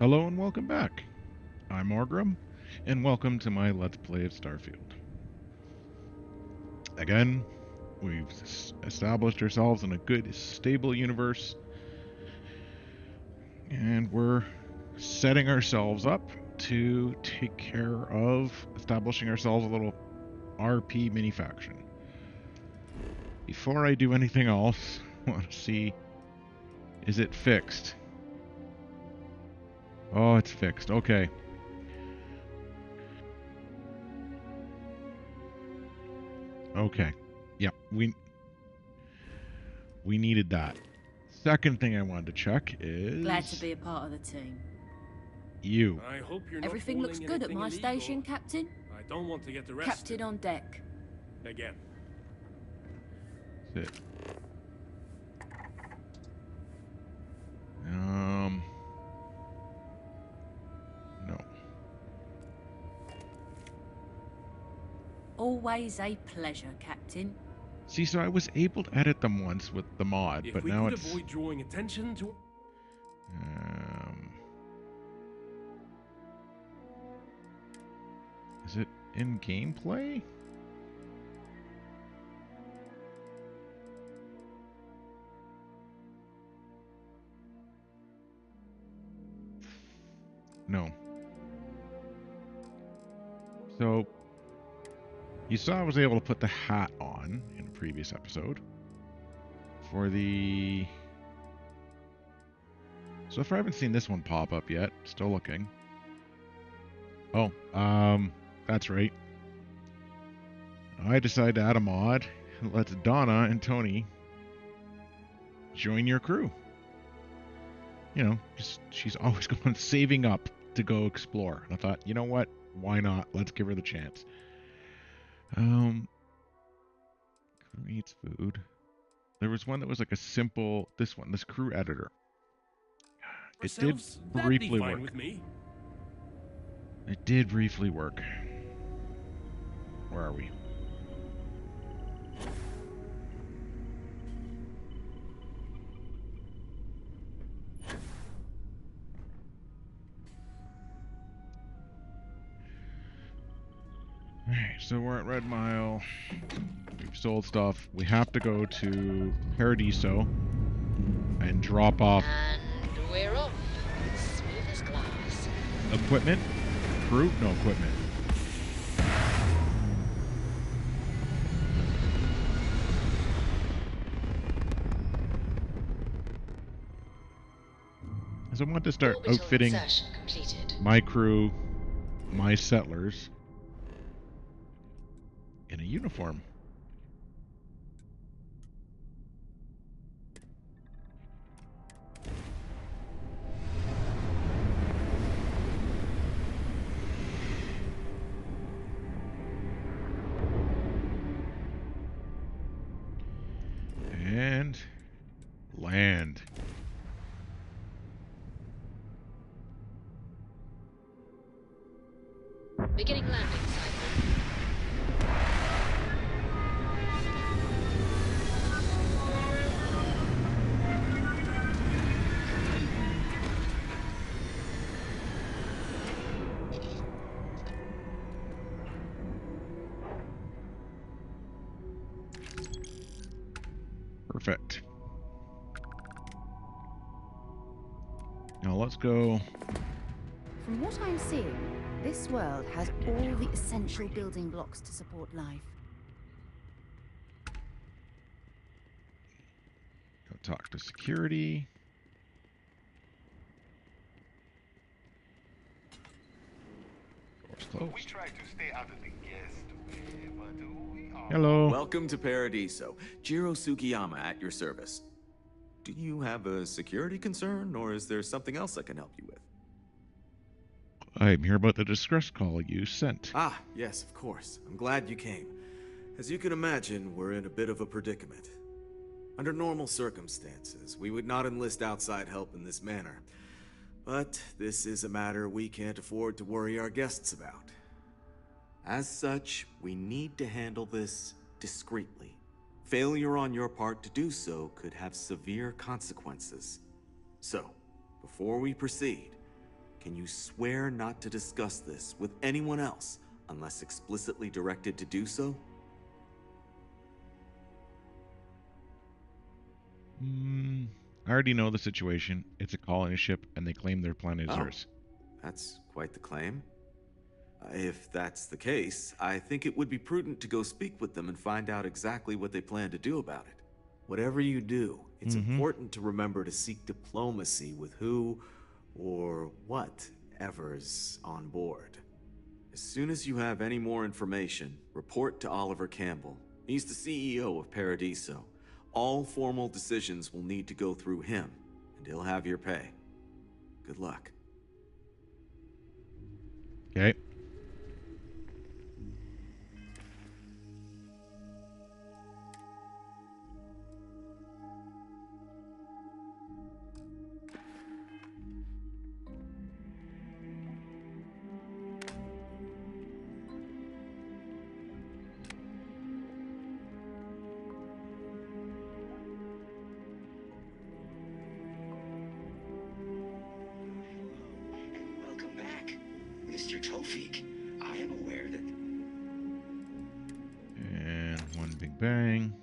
Hello and welcome back. I'm Mhorgrimm, and welcome to my Let's Play of Starfield. Again, we've established ourselves in a good, stable universe, and we're setting ourselves up to take care of establishing ourselves a little RP mini-faction. Before I do anything else, I want to see, is it fixed? Oh, it's fixed. Okay. Okay. Yeah, we needed that. Second thing I wanted to check is... Glad to be a part of the team. You. I hope you're not Everything looks pulling good at anything my illegal. station, Captain. I don't want to get arrested. Captain on deck. Again. That's it. No. Always a pleasure, Captain. See, so I was able to edit them once with the mod, If but we now could it's... avoid drawing attention to... Is it in gameplay? No. So, you saw I was able to put the hat on in a previous episode. For the... So far I haven't seen this one pop up yet. Still looking. Oh, that's right. I decided to add a mod that lets Donna and Tony join your crew. You know, she's always going saving up to go explore. And I thought, you know what? Why not? Let's give her the chance. Who eats food? There was one that was like a simple, this crew editor. It did briefly work. With me. It did briefly work. Where are we? Alright, so we're at Red Mile. We've sold stuff. We have to go to Paradiso and drop off. And we're off. Smooth as glass. Equipment? Crew? No, equipment. So I want to start outfitting my crew, my settlers, in a uniform. And land. Beginning landing cycle. Perfect. Now let's go. From what I'm seeing, this world has all the essential building blocks to support life. Go talk to security. Doors closed. We try to stay out of the guest way, but we are... Hello. Welcome to Paradiso. Jiro Sugiyama at your service. Do you have a security concern, or is there something else I can help you with? I'm here about the distress call you sent. Ah, yes, of course. I'm glad you came. As you can imagine, we're in a bit of a predicament. Under normal circumstances, we would not enlist outside help in this manner. But this is a matter we can't afford to worry our guests about. As such, we need to handle this discreetly. Failure on your part to do so could have severe consequences. So, before we proceed, Can you swear not to discuss this with anyone else unless explicitly directed to do so? I already know the situation. It's a colony ship, and they claim their planet is Earth. That's quite the claim. If that's the case, I think it would be prudent to go speak with them and find out exactly what they plan to do about it. Whatever you do, it's important to remember to seek diplomacy with who or whatever's on board. As soon as you have any more information, report to Oliver Campbell. He's the CEO of Paradiso. All formal decisions will need to go through him, and he'll have your pay. Good luck. Okay. Welcome back, Mr. Tofik. I am aware that... And one big bang.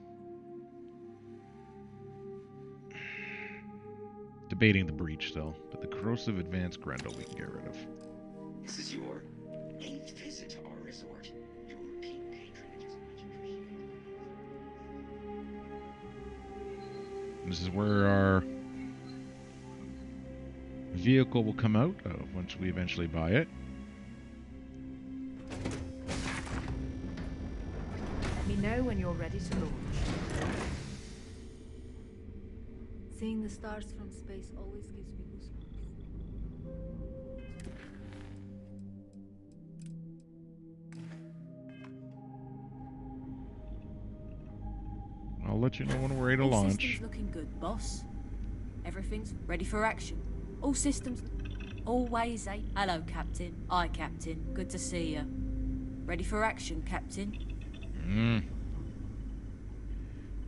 Debating the breach still, but the corrosive advanced Grendel we can get rid of. This is your 8th visit to our resort. Your repeat patronage is much appreciated. This is where our vehicle will come out once we eventually buy it. Let me know when you're ready to launch. Seeing the stars from space always gives me goosebumps. I'll let you know when we're ready to All launch. systems looking good, boss. Everything's ready for action. All systems... Always a... Hello, Captain. Aye, Captain. Good to see you. Ready for action, Captain.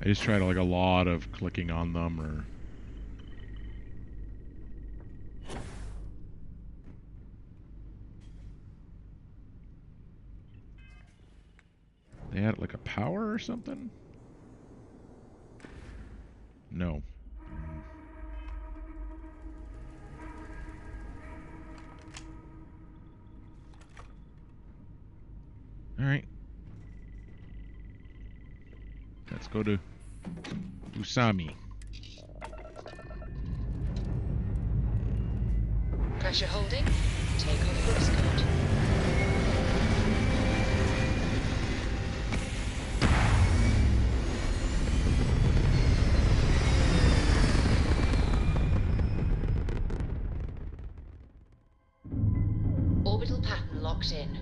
I just tried like a lot of clicking on them or... They had like a power or something? No. Alright. Let's go to Usami. Pressure holding. Take off course code. Orbital pattern locked in.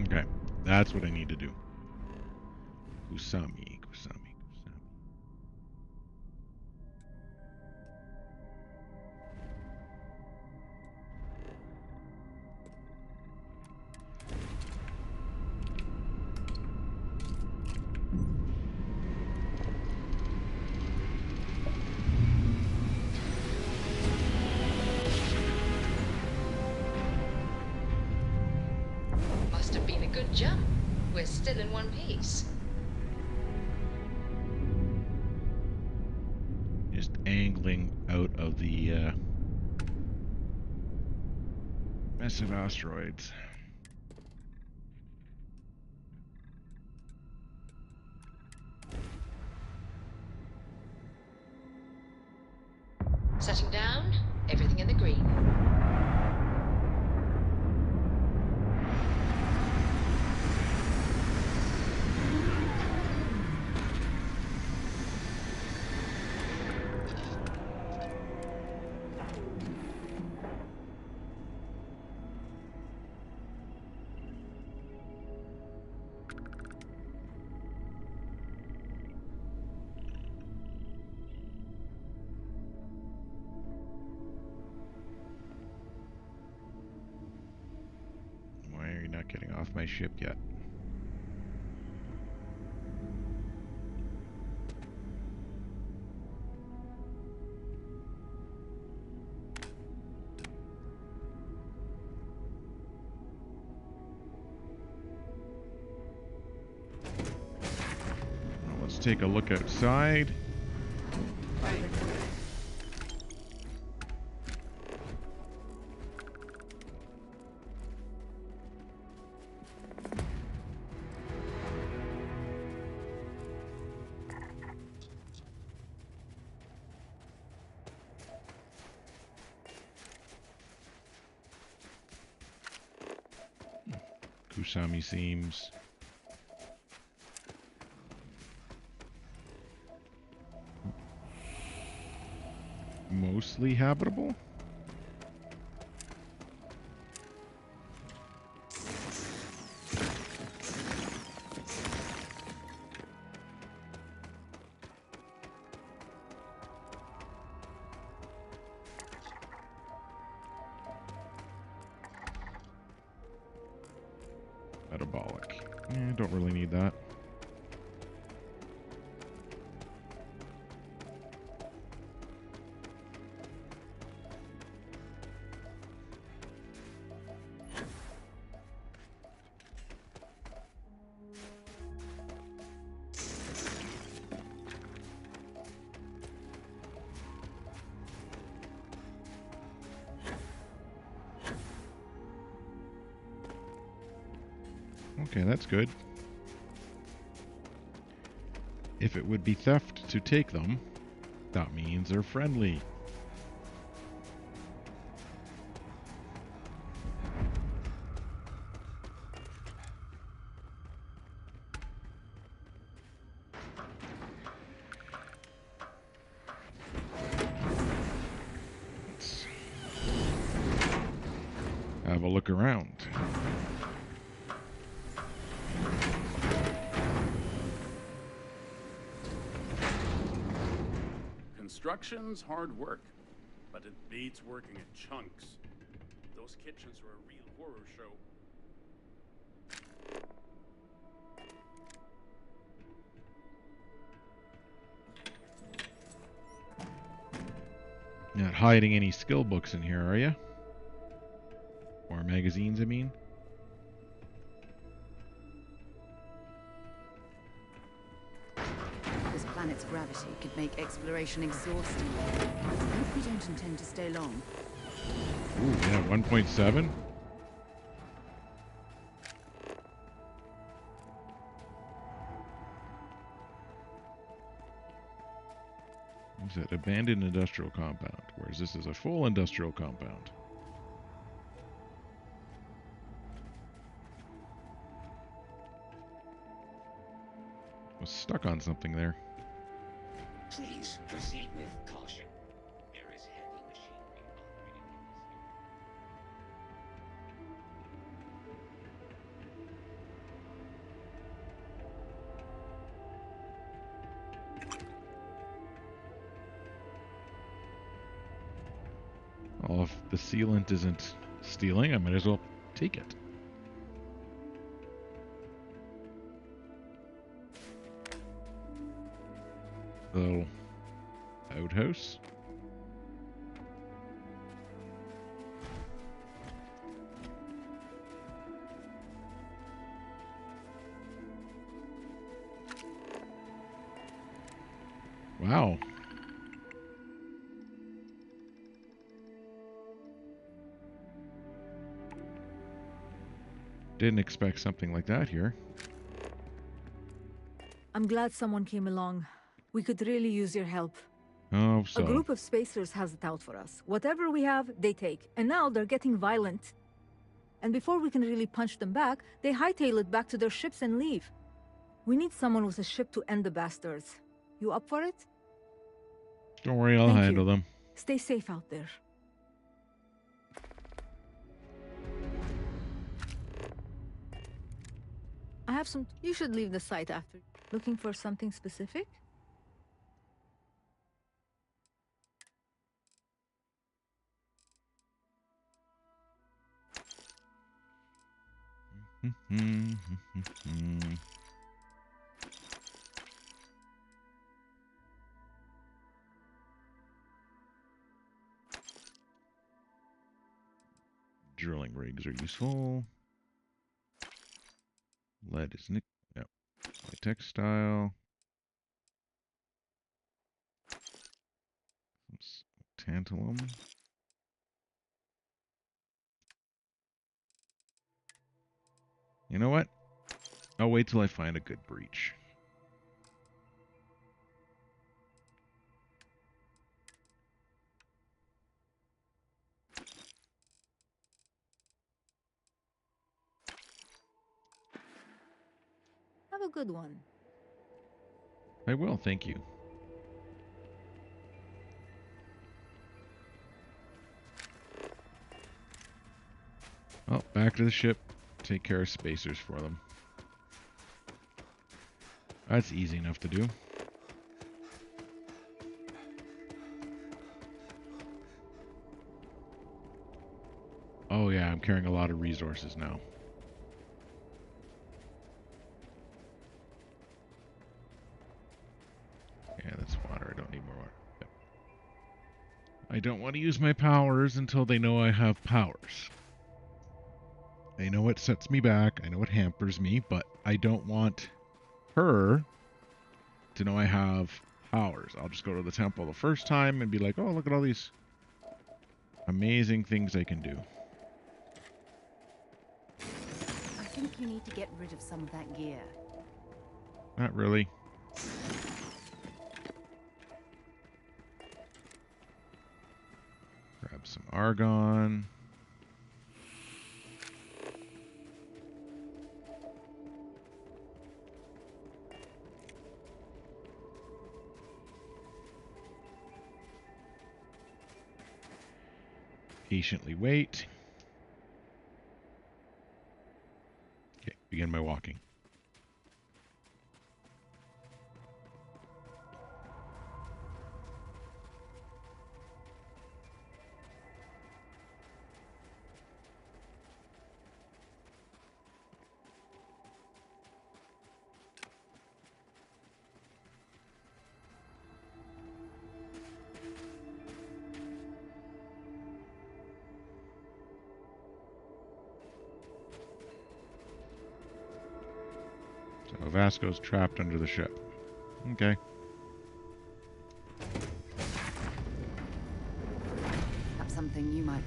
Okay, that's what I need to do. Kusami, Kusami, Kusami. Must have been a good jump. We're still in one piece. Just angling out of the massive asteroids. Setting down. Everything in the green. not getting off my ship yet. Well, let's take a look outside. Kusami seems mostly habitable. Metabolic. Yeah, don't really need that. Okay, that's good. If it would be theft to take them, that means they're friendly. Let's have a look around. Construction's hard work, but it beats working in chunks. Those kitchens are a real horror show. Not hiding any skill books in here, are you? Or magazines, I mean? This planet's gravity could make exploration exhausting. I hope we don't intend to stay long. Ooh, yeah, 1.7? Is it abandoned industrial compound? Whereas this is a full industrial compound. Was stuck on something there. Please proceed with caution. There is heavy machinery operating in this Well, if the sealant isn't stealing, I might as well take it. Little outhouse. Wow. Didn't expect something like that here. I'm glad someone came along. We could really use your help. Oh, A so. group of spacers has it out for us. Whatever we have, they take. And now they're getting violent. And before we can really punch them back, they hightail it back to their ships and leave. We need someone with a ship to end the bastards. You up for it? Don't worry, I'll Thank handle you. them. Stay safe out there. I have some... You should leave the site after. Looking for something specific? Drilling rigs are useful. Lead is yep. Light textile. Tantalum. You know what? I'll wait till I find a good breach. Have a good one. I will, thank you. Oh, back to the ship. Take care of spacers for them. That's easy enough to do. Oh yeah, I'm carrying a lot of resources now. Yeah, that's water. I don't need more water. Yep. I don't want to use my powers until they know I have powers. I know it sets me back. I know it hampers me, but I don't want her to know I have powers. I'll just go to the temple the first time and be like, oh, look at all these amazing things I can do. I think you need to get rid of some of that gear. Not really. Grab some argon. Patiently wait. Okay, begin my walking. So Vasco's trapped under the ship. Okay. That's something you might...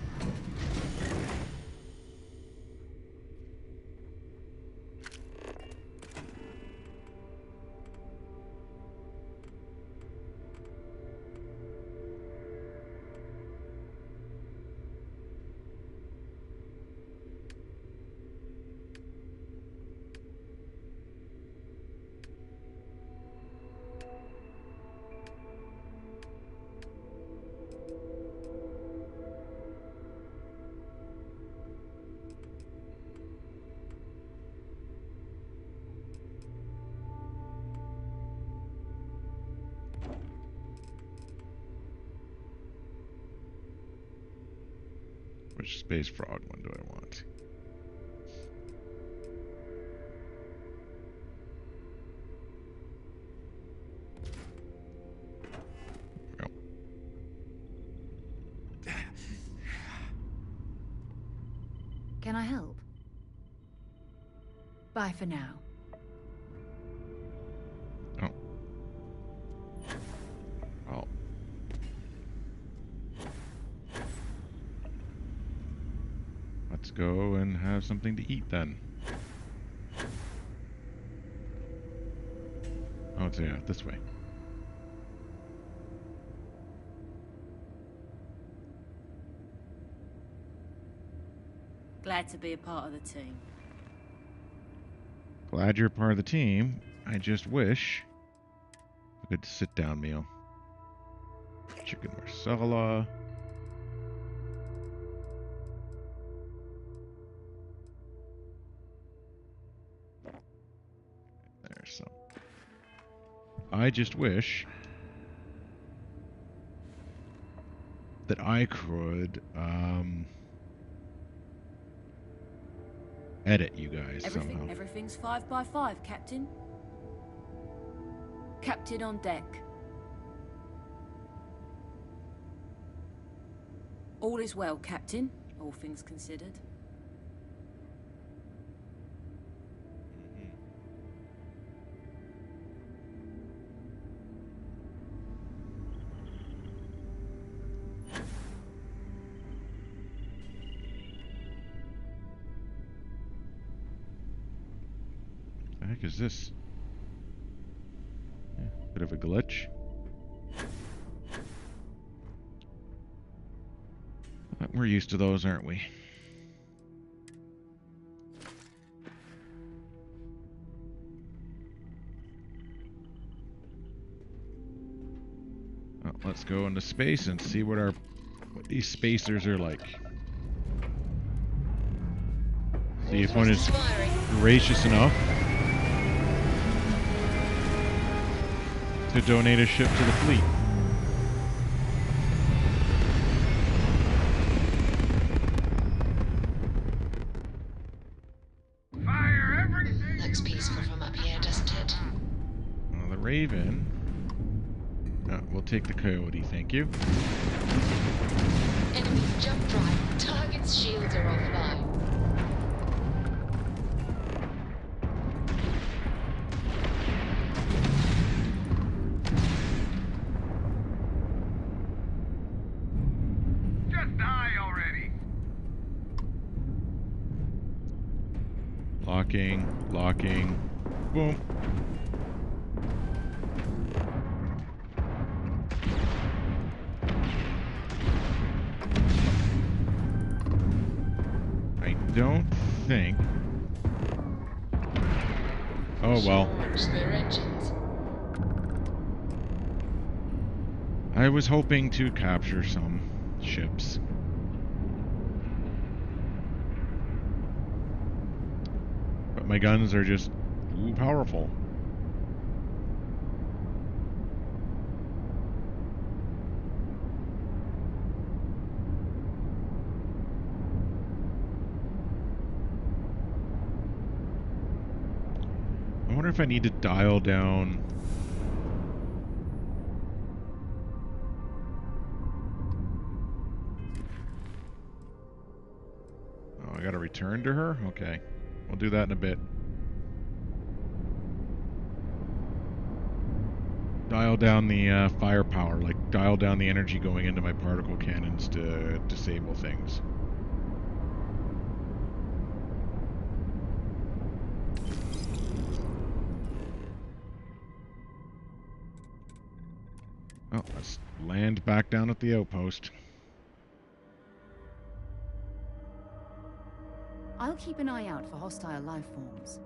Which space frog one do I want? Well, Can I help? Bye for now. oh. Oh. Let's go and have something to eat then. Oh, it's yeah, this way. Glad to be a part of the team. Glad you're part of the team. I just wish a good sit-down meal. Chicken marsala. There's some. I just wish that I could edit you guys somehow. Everything's 5 by 5, Captain. Captain on deck. All is well, Captain, all things considered. The heck is this? Yeah, bit of a glitch. But we're used to those, aren't we? Well, let's go into space and see what these spacers are like. See if one is gracious enough to donate a ship to the fleet. Fire everything! Looks peaceful from up here, doesn't it? The Raven. We'll take the Coyote, thank you. Enemy jump drive. Target's shields are offline. Just die already! Locking. Boom. I don't think. Oh well. Their engines. I was hoping to capture some ships. But my guns are just too powerful. I wonder if I need to dial down. Oh, I gotta return to her? Okay. We'll do that in a bit. Dial down the firepower, like dial down the energy going into my particle cannons to disable things. Oh, let's land back down at the outpost. I'll keep an eye out for hostile life forms.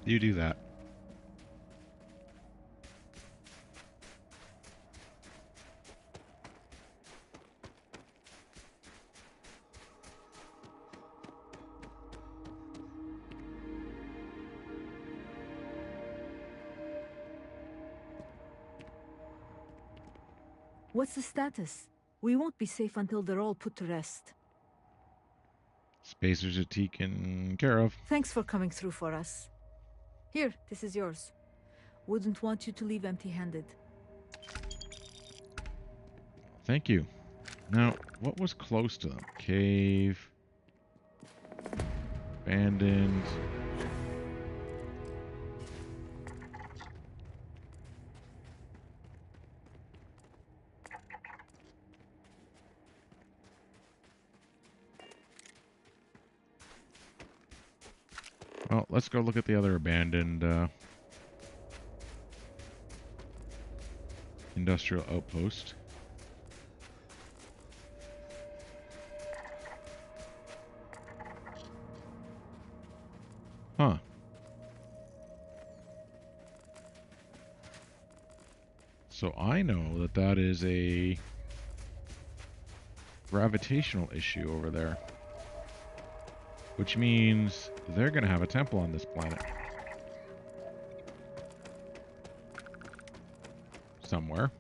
You do that. What's the status? We won't be safe until they're all put to rest. Spacers are taken care of. Thanks for coming through for us. Here, this is yours. Wouldn't want you to leave empty-handed. Thank you. Now, what was close to them? Cave. Abandoned. Well, let's go look at the other abandoned industrial outpost. Huh. So I know that that is a gravitational issue over there. Which means they're going to have a temple on this planet. Somewhere.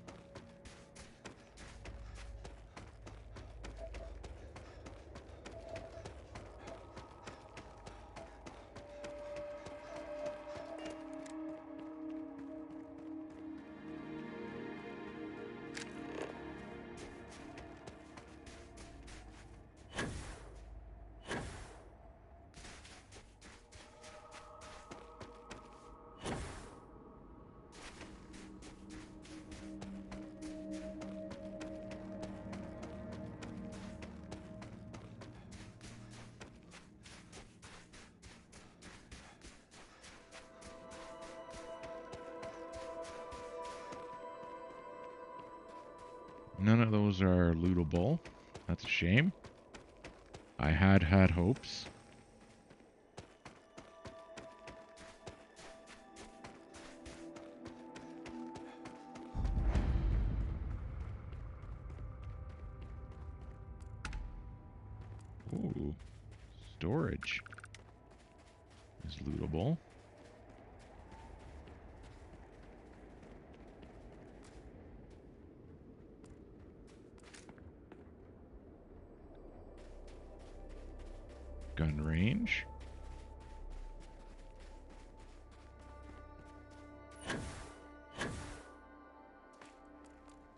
None of those are lootable. That's a shame. I had hopes. Ooh. Storage is lootable. Gun range.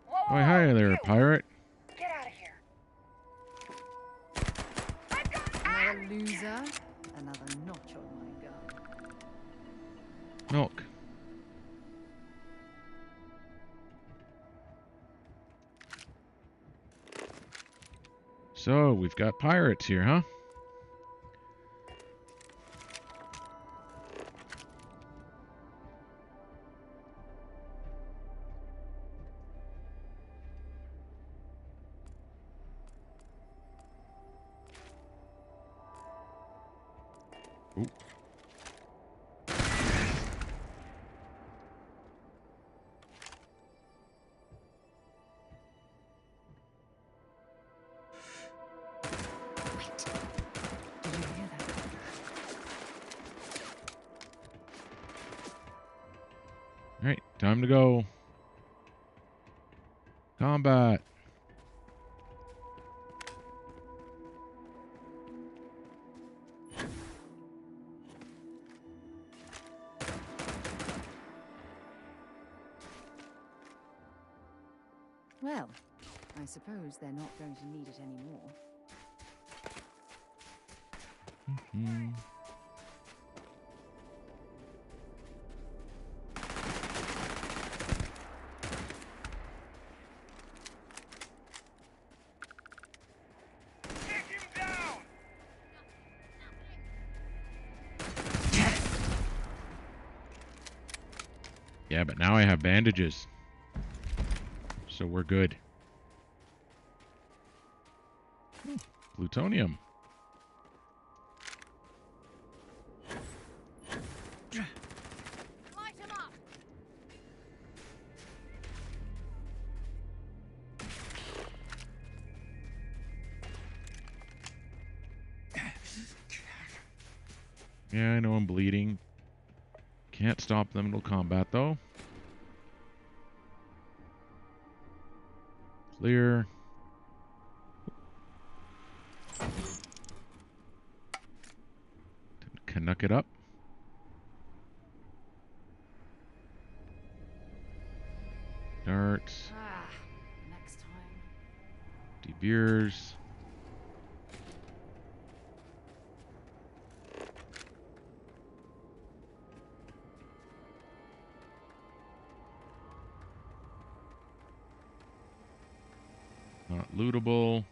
Whoa, Oh, hi there, you! pirate. Get out of here. Another loser, another notch on my gun. Milk. So, we've got pirates here, huh? Ooh. Wait. Did you hear that? Alright, time to go. Combat. Well, I suppose they're not going to need it anymore. Hmm. Take him down! Yeah, but now I have bandages. So we're good. Plutonium. Light him up! Yeah, I know I'm bleeding. Can't stop them in combat, though. Clear. Canuck it up. Darts. Ah, next time. De Beers. Not lootable.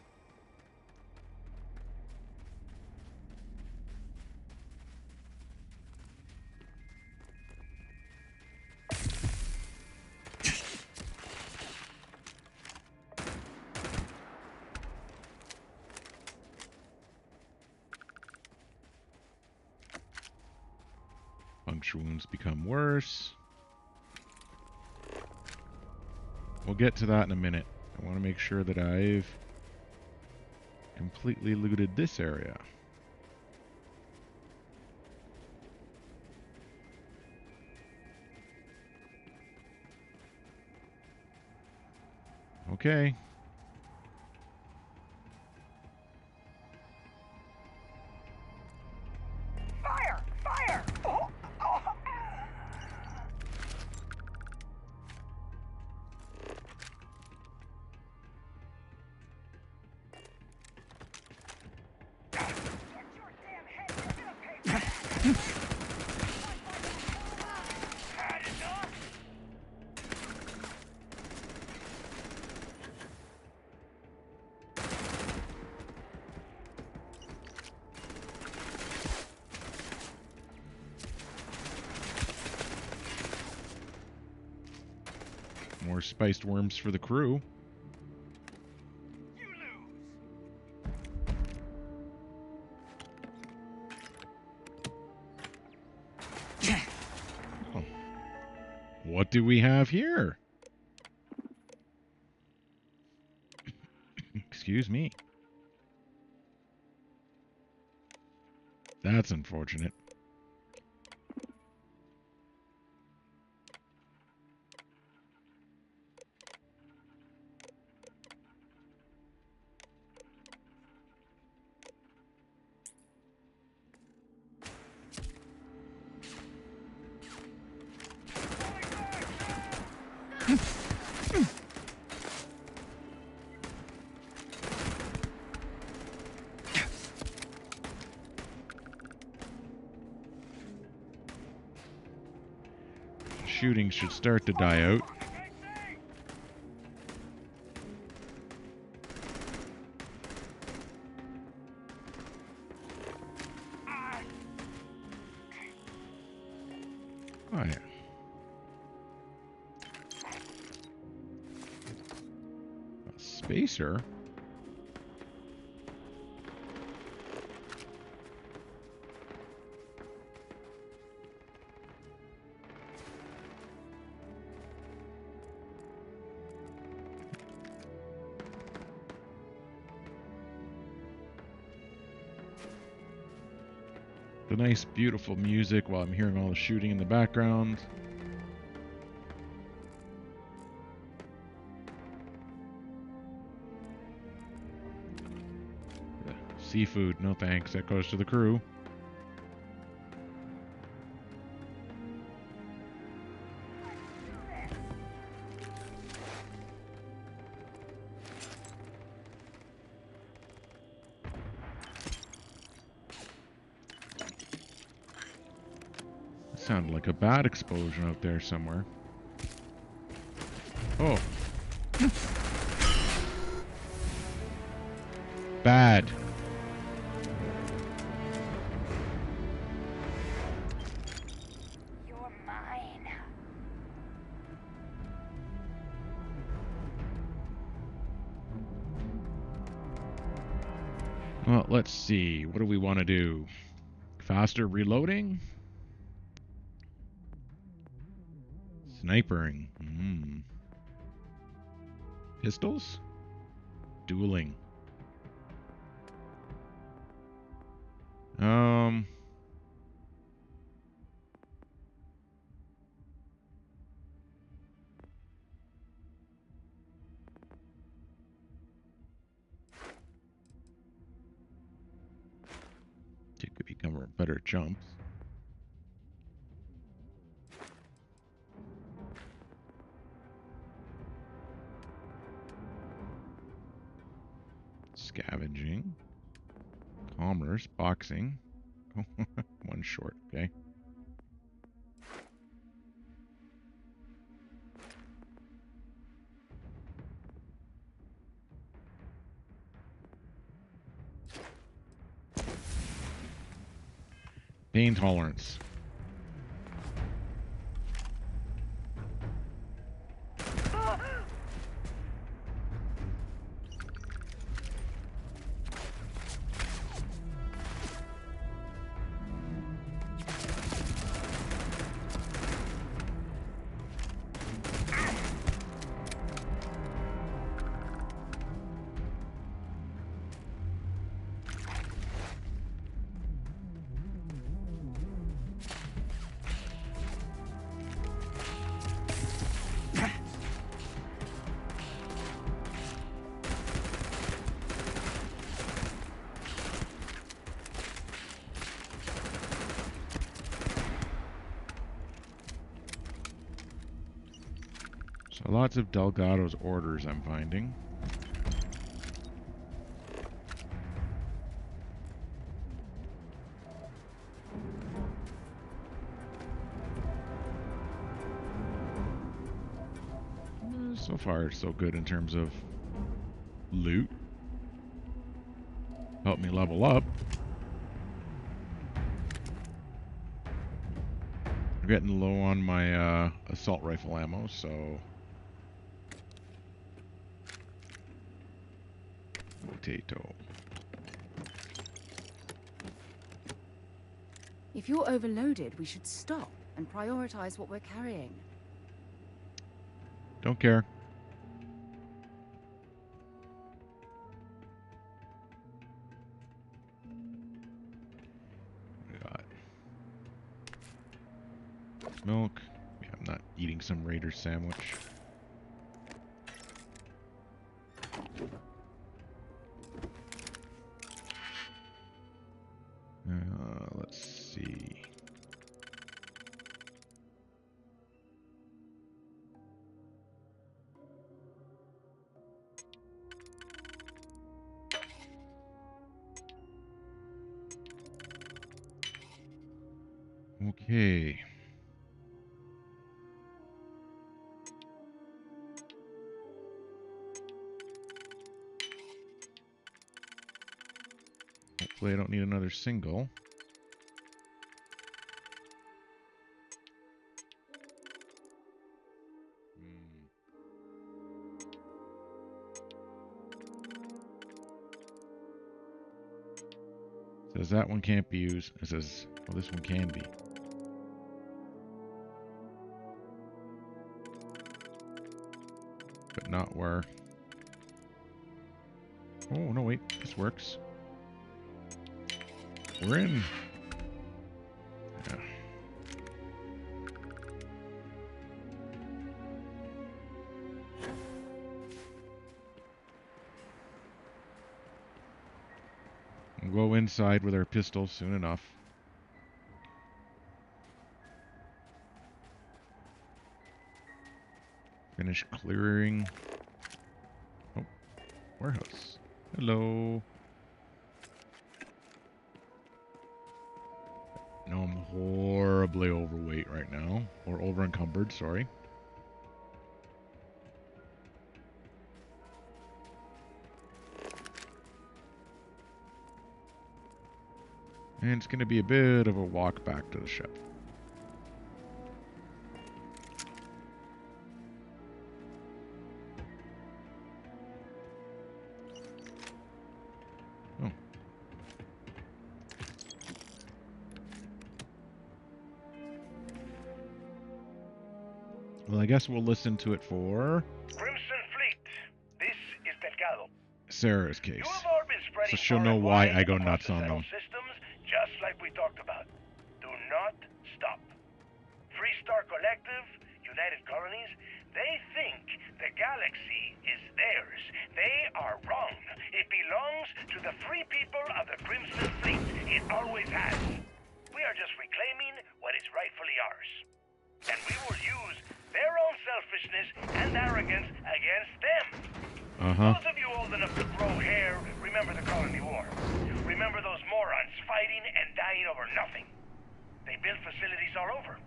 Puncture wounds become worse. We'll get to that in a minute. I want to make sure that I've completely looted this area. Okay. Fire! Fire! Oh, oh. Get your damn head! You're gonna pay for that. Had enough? More spiced worms for the crew. what do we have here? Excuse me. That's unfortunate. Shooting should start to die out. Oh yeah. A spacer? The nice, beautiful music while I'm hearing all the shooting in the background. Seafood, no thanks. That goes to the crew. Sounded like a bad explosion out there somewhere. Oh. Bad. You're mine. Well, let's see. What do we want to do? Faster reloading? Snipering. Pistols? Dueling. It could become better jumps. Scavenging. Commerce. Boxing. One short, okay. Pain tolerance. So lots of Delgado's orders I'm finding. So far, so good in terms of loot. Help me level up. I'm getting low on my assault rifle ammo, so... Potato. If you're overloaded, we should stop and prioritize what we're carrying. Don't care. We got milk. Yeah, I'm not eating some Raider sandwich. Let's see. Okay. Hopefully I don't need another single. Says that one can't be used. It says, well, this one can be. But not where. Oh, no, wait. This works. We're in. Yeah. We'll go inside with our pistols soon enough. Finish clearing. Oh, warehouse. Hello. No, I'm horribly overweight right now. Or over encumbered, sorry. And it's going to be a bit of a walk back to the ship. Oh. Well, I guess we'll listen to it for Crimson Fleet, this is Delgado. Sarah's case. You have all been spreading So she'll far know and why wide I go across nuts the on settled them. systems, just like we talked about. Do not stop. Freestar Collective, United Colonies, they think the galaxy is theirs. They are wrong. It belongs to the free people of the Crimson Fleet. It always has. We are just reclaiming what is rightfully ours. And we will use their own selfishness and arrogance against them. Those of you old enough to grow hair remember the Colony War. Remember those morons fighting and dying over nothing. They built facilities all over.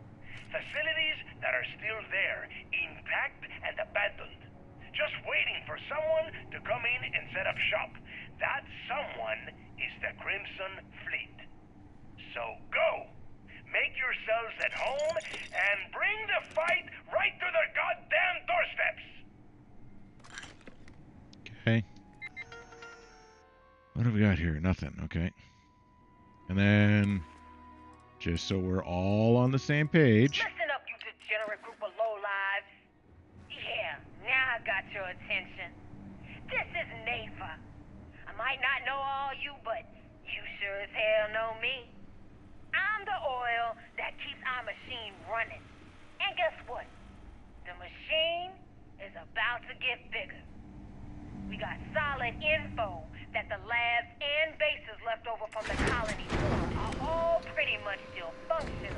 Facilities that are still there, intact and abandoned. Just waiting for someone to come in and set up shop. That someone is the Crimson Fleet. So go! Make yourselves at home and bring the fight right to their goddamn doorsteps! Okay. What have we got here? Nothing. Okay. And then, just so we're all on the same page. Listen up, you degenerate group of lowlives. Yeah, now I got your attention. This is Nafa. I might not know all you, but you sure as hell know me. I'm the oil that keeps our machine running. And guess what? The machine is about to get bigger. We got solid info that the labs and bases left over from the colony are all pretty much still functional.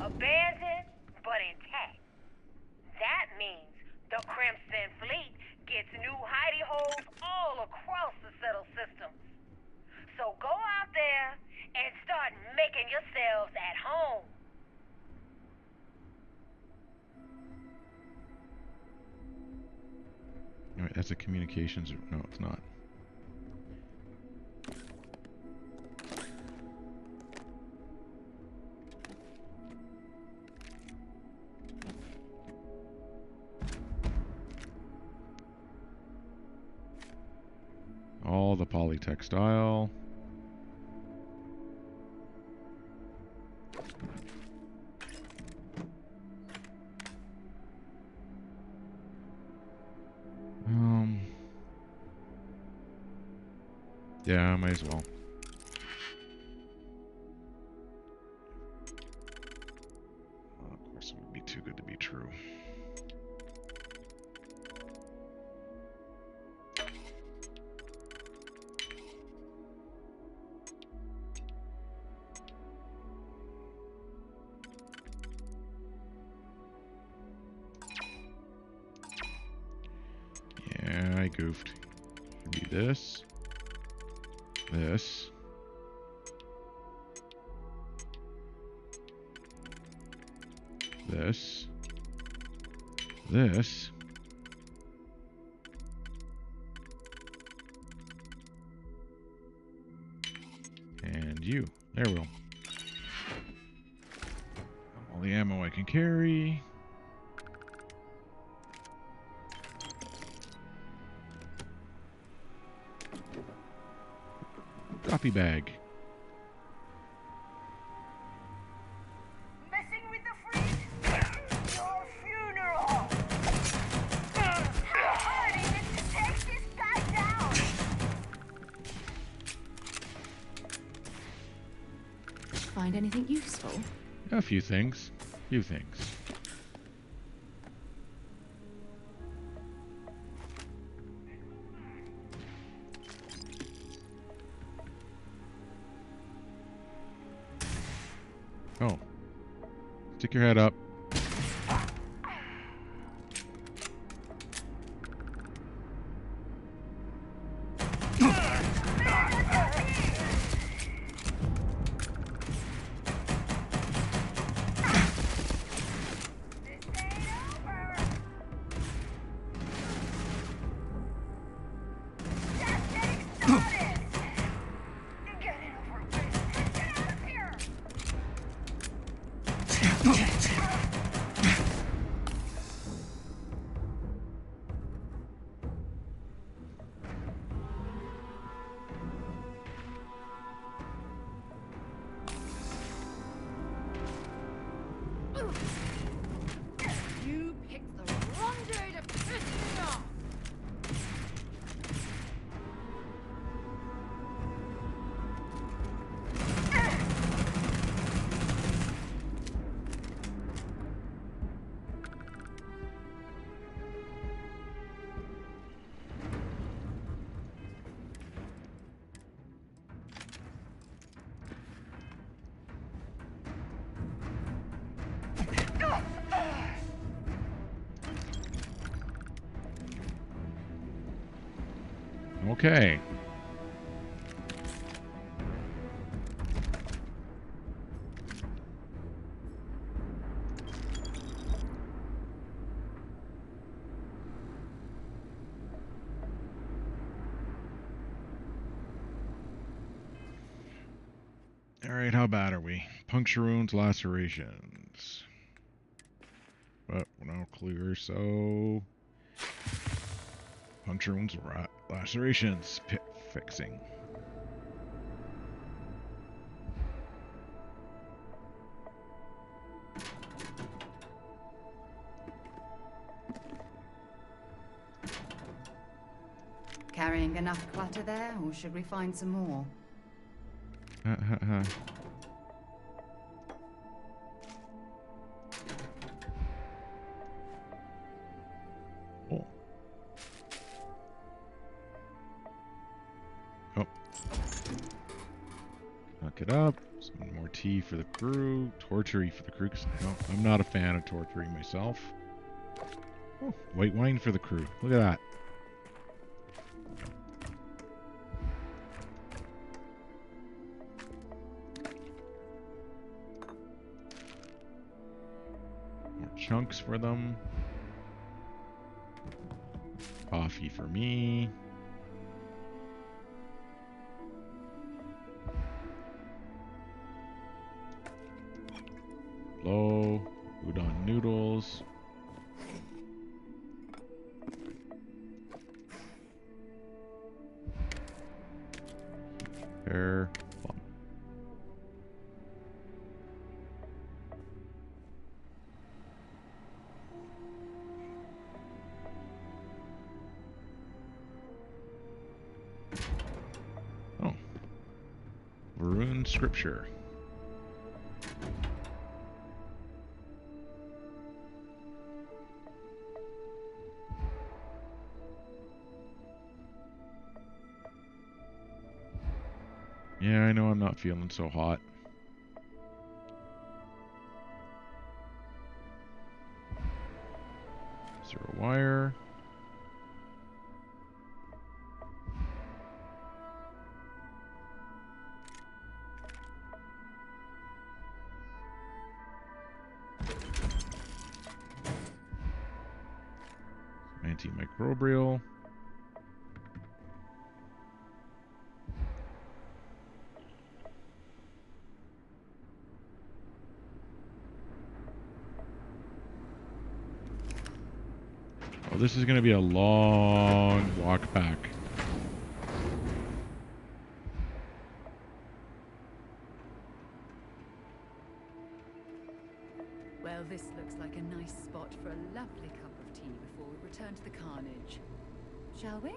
Abandoned, but intact. That means the Crimson Fleet gets new hidey holes all across the settled systems. So go out there and start making yourselves at home. Alright, that's a communications. No, it's not. All the polytextile. Yeah, might as well. Well, of course, it would be too good to be true. Yeah, I goofed. Should be this. This. This. This. And you. There we go. All the ammo I can carry. Copy bag. Messing with the freak? Your funeral! Hurry, let's take this guy down! Find anything useful? A few things. Few things. Oh. Stick your head up. You picked the wrong day to piss me off! Okay. Alright, how bad are we? Puncture wounds, lacerations. But we're now clear, so... Puncture wounds, lacerations, pit fixing. Carrying enough clutter there, or should we find some more? Oh. Oh. Knock it up. Some more tea for the crew. Torturing for the crew. 'Cause I'm not a fan of torturing myself. Oh, white wine for the crew. Look at that. More chunks for them. Coffee for me. Low. Udon noodles. Pear. Plum. Rune Scripture. Yeah, I know I'm not feeling so hot. Zero wire. Antimicrobial. Oh, this is going to be a long walk back. Well, this looks like a nice spot for a lovely cup of tea before we return to the carnage. Shall we?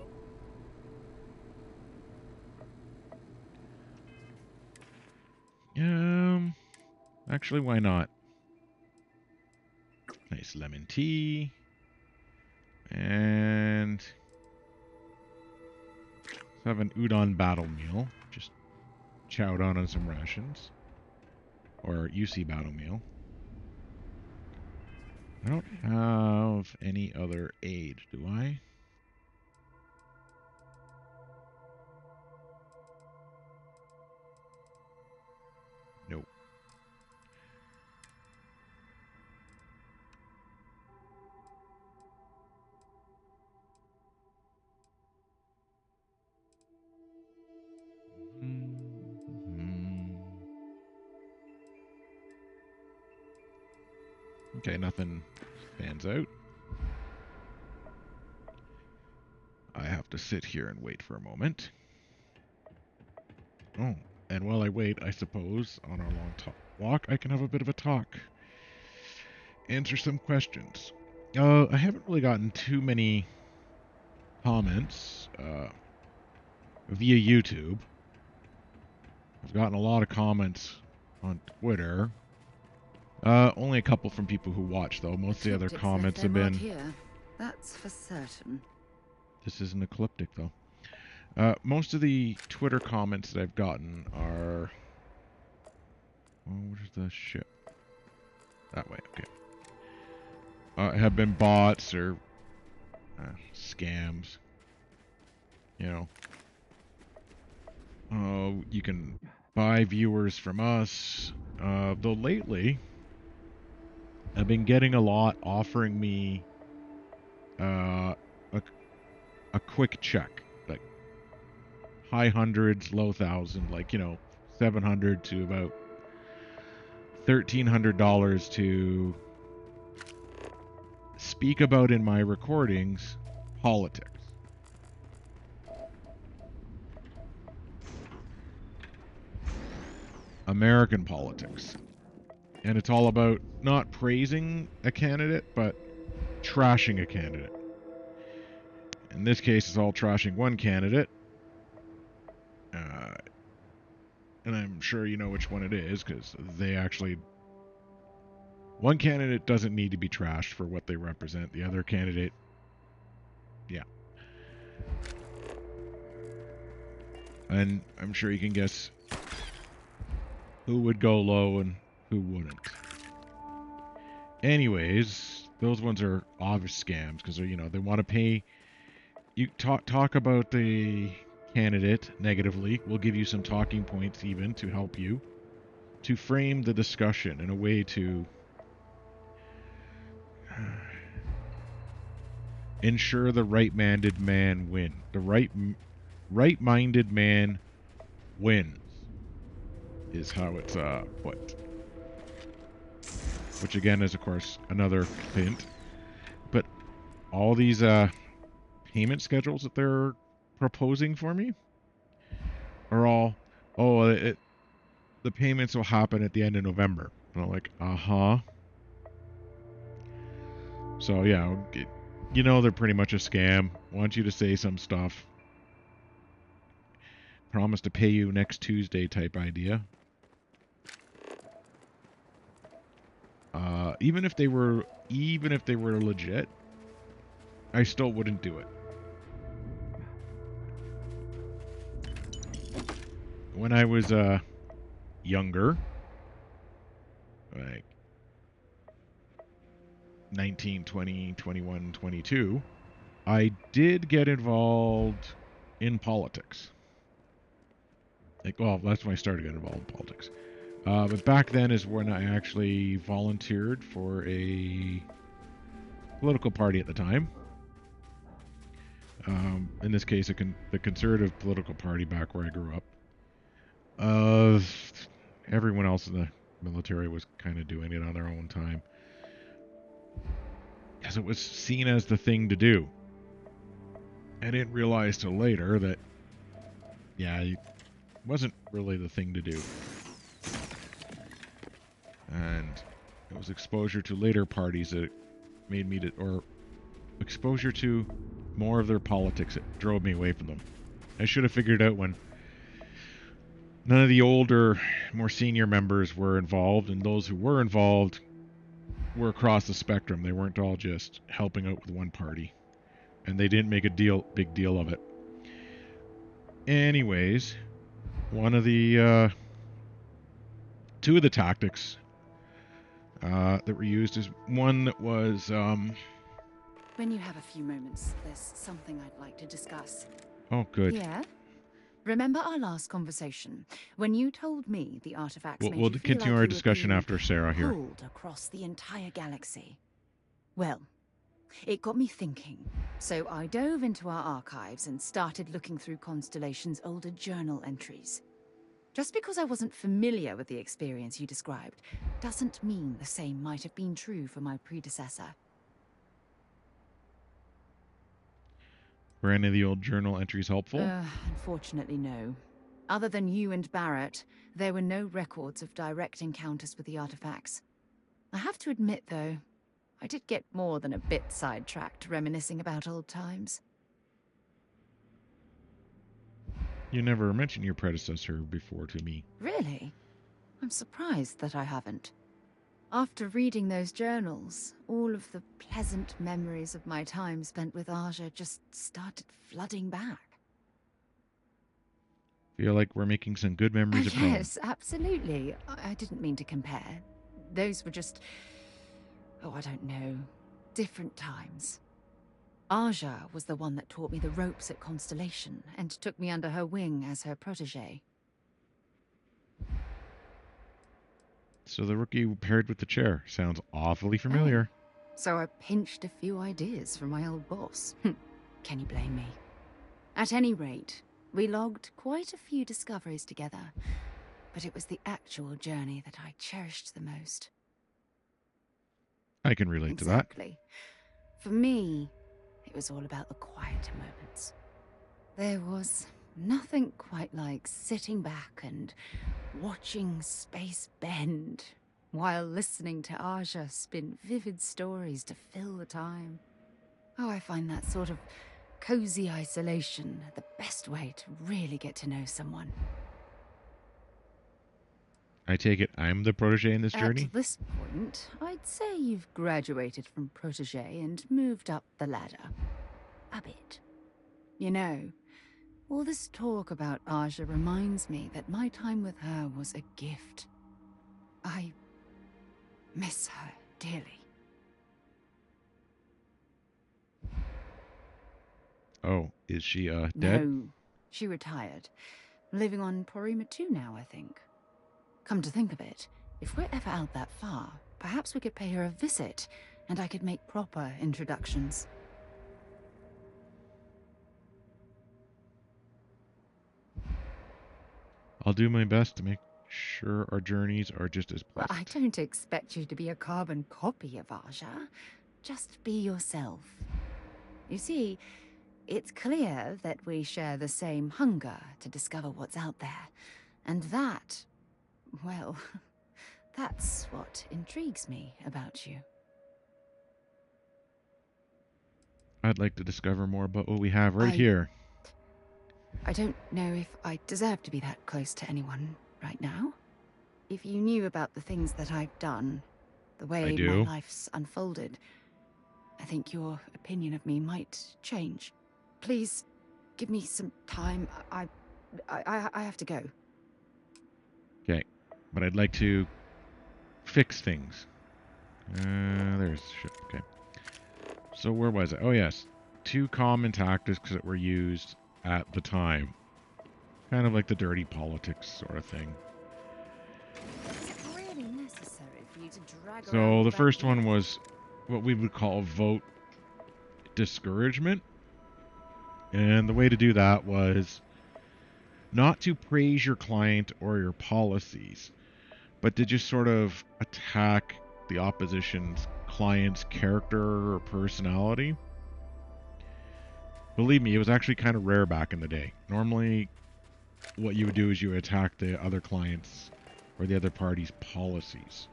Actually, why not? Nice lemon tea. And let's have an udon battle meal. Just chow down on some rations. Or UC battle meal. I don't have any other aid, do I? Nope. Okay, nothing stands out. I have to sit here and wait for a moment. Oh, and while I wait, I suppose, on our long walk, I can have a bit of a talk. Answer some questions. I haven't really gotten too many comments via YouTube. I've gotten a lot of comments on Twitter. Only a couple from people who watch, though. Most of the other comments have been... Here. That's for certain. This isn't ecliptic, though. Most of the Twitter comments that I've gotten are... Oh, where's the ship? That way, okay. Have been bots or scams. You know. Oh, you can buy viewers from us. Though lately, I've been getting a lot offering me a quick check. Like high hundreds, low thousand, like, you know, 700 to about $1,300 to speak about in my recordings politics. American politics. And it's all about not praising a candidate, but trashing a candidate. In this case, it's all trashing one candidate. And I'm sure you know which one it is, because they actually... One candidate doesn't need to be trashed for what they represent. The other candidate... Yeah. And I'm sure you can guess who would go low and who wouldn't. Anyways, those ones are obvious scams, because, you know, they want to pay... You talk about the candidate negatively. We'll give you some talking points even to help you to frame the discussion in a way to ensure the right-minded man win. The right-minded man wins is how it's put. Which again is, of course, another hint. But all these payment schedules that they're proposing for me are all, the payments will happen at the end of November. And I'm like, uh-huh. So, yeah, you know they're pretty much a scam. Want you to say some stuff. promise to pay you next Tuesday type idea. Even if they were legit, I still wouldn't do it. When I was younger, like 19, 20, 21, 22, I did get involved in politics. Like, well, that's when I started getting involved in politics. But back then is when I actually volunteered for a political party at the time. In this case, the conservative political party back where I grew up. Everyone else in the military was kind of doing it on their own time. Because it was seen as the thing to do. I didn't realize till later that, yeah, it wasn't really the thing to do. And it was exposure to later parties that made me or exposure to more of their politics that drove me away from them. I should have figured out when none of the older, more senior members were involved, and those who were involved were across the spectrum. They weren't all just helping out with one party. And they didn't make a big deal of it. Anyways, one of the two of the tactics that were used is one that was When you have a few moments, there's something I'd like to discuss. oh, good. Yeah? Remember our last conversation when you told me the artifacts made We'll you feel continue like our you were discussion being after Sarah here. pulled across the entire galaxy? Well, it got me thinking, so I dove into our archives and started looking through Constellation's older journal entries. Just because I wasn't familiar with the experience you described doesn't mean the same might have been true for my predecessor. Were any of the old journal entries helpful? Unfortunately, no. Other than you and Barrett, there were no records of direct encounters with the artifacts. I have to admit, though, I did get more than a bit sidetracked reminiscing about old times. You never mentioned your predecessor before to me. Really? I'm surprised that I haven't. After reading those journals, all of the pleasant memories of my time spent with Aja just started flooding back. Feel like we're making some good memories of home. Yes, absolutely. I didn't mean to compare. Those were just... oh, I don't know. Different times. Aja was the one that taught me the ropes at Constellation and took me under her wing as her protege. So the rookie paired with the chair sounds awfully familiar. So I pinched a few ideas from my old boss. Can you blame me? At any rate, we logged quite a few discoveries together, but it was the actual journey that I cherished the most. I can relate to that. Exactly. For me, it was all about the quieter moments. There was nothing quite like sitting back and watching space bend while listening to Aja spin vivid stories to fill the time. Oh, I find that sort of cozy isolation the best way to really get to know someone. I take it I'm the protege in this journey? At this point, I'd say you've graduated from protege and moved up the ladder. A bit. You know, all this talk about Aja reminds me that my time with her was a gift. I miss her dearly. Oh, is she dead? No, she retired. Living on Porrima 2 now, I think. Come to think of it, if we're ever out that far, perhaps we could pay her a visit, and I could make proper introductions. I'll do my best to make sure our journeys are just as Well, pleasant. I don't expect you to be a carbon copy of Aja. Just be yourself. You see, it's clear that we share the same hunger to discover what's out there. And that, well, that's what intrigues me about you. I'd like to discover more about what we have right here. I don't know if I deserve to be that close to anyone right now. If you knew about the things that I've done, the way my life's unfolded, I think your opinion of me might change. Please, give me some time. I have to go. Okay, but I'd like to fix things. There's shit. Okay. So where was it? Oh yes, 2 common tactics that were used at the time. Kind of like the dirty politics sort of thing. Is it really necessary for you to drag So around the that first one gear? was what we would call vote discouragement. And the way to do that was not to praise your client or your policies, but to just sort of attack the opposition's client's character or personality. Believe me, it was actually kind of rare back in the day. Normally, what you would do is you would attack the other client's or the other party's policies.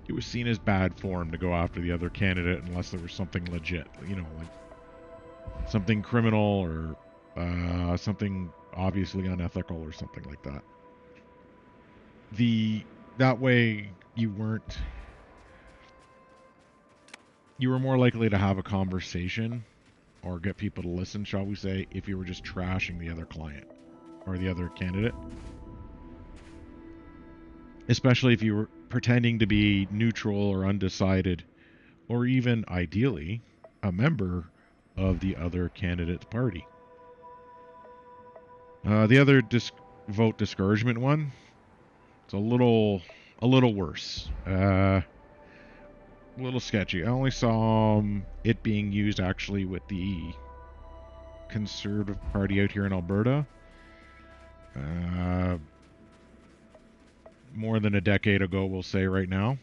It was seen as bad form to go after the other candidate unless there was something legit, you know, like something criminal or something obviously unethical or something like that. That way you were more likely to have a conversation or get people to listen, shall we say, if you were just trashing the other client or the other candidate. Especially if you were pretending to be neutral or undecided, or even, ideally, a member of the other candidate's party. The other vote discouragement one, it's a little worse. A little sketchy. I only saw it being used actually with the Conservative Party out here in Alberta. More than a decade ago, we'll say right now.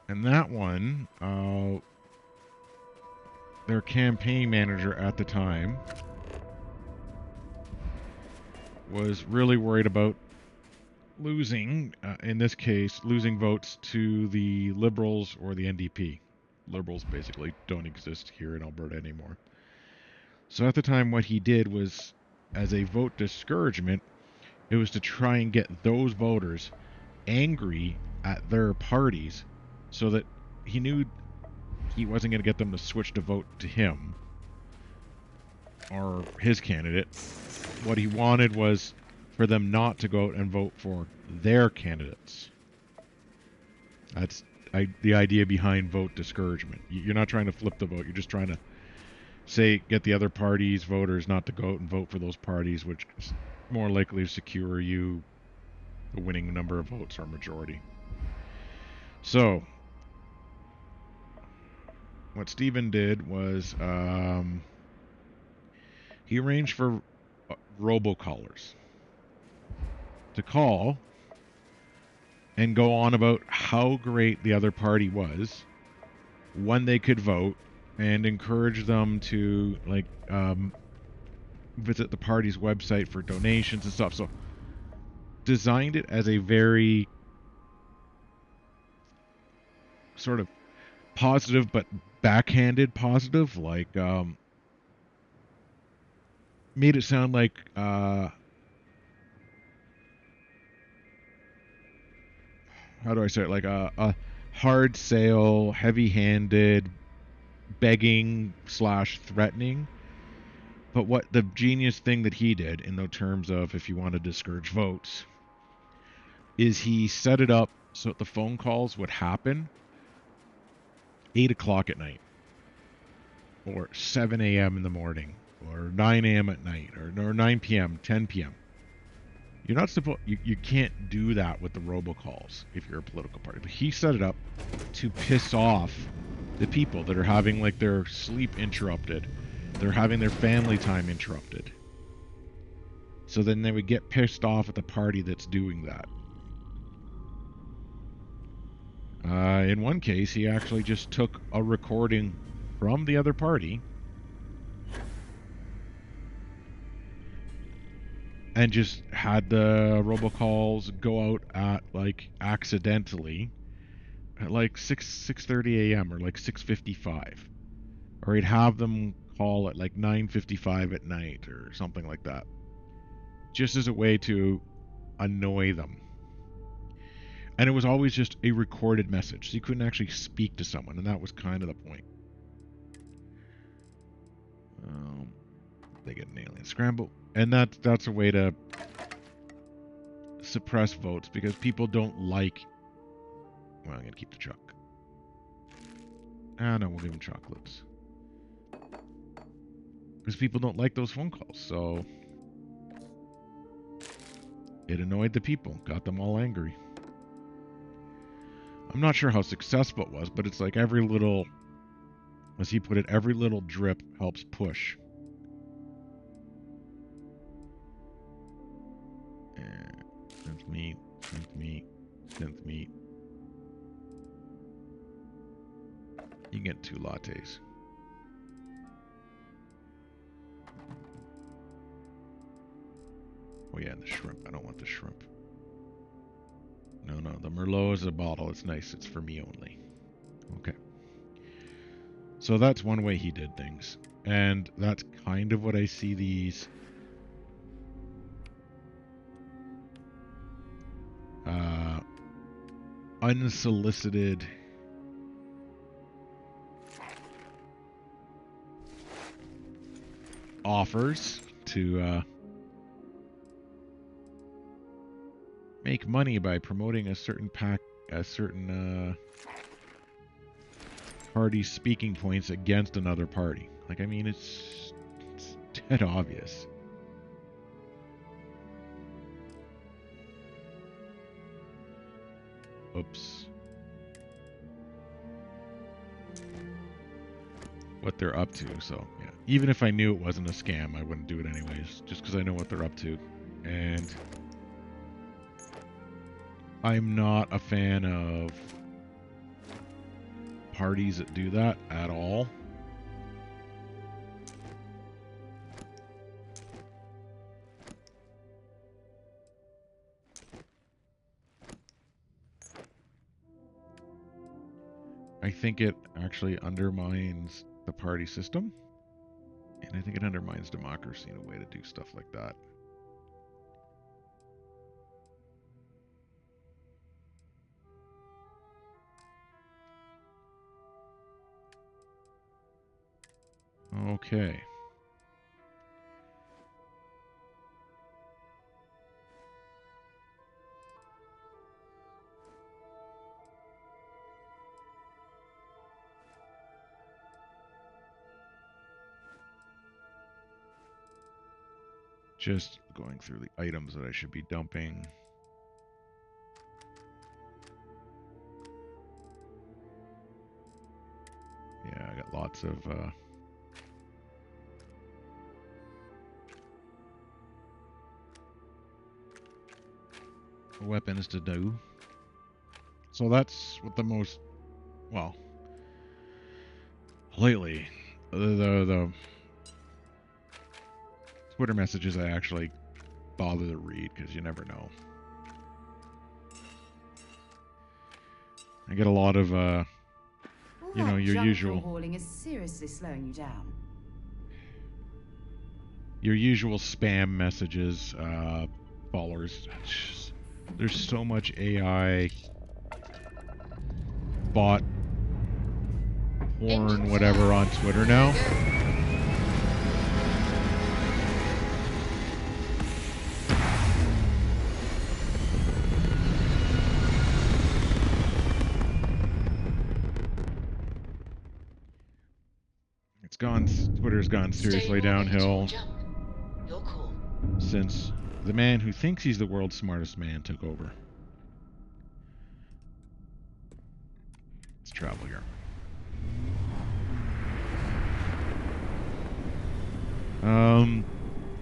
And that one, their campaign manager at the time was really worried about losing, in this case, losing votes to the Liberals or the NDP. Liberals basically don't exist here in Alberta anymore. So at the time, what he did was, as a vote discouragement, it was to try and get those voters angry at their parties so that he knew he wasn't going to get them to switch to vote to him or his candidate. What he wanted was for them not to go out and vote for their candidates. That's the idea behind vote discouragement. You're not trying to flip the vote. You're just trying to get the other party's voters not to go out and vote for those parties, which is more likely to secure you a winning number of votes or majority. So, what Stephen did was he arranged for robocallers to call and go on about how great the other party was, when they could vote, and encourage them to visit the party's website for donations and stuff. So designed it as a very sort of positive but backhanded positive, like made it sound like how do I say it, like a hard sale, heavy-handed begging / threatening. But what the genius thing that he did in the terms of if you want to discourage votes is he set it up so that the phone calls would happen 8 o'clock at night or 7 a.m. in the morning or 9 a.m. at night or 9 p.m., 10 p.m. You're not supposed, you can't do that with the robocalls if you're a political party. But he set it up to piss off the people that are having like their sleep interrupted. They're having their family time interrupted. So then they would get pissed off at the party that's doing that. In one case, he actually just took a recording from the other party and just had the robocalls go out at like accidentally at like 6:30 a.m. or like 6:55, or he'd have them call at like 9:55 at night or something like that. Just as a way to annoy them. And it was always just a recorded message, so you couldn't actually speak to someone, and that was kind of the point. They get an alien scramble, and that's a way to suppress votes, because people don't like... Well, I'm going to keep the truck. No, we'll give them chocolates. Because people don't like those phone calls, so... It annoyed the people, got them all angry. I'm not sure how successful it was, but it's like every little... As he put it, every little drip helps push. Synth meat, synth meat, synth meat. You get 2 lattes. Oh yeah, the shrimp. I don't want the shrimp. No, the Merlot is a bottle. It's nice. It's for me only. Okay. So that's one way he did things. And that's kind of what I see these... unsolicited offers to make money by promoting a certain party's speaking points against another party. Like, I mean, it's dead obvious. Oops. What they're up to, so yeah. Even if I knew it wasn't a scam, I wouldn't do it anyways, just because I know what they're up to. And I'm not a fan of parties that do that at all. I think it actually undermines the party system, and I think it undermines democracy in a way to do stuff like that. Okay. Just going through the items that I should be dumping. Yeah, I got lots of weapons to do. So that's what the most, well, lately, the Twitter messages I actually bother to read, because you never know. I get a lot of, you know, your usual... hauling is seriously slowing you down. Your usual spam messages, followers. There's so much AI bot porn, whatever, on Twitter now. Twitter's gone seriously downhill since the man who thinks he's the world's smartest man took over. Let's travel here.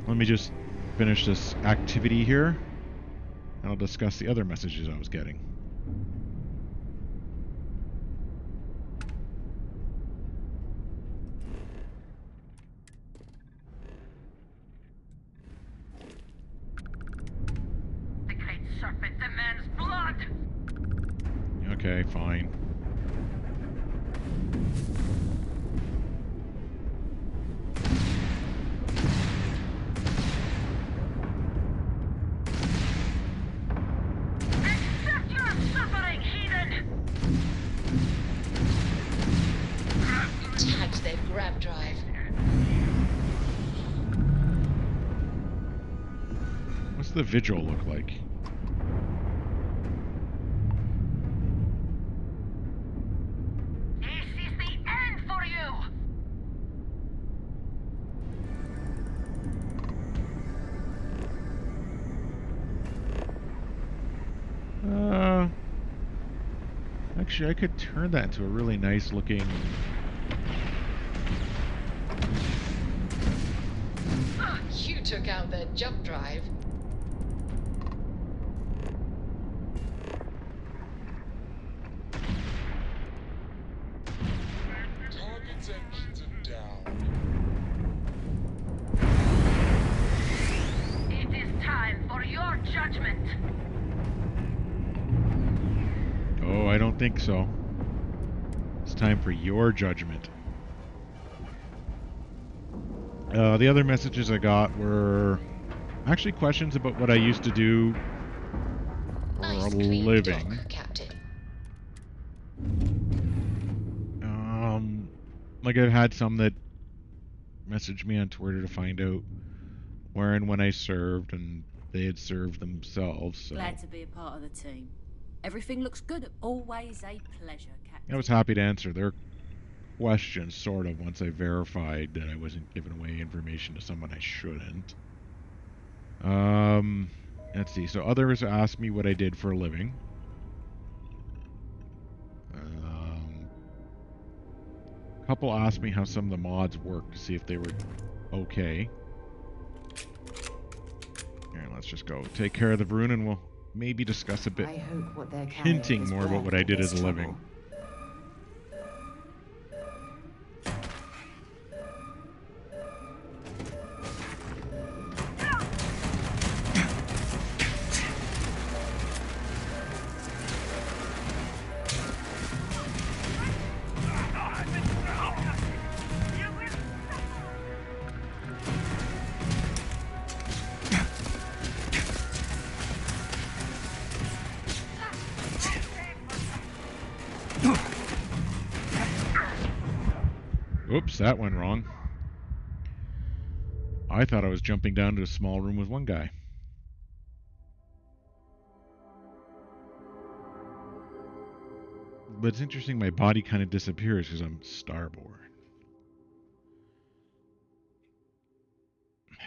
Let me just finish this activity here, and I'll discuss the other messages I was getting. Okay, fine. grab drive. What's the vigil look like? This is the end for you! Actually, I could turn that into a really nice looking. You took out the jump drive. Target's engines are down. It is time for your judgment. Oh, I don't think so. It's time for your judgment. The other messages I got were actually questions about what I used to do for Nice a clean living. dock, Captain. Like I've had some that messaged me on Twitter to find out where and when I served, and they had served themselves. So Glad to be a part of the team. Everything looks good. Always a pleasure, Captain. I was happy to answer their questions, sort of, once I verified that I wasn't giving away information to someone I shouldn't. Let's see. So others asked me what I did for a living. A couple asked me how some of the mods work to see if they were okay. And let's just go take care of the rune, and we'll maybe discuss a bit, I hope what they're hinting more about what I did as a living. Oops, that went wrong. I thought I was jumping down to a small room with one guy. But it's interesting, my body kind of disappears because I'm starborn.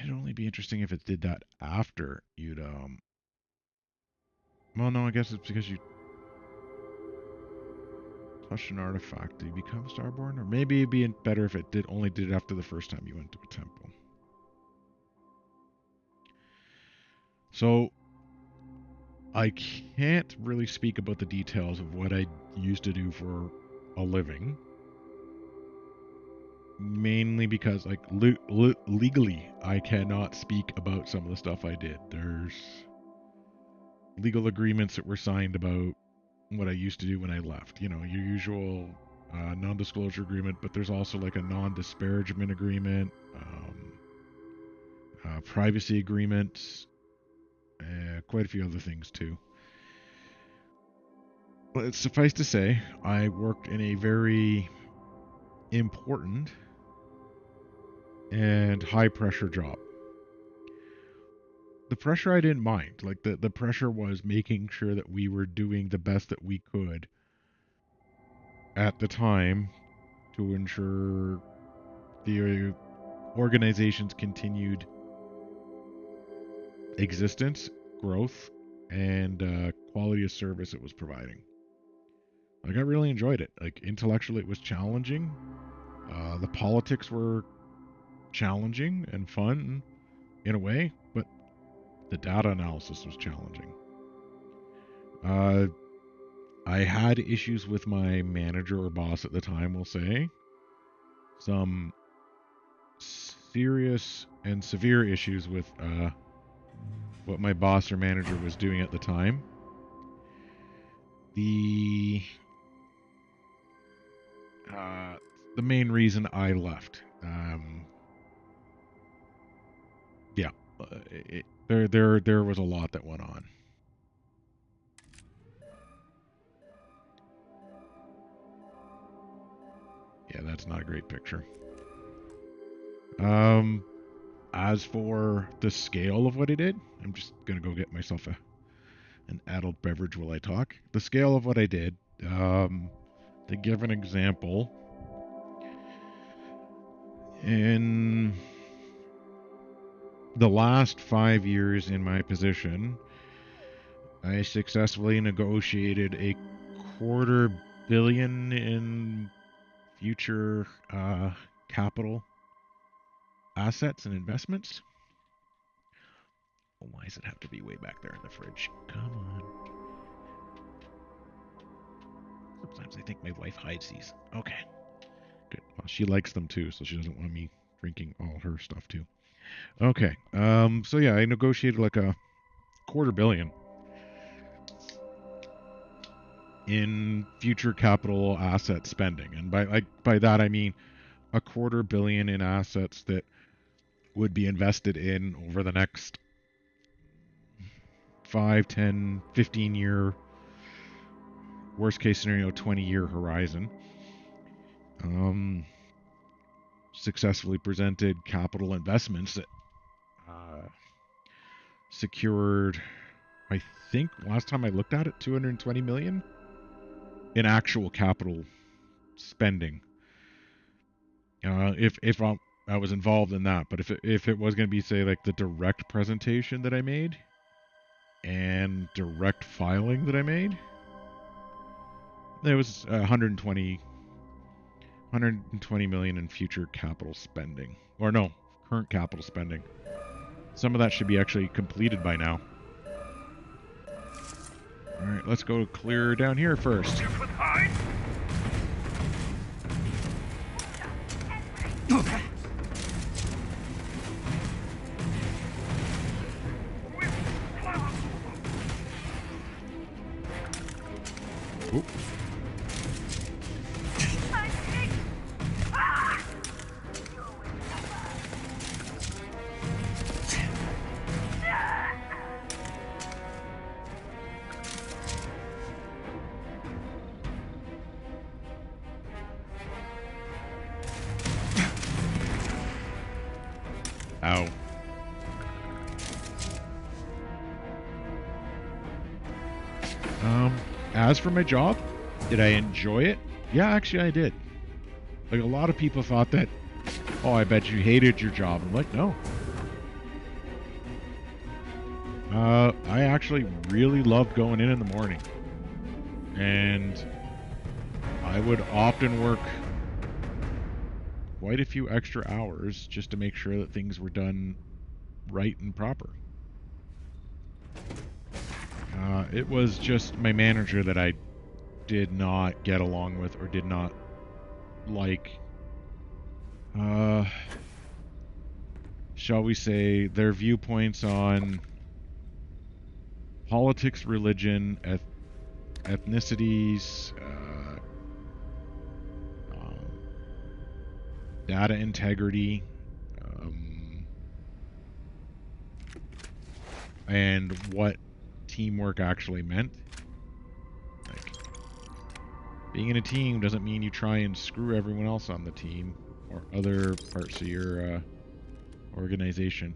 It'd only be interesting if it did that after you'd, well, no, I guess it's because you touched an artifact. Do you become starborn? Or maybe it'd be better if it only did it after the first time you went to a temple. So, I can't really speak about the details of what I used to do for a living. Mainly because, like, legally, I cannot speak about some of the stuff I did. There's legal agreements that were signed about what I used to do when I left. You know, your usual non-disclosure agreement, but there's also like a non-disparagement agreement, privacy agreements, quite a few other things too. But suffice to say, I worked in a very important and high-pressure job. The pressure I didn't mind. Like, the pressure was making sure that we were doing the best that we could at the time to ensure the organization's continued existence, growth, and quality of service it was providing. Like, I really enjoyed it. Like, intellectually it was challenging. The politics were challenging and fun in a way, but the data analysis was challenging. I had issues with my manager or boss at the time, we'll say. Some serious and severe issues with what my boss or manager was doing at the time. The main reason I left. There was a lot that went on. Yeah, that's not a great picture. As for the scale of what I did, I'm just gonna go get myself an adult beverage while I talk. The scale of what I did, to give an example, in the last 5 years in my position, I successfully negotiated a $250 million in future capital assets and investments. Why does it have to be way back there in the fridge? Come on. Sometimes I think my wife hides these. Okay. Good. Well, she likes them too, so she doesn't want me drinking all her stuff too. Okay. So yeah, I negotiated like a $250 million in future capital asset spending. And by that I mean a $250 million in assets that would be invested in over the next 5, 10, 15 year, worst case scenario, 20-year horizon. Successfully presented capital investments that secured, I think last time I looked at it, $220 million in actual capital spending. If I was involved in that, but if it was going to be, say, like the direct presentation that I made and direct filing that I made, there was 120 million in future capital spending. Or no, current capital spending. Some of that should be actually completed by now. Alright, let's go clear down here first. Oop. Ow. As for my job, did I enjoy it? Yeah, actually I did. Like, a lot of people thought that, oh, I bet you hated your job. I'm like, no. I actually really loved going in the morning. And I would often work quite a few extra hours just to make sure that things were done right and proper. It was just my manager that I did not get along with or did not like. Shall we say, their viewpoints on politics, religion, ethnicities, data integrity, and what teamwork actually meant. Like, being in a team doesn't mean you try and screw everyone else on the team or other parts of your organization.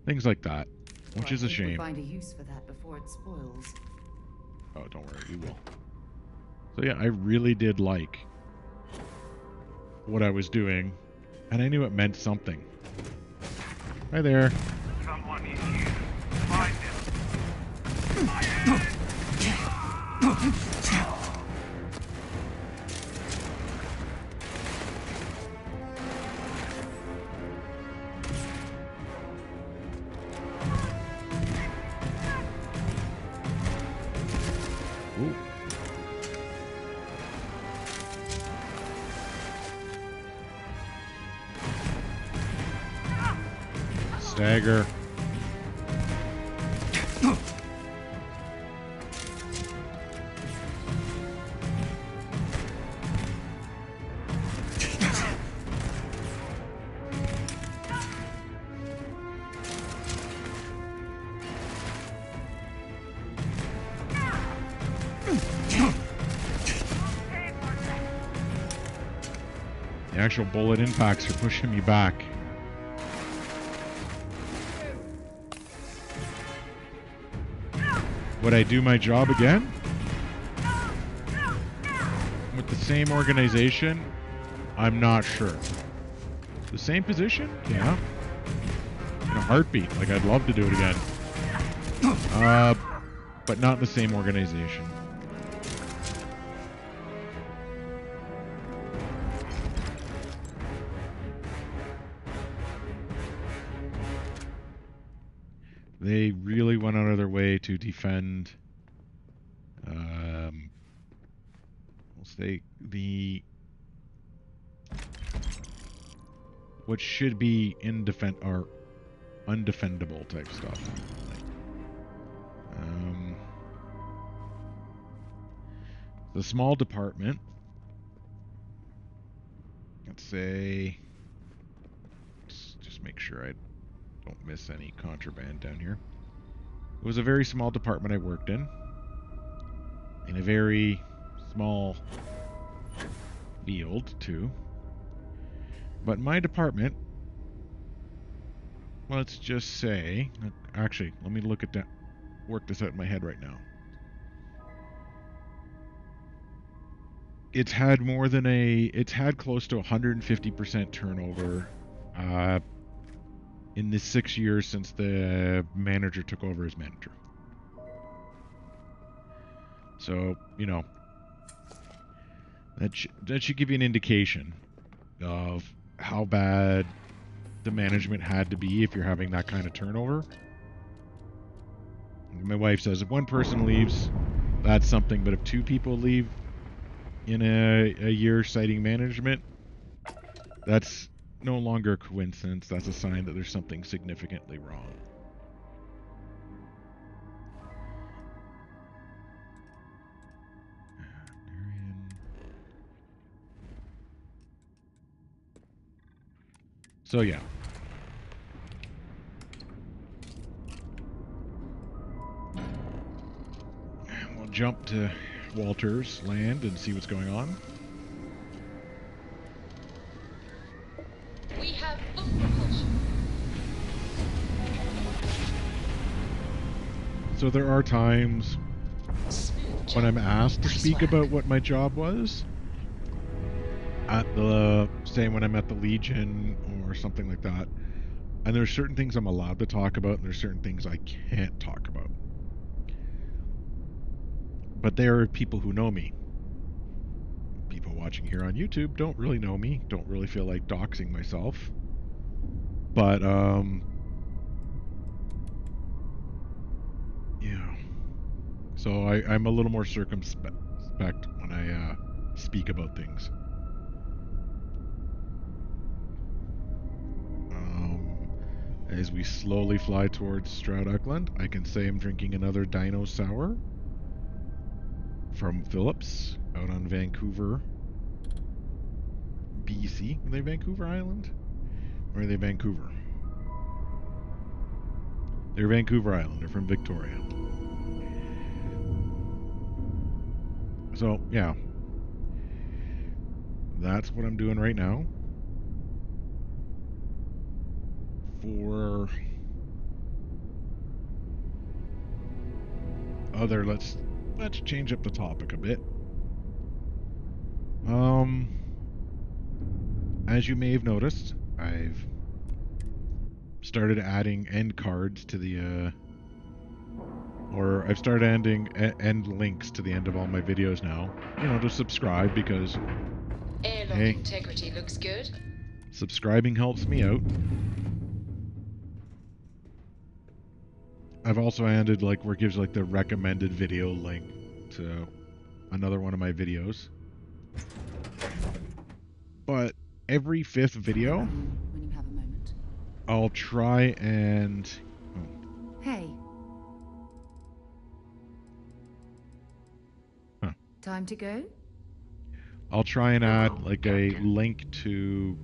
Things like that, which is a shame. We'll find a use for that before it spoils. Oh, don't worry, we will. So yeah, I really did like what I was doing, and I knew it meant something. Hi there. Someone is here. Find them. Ooh. Stagger. The actual bullet impacts are pushing me back. Would I do my job again? With the same organization? I'm not sure. The same position? Yeah. In a heartbeat. Like, I'd love to do it again. But not the same organization. They really went out of their way to defend, we'll say, what should be or undefendable type stuff. The small department, let's say, let's just make sure I don't miss any contraband down here. It was a very small department I worked in a very small field too. But my department, let's just say, actually, let me look at that, work this out in my head right now. It's had it's had close to 150% turnover in the 6 years since the manager took over as manager. So, you know, that should give you an indication of how bad the management had to be if you're having that kind of turnover. My wife says if one person leaves, that's something, but if two people leave in a year citing management, that's no longer a coincidence. That's a sign that there's something significantly wrong. So yeah. We'll jump to Walter's land and see what's going on. We have book propulsion. So there are times when I'm asked to speak about what my job was. Say when I'm at the Legion or something like that. And there's certain things I'm allowed to talk about and there's certain things I can't talk about. But there are people who know me. People watching here on YouTube don't really know me, don't really feel like doxing myself. But, yeah. So I'm a little more circumspect when I speak about things. As we slowly fly towards Stroud Auckland, I can say I'm drinking another Dino Sour from Phillips out on Vancouver, BC. Are they Vancouver Island? Or are they Vancouver? They're Vancouver Island. They're from Victoria. So, yeah. That's what I'm doing right now. For other, let's change up the topic a bit. As you may have noticed, I've started adding end cards to the or I've started adding end links to the end of all my videos now. You know, to subscribe because Airlock integrity looks good. Subscribing helps me out. I've also added like where it gives like the recommended video link to another one of my videos. But every 5th video, When you have a moment. I'll try and Hey. Huh. Time to go? I'll try and add like a link to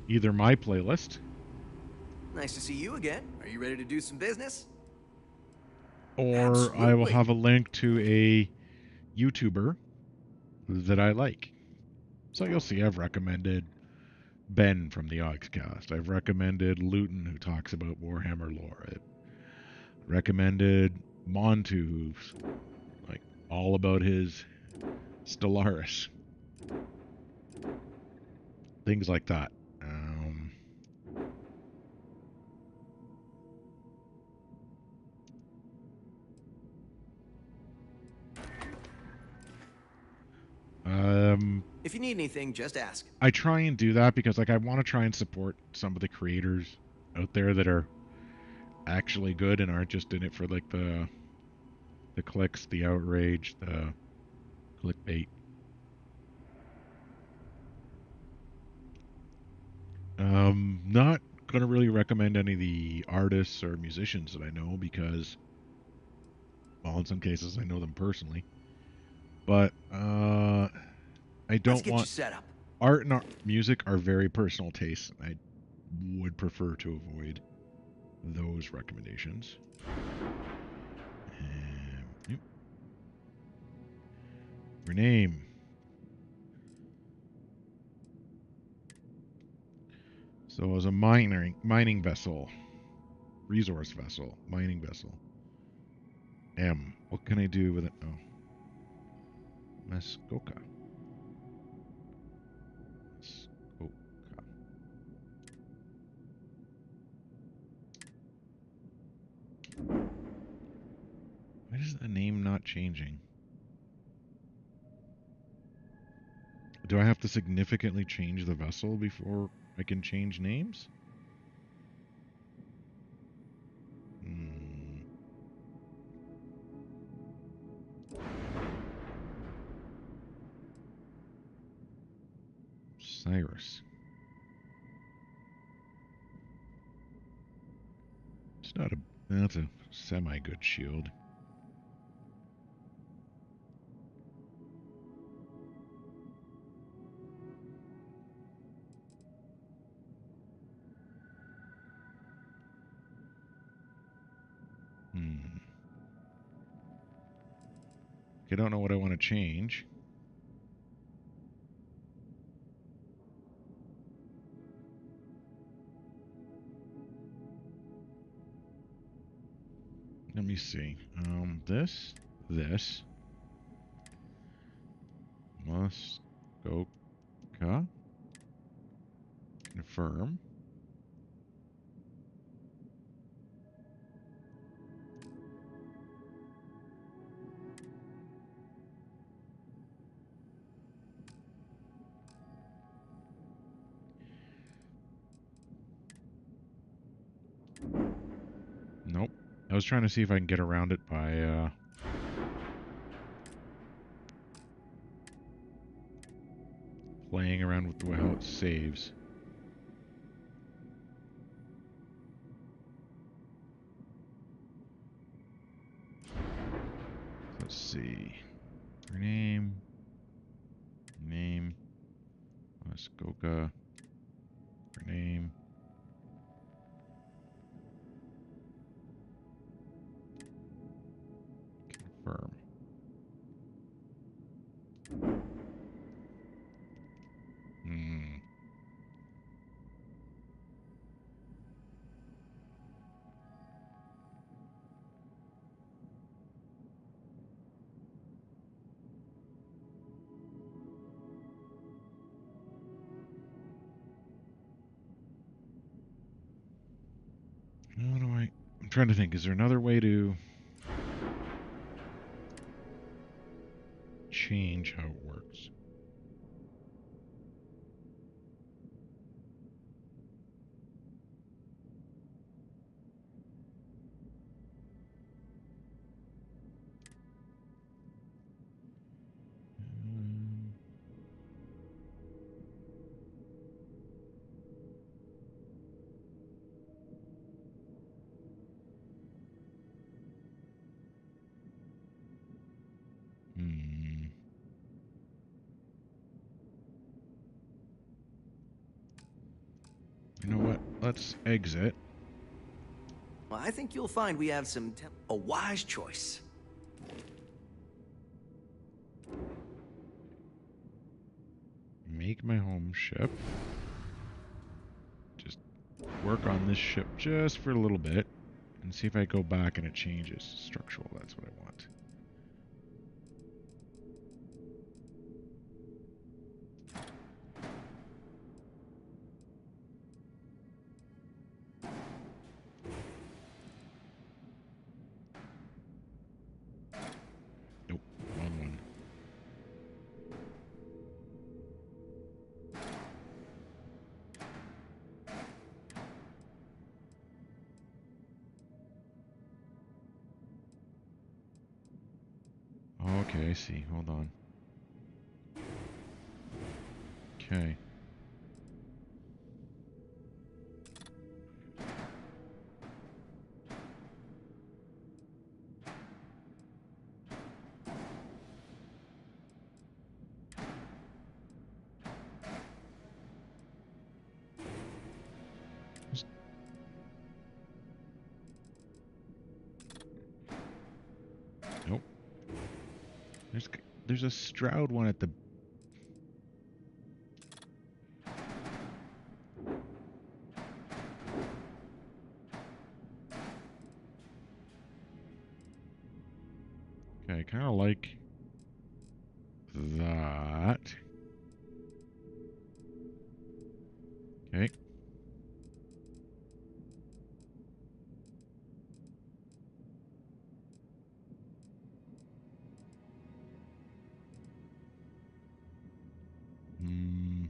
either my playlist. Nice to see you again. Are you ready to do some business? Or Absolutely. I will have a link to a YouTuber that I like. So you'll see I've recommended Ben from the Oxcast. I've recommended Luton, who talks about Warhammer lore. I've recommended Montu, who's like all about his Stellaris. Things like that. If you need anything, just ask. I try and do that because, like, I want to try and support some of the creators out there that are actually good and aren't just in it for, like, the clicks, the outrage, the clickbait. Not gonna really recommend any of the artists or musicians that I know because, well, in some cases I know them personally. But I don't want. You set up. Art and music are very personal tastes. I would prefer to avoid those recommendations. Yep. Rename. So as a mining vessel, resource vessel, mining vessel. M. What can I do with it? Oh. Muskoka. Why is the name not changing? Do I have to significantly change the vessel before I can change names? Cyrus. It's not a... That's a semi-good shield. I don't know what I want to change. Let me see. This. Muskoka. Confirm. Nope. I was trying to see if I can get around it by playing around with how it saves. Let's see. Rename. Name. Muskoka. Rename. Confirm. How do I'm trying to think. Is there another way to change how it works? You know what? Let's exit. Well, I think you'll find we have a wise choice. Make my home ship. work on this ship just for a little bit and see if I go back and it changes. Structural, that's what I want. Nope, wrong one. Okay, I see. Hold on. Okay. Nope. There's a Stroud one at the... Okay, I kind of like that. Okay. Hmm.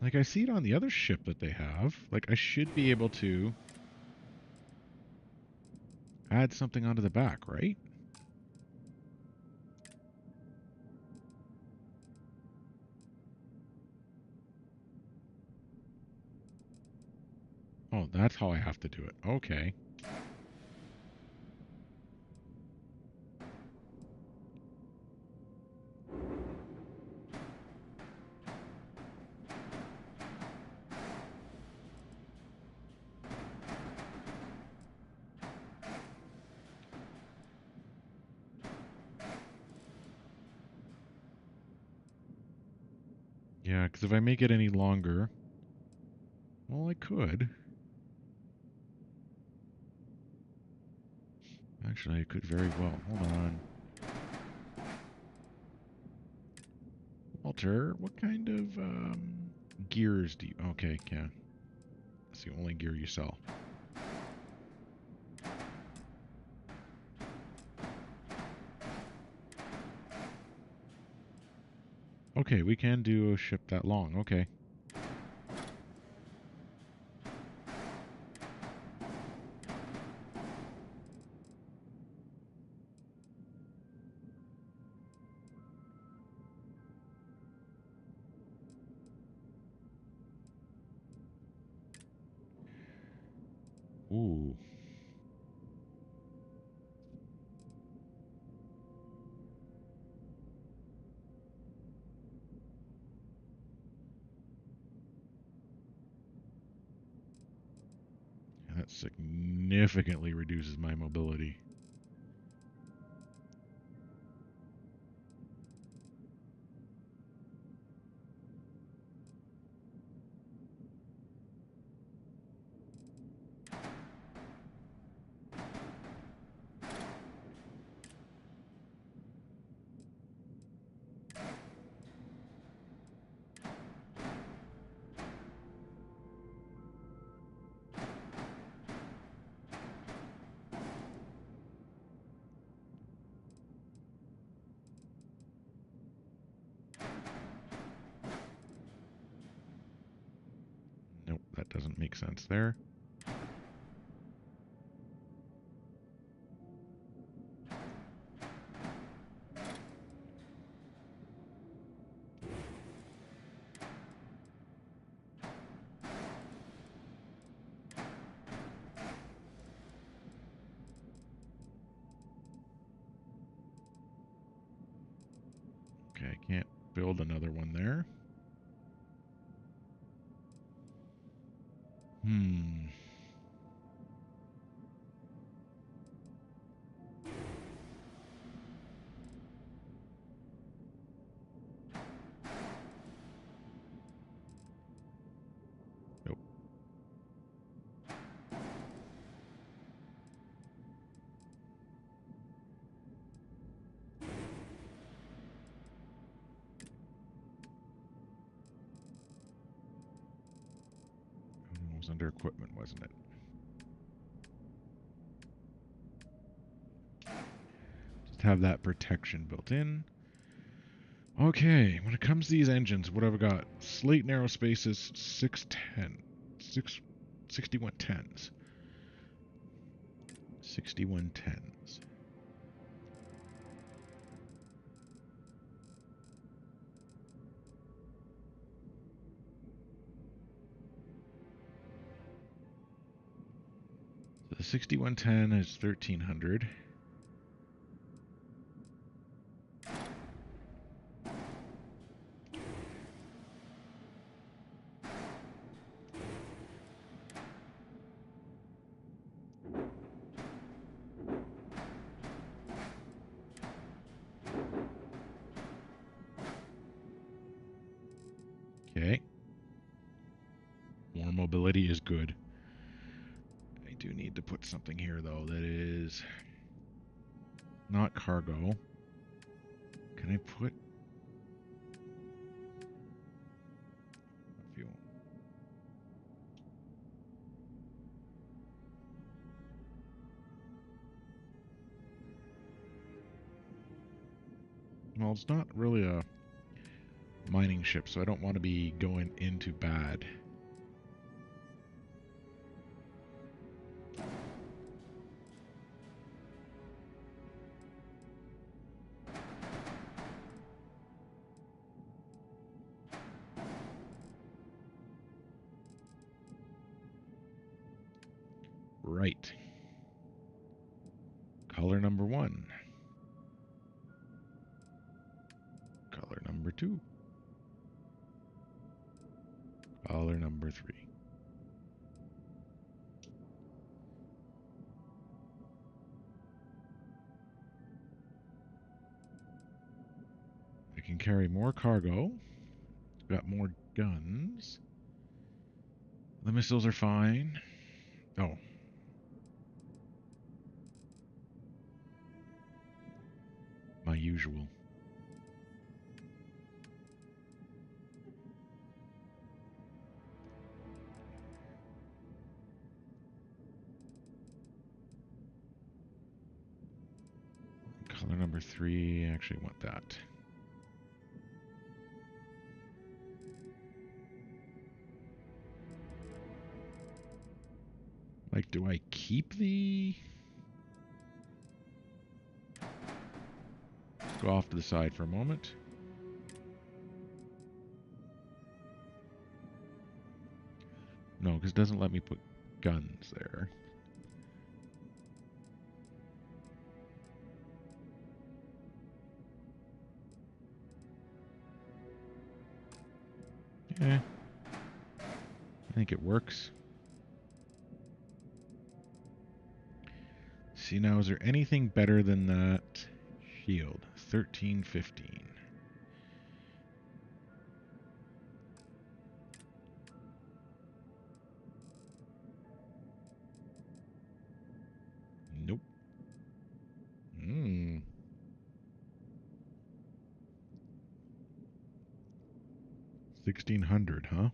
Like, I see it on the other ship that they have. Like, I should be able to add something onto the back, right? Oh, that's how I have to do it. Okay. Yeah, because if I make it any longer... Well, I could. Actually, I could very well. Hold on. Walter, what kind of gears do you... Okay, yeah. That's the only gear you sell. Okay, we can do a ship that long. Okay. Ooh. That significantly reduces my mobility. Nope, that doesn't make sense there. Okay, can't build another one there. Nope. It was under equipment, wasn't it? Just have that protection built in. Okay, when it comes to these engines, what have I got? Slate narrow spaces, 6110s. 6110s. So the 6110 is 1300. Okay. More mobility is good. I do need to put something here, though, that is not cargo. Can I put fuel? Well, it's not really a mining ship, so I don't want to be going into bad. Right. Color number 1. Color number 2. Color number 3. I can carry more cargo. Got more guns. The missiles are fine. Oh. My usual. Color number 3, I actually want that. Like, do I keep the... Go off to the side for a moment. No, because it doesn't let me put guns there. Yeah. I think it works. See, now, is there anything better than that shield? 1315. Nope. 1600, huh?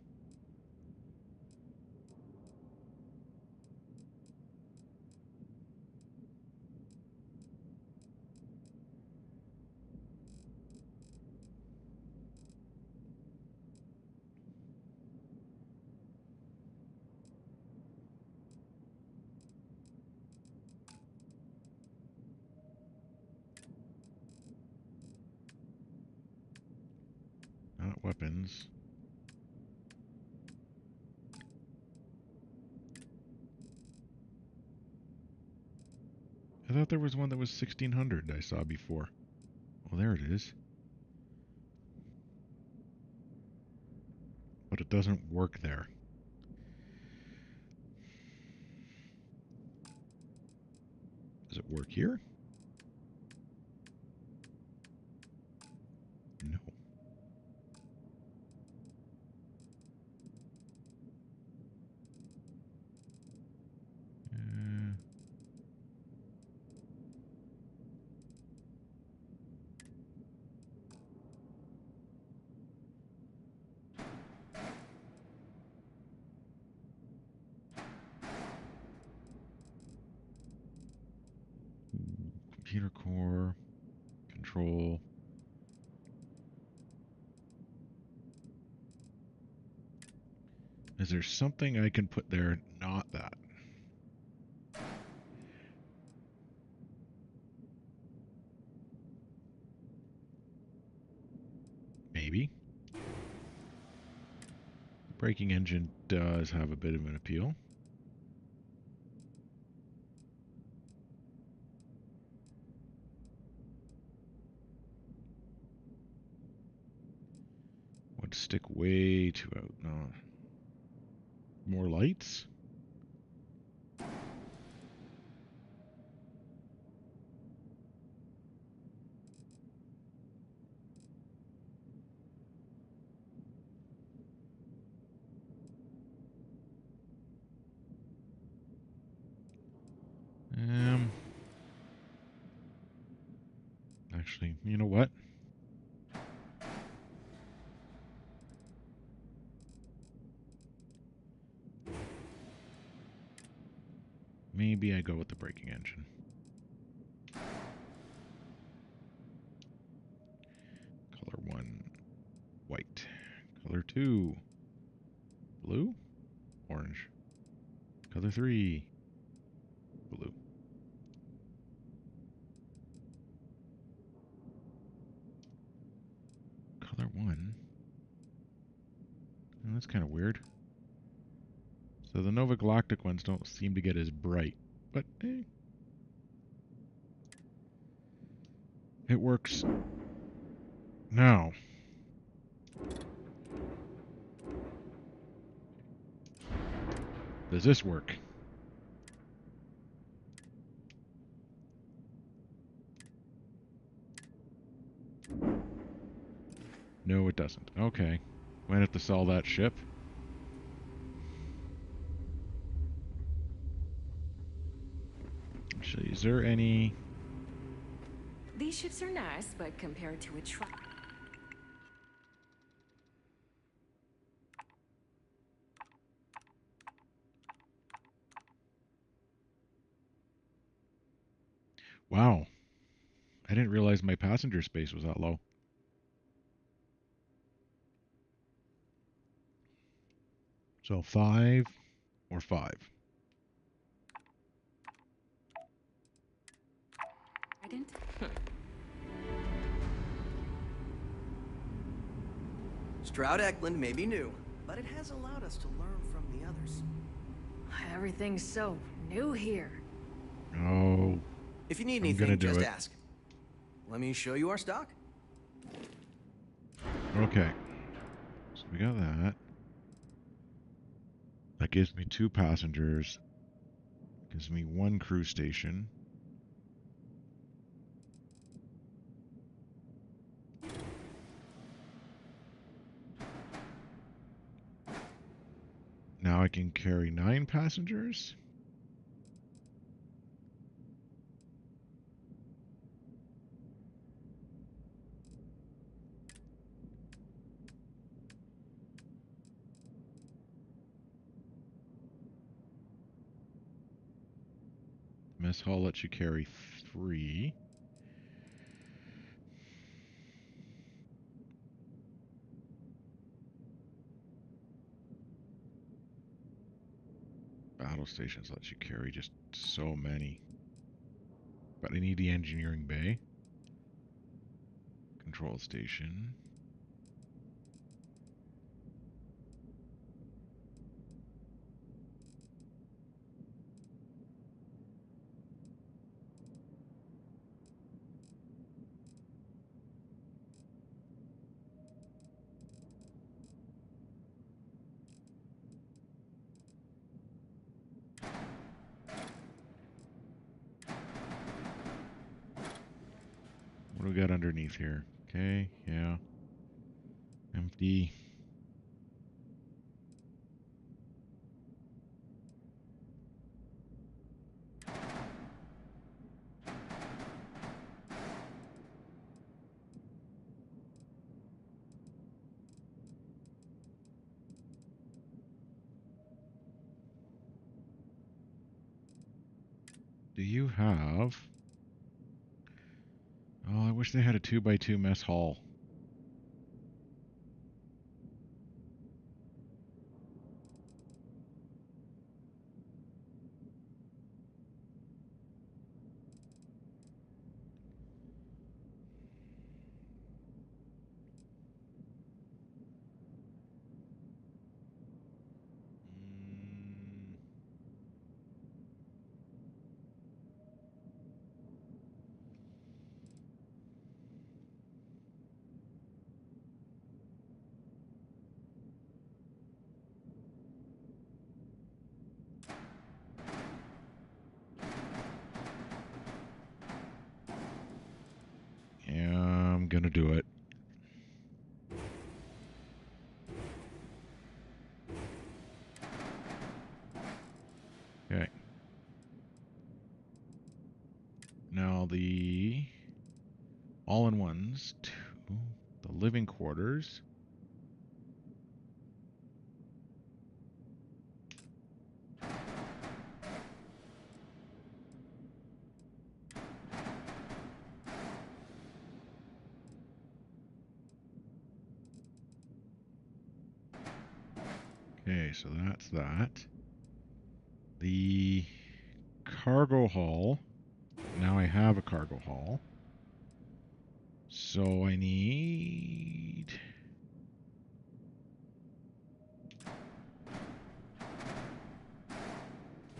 Not weapons. I thought there was one that was 1600 I saw before. Well, there it is. but it doesn't work there. Does it work here? No. Computer core, control. Is there something I can put there, not that? Maybe. The braking engine does have a bit of an appeal. Would stick way too out. No. More lights? Actually, you know what? Maybe I go with the braking engine. Color 1, white. Color 2, blue, orange. Color 3, blue. Color 1. Oh, that's kind of weird. So the Nova Galactic ones don't seem to get as bright, but it works. Now, does this work? No, it doesn't. Okay. Might have to sell that ship. Actually, is there any... These ships are nice, but compared to a truck... Wow. I didn't realize my passenger space was that low. So 5 or 5. I didn't. Stroud Eklund may be new, but it has allowed us to learn from the others. Everything's so new here. Oh. If you need anything, just ask. Let me show you our stock. Okay. So we got that. That gives me 2 passengers. Gives me 1 crew station. Now I can carry 9 passengers. Mess hall lets you carry 3. Battle stations lets you carry just so many. But I need the engineering bay. Control station. What do we got underneath here? Okay, yeah. Empty. Do you have... Oh, I wish they had a 2x2 mess hall. Yeah, I'm gonna do it. Okay. Now the all-in-ones to the living quarters. Okay, so that's that. The cargo hall. Now I have a cargo hall. So I need...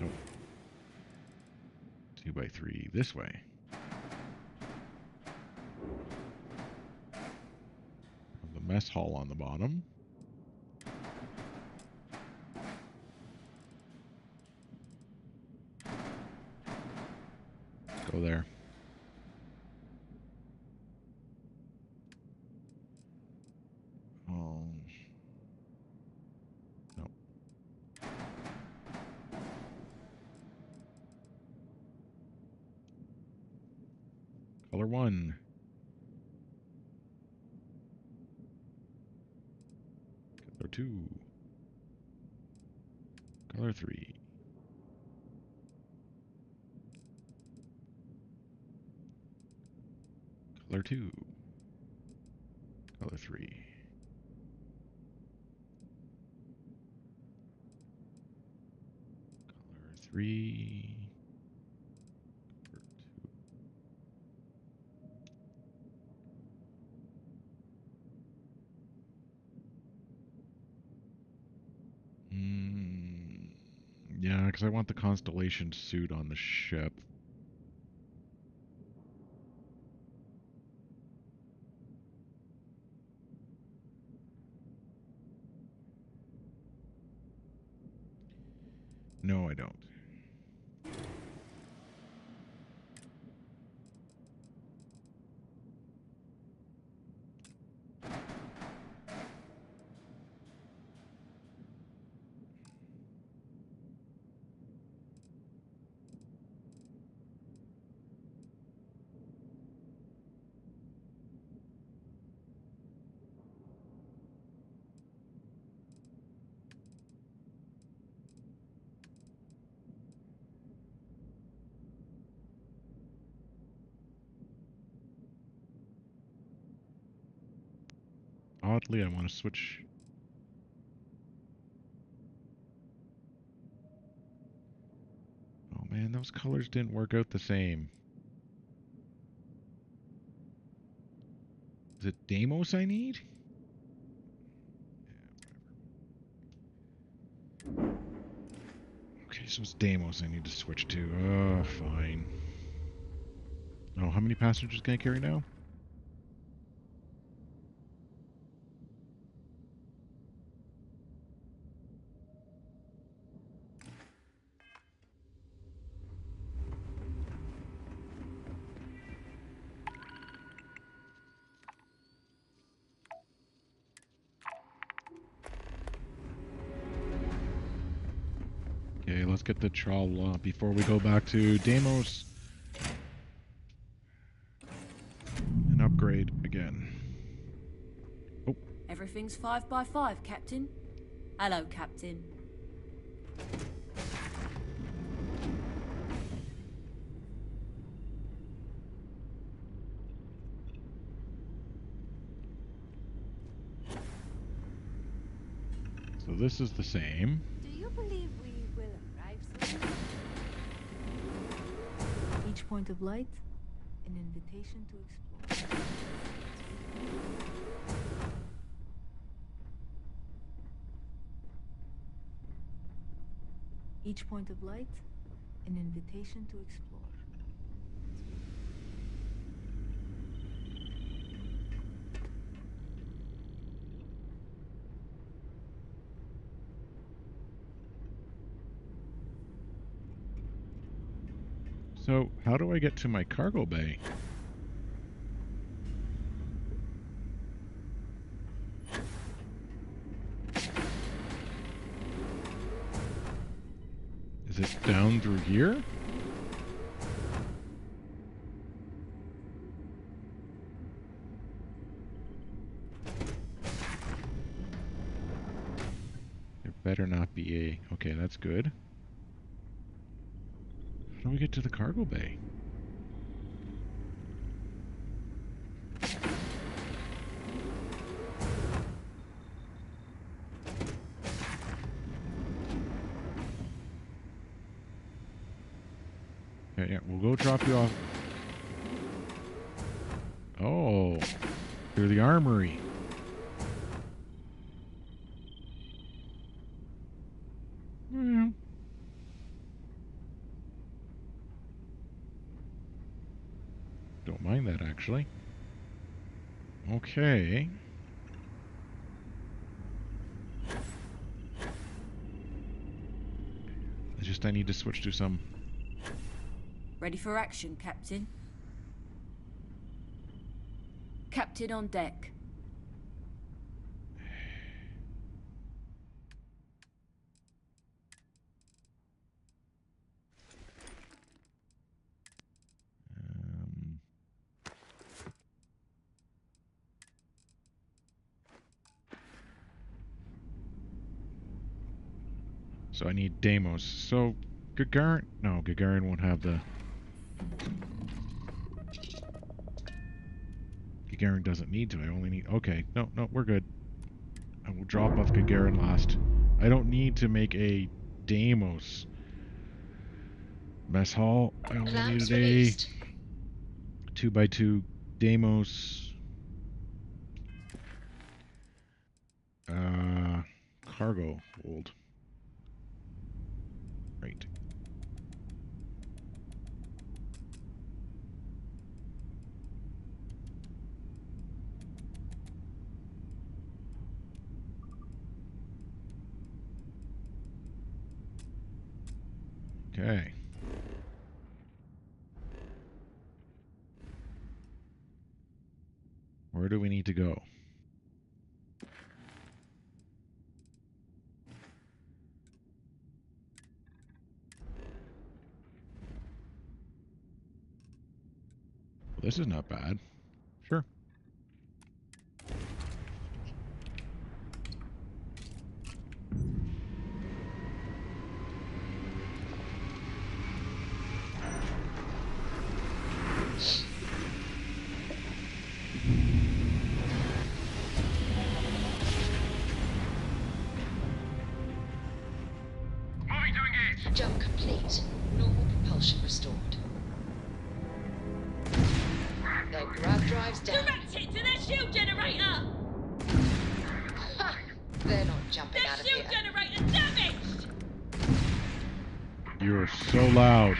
Oh. 2x3 this way. The mess hall on the bottom. Go there. No. Color 1. Color 2. Color 3. Color 2. Color 3. Color 3. Color 2. Yeah, because I want the Constellation suit on the ship. No, I don't. Oddly, I want to switch. Oh man, those colors didn't work out the same. Is it Deimos I need? Okay, so it's Deimos I need to switch to. Oh, fine. Oh, how many passengers can I carry now? let's get the Chal before we go back to Deimos and upgrade again. Oh. Everything's 5 by 5, Captain. Hello, Captain. So this is the same. Do you believe we will arrive soon? Each point of light, an invitation to explore. Each point of light, an invitation to explore. So, how do I get to my cargo bay? Is it down through here? There better not be a... Okay, that's good. How do we get to the cargo bay? Okay, yeah, we'll go drop you off. Oh, through the armory. Yeah. Don't mind that, actually. Okay. I need to switch to some... Ready for action, Captain. Captain on deck. So I need Deimos. So Gagarin... No, Gagarin won't have the... Gagarin doesn't need to. I only need... Okay. No, we're good. I will drop off Gagarin last. I don't need to make a Deimos mess hall. I only Clamps needed released. a 2x2 Deimos cargo hold. Right. Okay. Where do we need to go? Well, this is not bad. Sure. Jump complete. Normal propulsion restored. The grab drive's down. Direct it to their shield generator! Ha! They're not jumping Their out of shield here. generator damaged! You are so loud.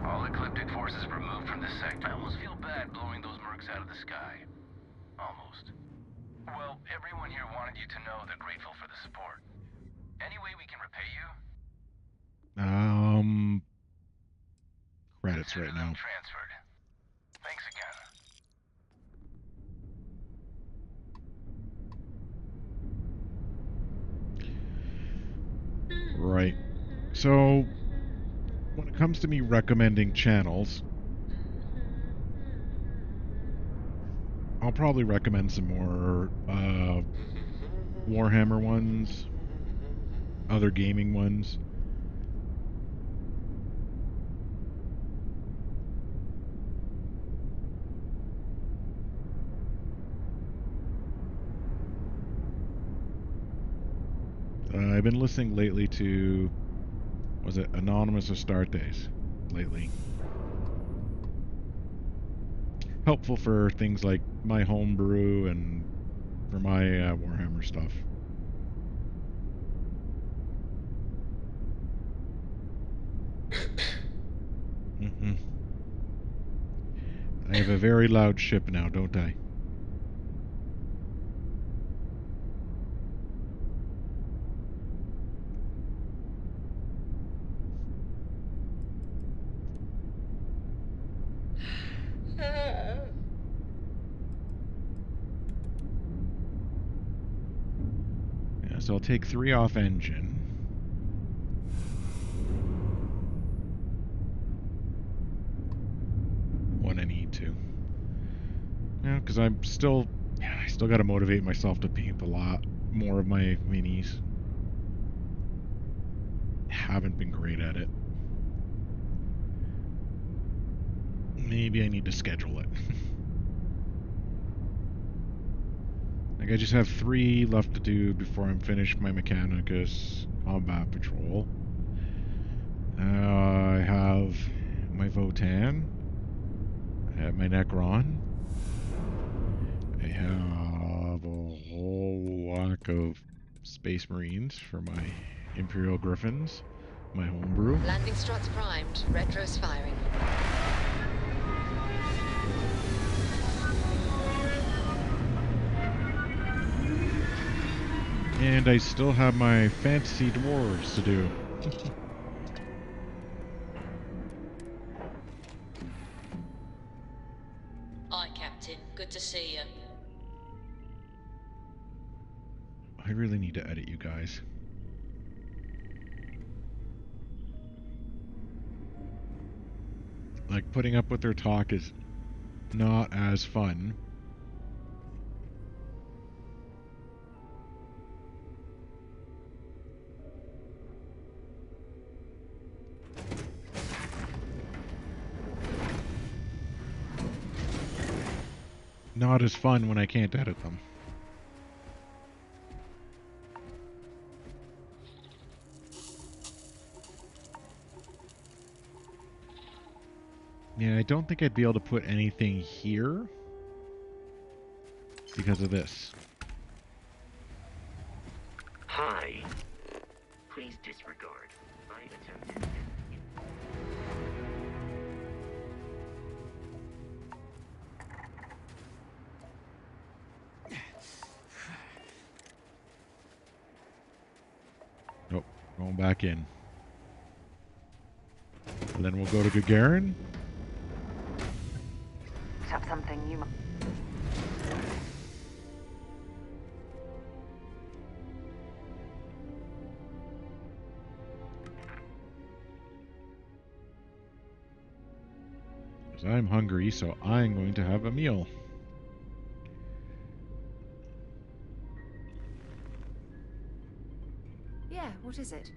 All ecliptic forces removed from this sector. I almost feel bad blowing those mercs out of the sky. Almost. Well, everyone here wanted you to know they're grateful for the support. Any way we can repay you? Credits right now. Transferred. Thanks again. So, when it comes to me recommending channels, I'll probably recommend some more Warhammer ones, other gaming ones. I've been listening lately to, was it Anonymous Astartes lately? Helpful for things like my homebrew and for my Warhammer stuff. I have a very loud ship now, don't I? Yeah, so I'll take 3 off engine. When I need to. Yeah, because I still got to motivate myself to paint a lot more of my minis. Haven't been great at it. Maybe I need to schedule it. Like, I just have 3 left to do before I'm finished my Mechanicus Combat Patrol. I have my Votan. I have my Necron. I have a whole whack of Space Marines for my Imperial Griffins, my homebrew. Landing struts primed. Retro's firing. And I still have my fantasy dwarves to do. Aye, Captain. Good to see you. I really need to edit you guys. Like, putting up with their talk is not as fun. Not as fun when I can't edit them. Yeah, I don't think I'd be able to put anything here because of this. Hi. Please disregard. I attempted. Nope, going back in. And then we'll go to Gagarin. Have something you. Because I'm hungry, so I'm going to have a meal. Yeah, what is it?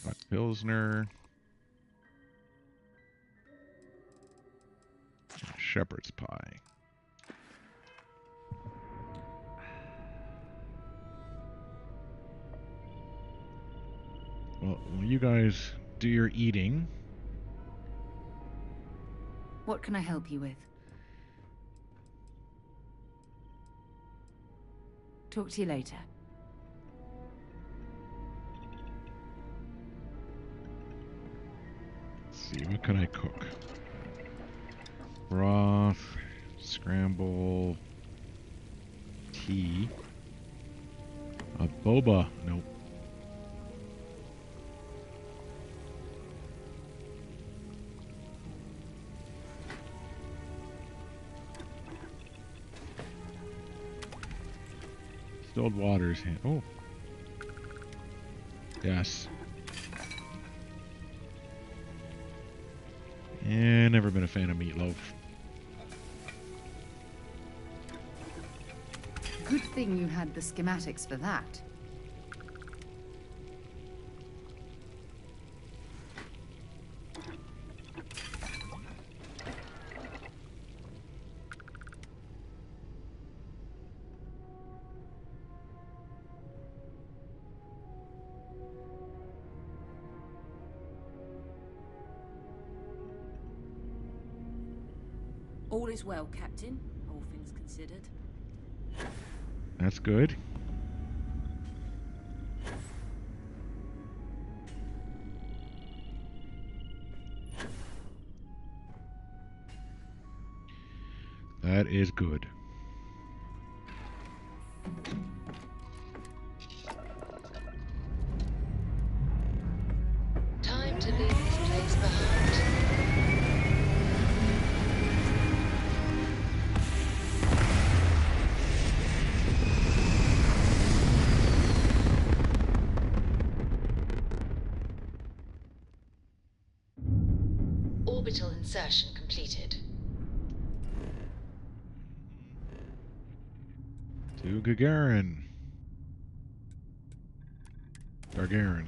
Got Pilsner. Shepherd's pie. Well, you guys do your eating. What can I help you with? Talk to you later. Let's see, what can I cook? Broth, scramble, tea, a boba. Nope. Distilled waters. Oh. Yes. Yeah, never been a fan of meatloaf. Good thing you had the schematics for that. All is well, Captain, all things considered. That's good. That is good. Time to leave this place behind. Orbital insertion completed. To Gagarin. Gargarin.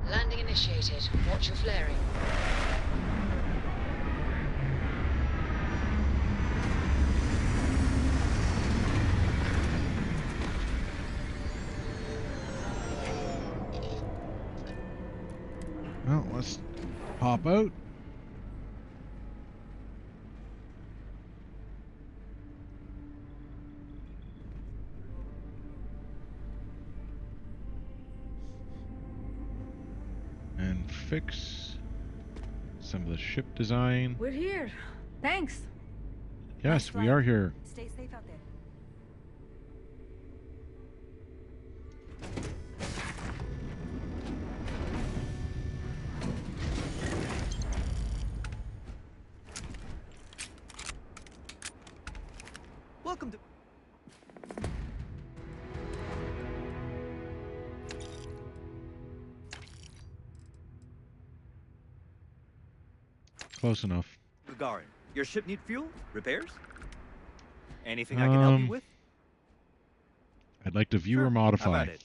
Landing initiated. Watch your flaring. Well, let's pop out. And fix some of the ship design. We're here. Thanks. Yes, we are here. Stay safe out there. Welcome to... Close enough. Gagarin, your ship need fuel? Repairs? Anything I can help you with? I'd like to view Sure. or modify. How about it?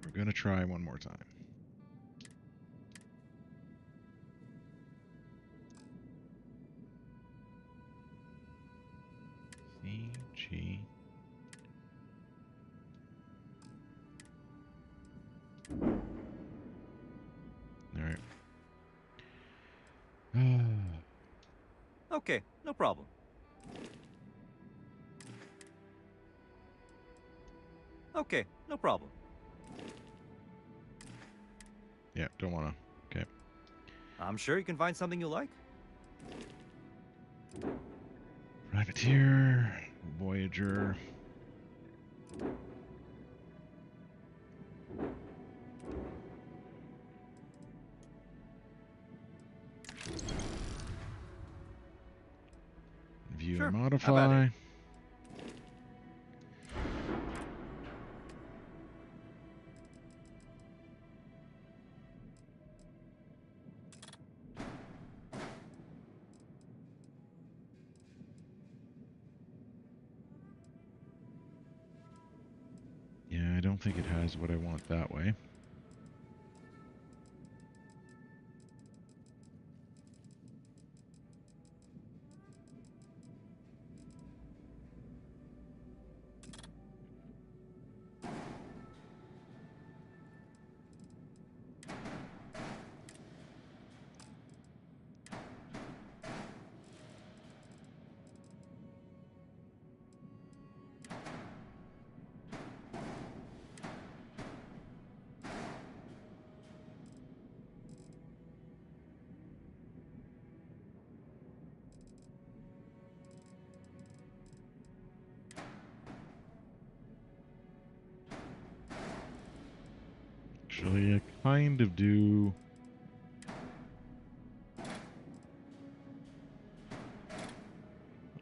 We're gonna try one more time. CG. All right. Okay, no problem. Okay, no problem. Yeah, don't wanna. Okay. I'm sure you can find something you like. Privateer, Voyager. View Sure. and How about modify. it? Yeah, I don't think it has what I want that way. Actually, I kind of do.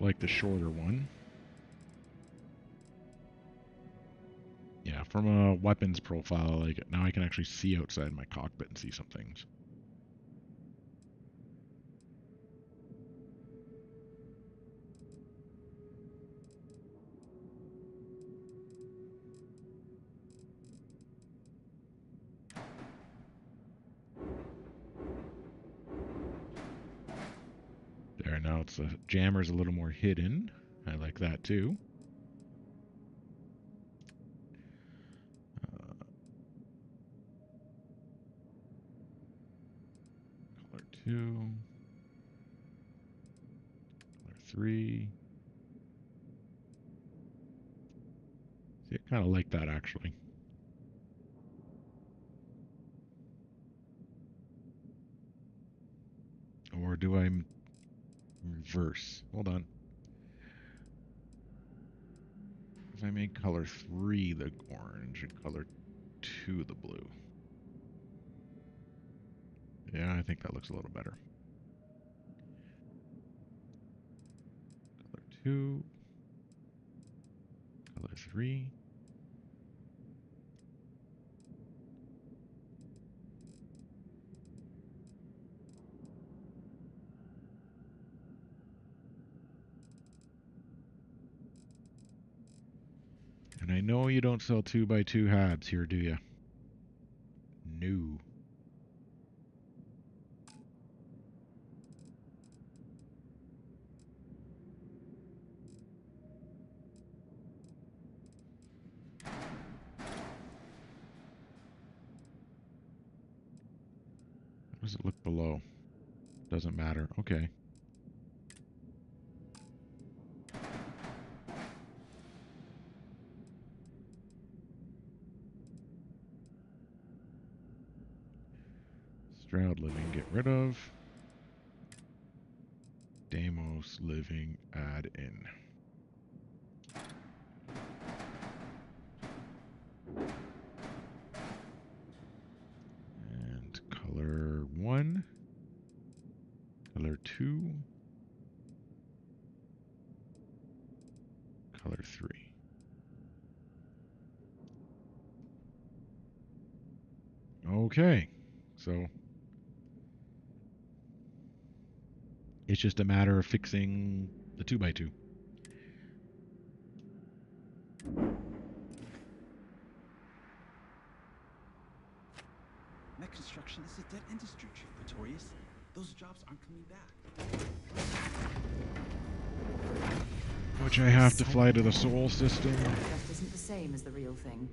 Like the shorter one. Yeah, from a weapons profile, like now I can actually see outside my cockpit and see some things. There, now it's the jammer's a little more hidden. I like that too. Color 2. Color 3. See, I kind of like that actually. Or do I reverse? Hold on. If I make color 3 the orange and color 2 the blue. Yeah, I think that looks a little better. Color 2. Color 3. And I know you don't sell 2x2 hats here, do you? No. How does it look below? Doesn't matter. Okay. Stroud living, get rid of. Deimos living, add in. And color 1. Color 2. Color 3. Okay. So it's just a matter of fixing the 2x2. Mech construction is a dead industry, Chief Pretorius. Those jobs aren't coming back. Which I have to fly to the Sol system. Just isn't the same as the real thing.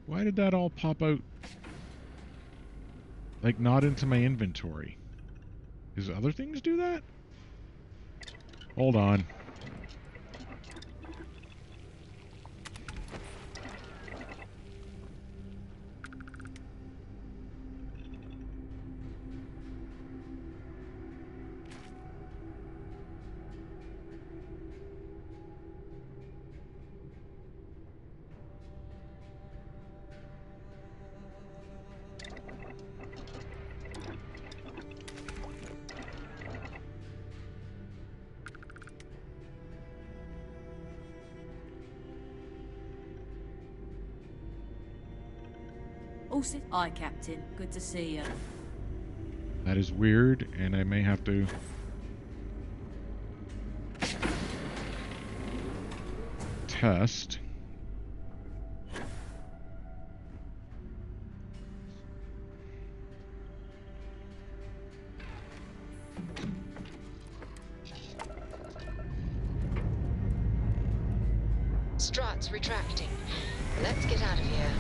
Why did that all pop out? Like, not into my inventory. Does other things do that? Hold on. Aye, Captain. Good to see you. That is weird, and I may have to... test. Struts retracting. Let's get out of here.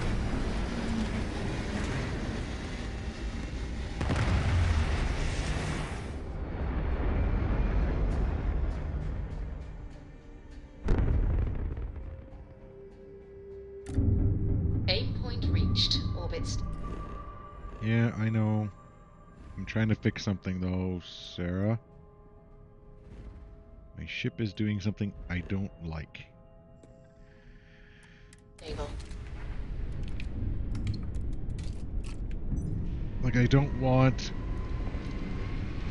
Yeah, I know. I'm trying to fix something though, Sarah. My ship is doing something I don't like. Table. Like, I don't want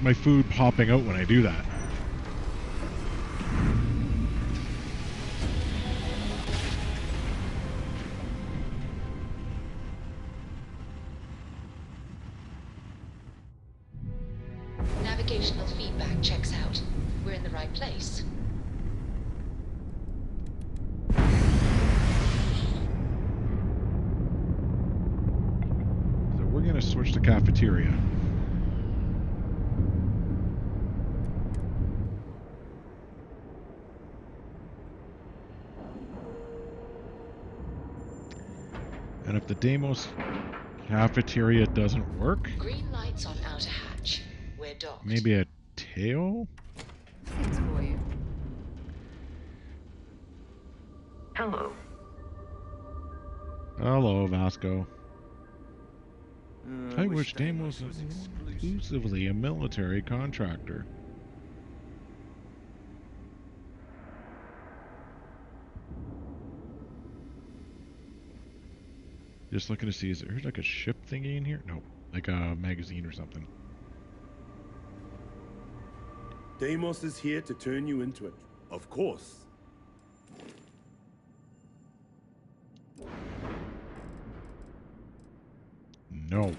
my food popping out when I do that. Navigational feedback checks out. We're in the right place. So we're going to switch to cafeteria. And if the Deimos cafeteria doesn't work, Green lights on outer hatch. We're docked. maybe a tail? Things for you. Hello. Hello, Vasco. I wish wish Deimos was exclusively a military contractor. Just looking to see, is there like a ship thingy in here? No, like a magazine or something. Deimos is here to turn you into it. Of course. No.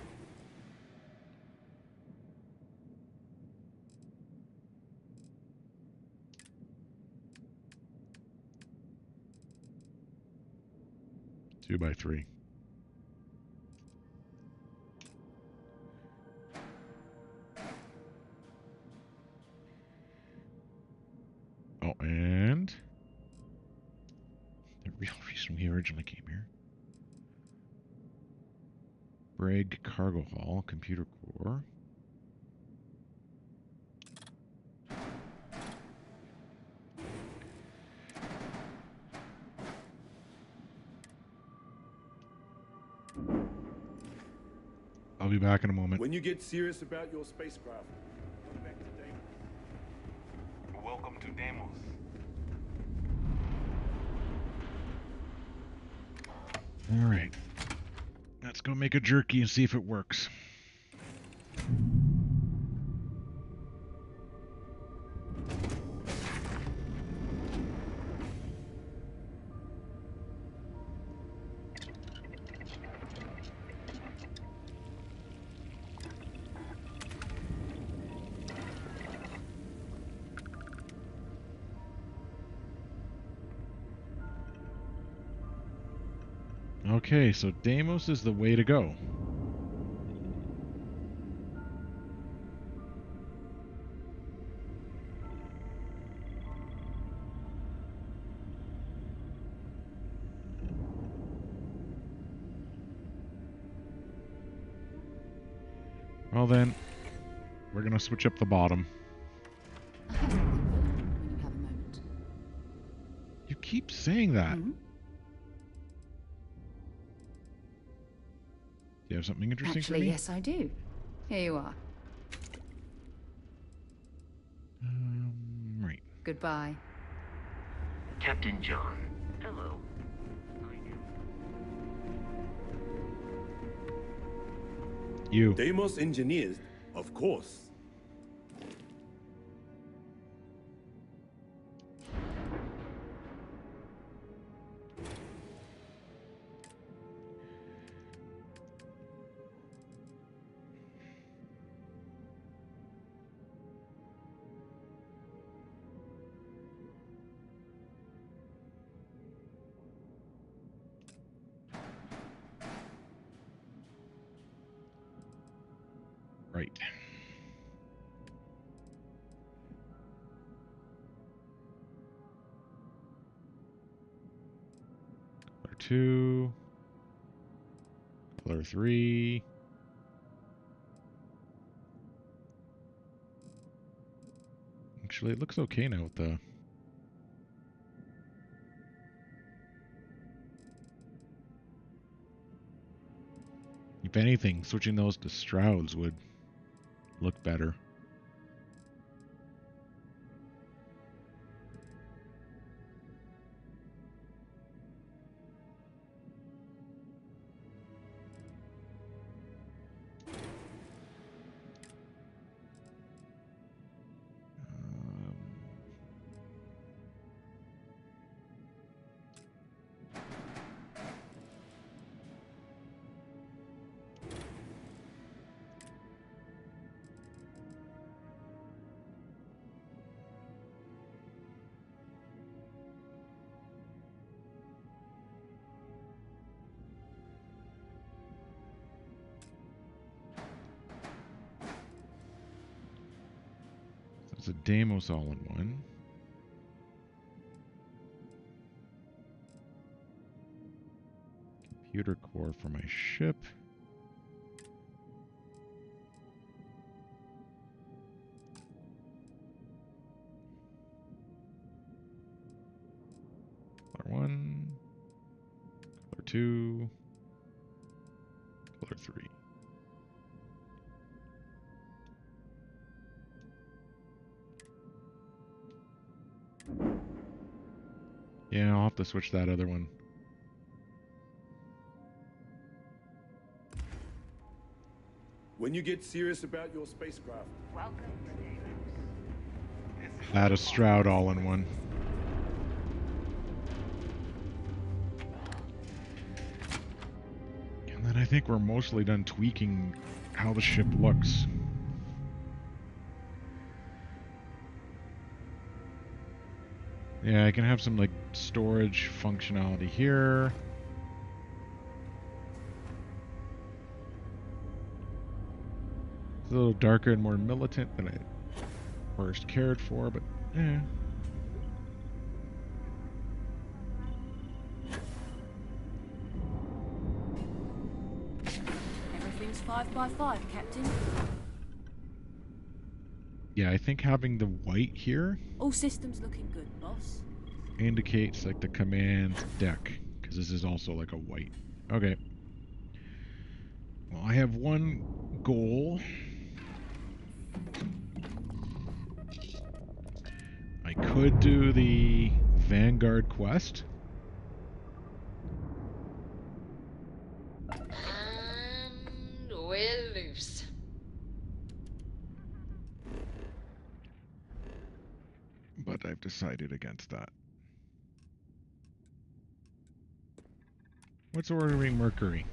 Two by three. Oh, and the real reason we originally came here. Brig Cargo Hall, Computer Core. I'll be back in a moment. When you get serious about your spacecraft, come back to Deimos. Welcome to Deimos. All right. Let's go make a jerky and see if it works. Okay, so Deimos is the way to go. Well then, we're gonna switch up the bottom. I have something for you when you have a moment. You keep saying that. Hmm? Do you have something interesting Actually, for me? yes, I do. Here you are. Right. Goodbye. Captain John. Hello. You. Deimos engineers, of course. Right. Color 2. Color 3. Actually, it looks okay now with the... If anything, switching those to Strouds would look better. It's a Deimos all-in-one. Computer core for my ship. Color 1. Color 2. Color 3. Yeah, I'll have to switch that other one. When you get serious about your spacecraft, Add a Stroud all-in-one. And then I think we're mostly done tweaking how the ship looks. Yeah, I can have some like storage functionality here. It's a little darker and more militant than I first cared for, but yeah. Everything's 5 by 5, Captain. Yeah, I think having the white here All systems looking good, boss. indicates like the command deck, because this is also like a white. Okay. Well, I have one goal. I could do the Vanguard quest. And we're loose. But I've decided against that. What's ordering Mercury?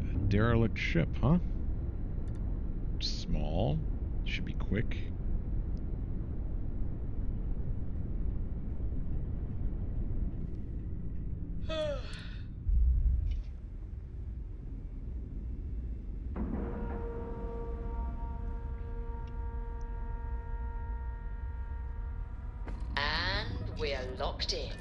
A derelict ship, huh? Small. Should be quick. And we're locked in.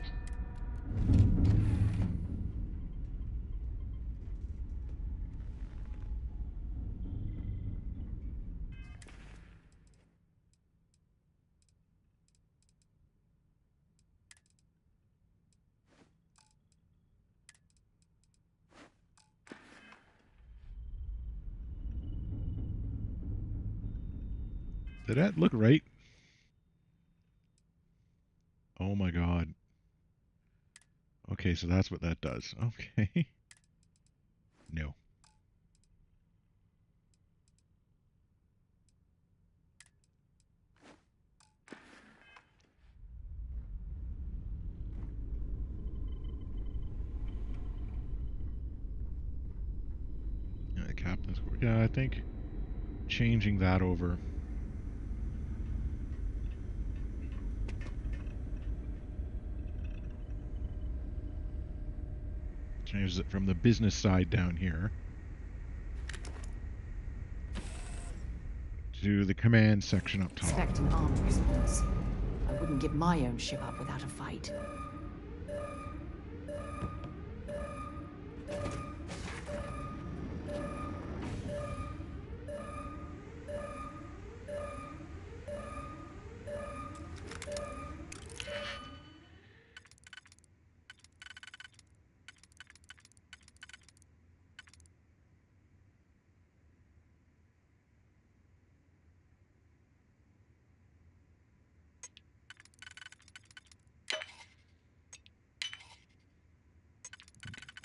Did that look right? Oh my god. Okay, so that's what that does. Okay. No. Yeah, the captain's quarters. Yeah, I think changing that over. Changes it from the business side down here to the command section up top. Select an armed response. I wouldn't give my own ship up without a fight.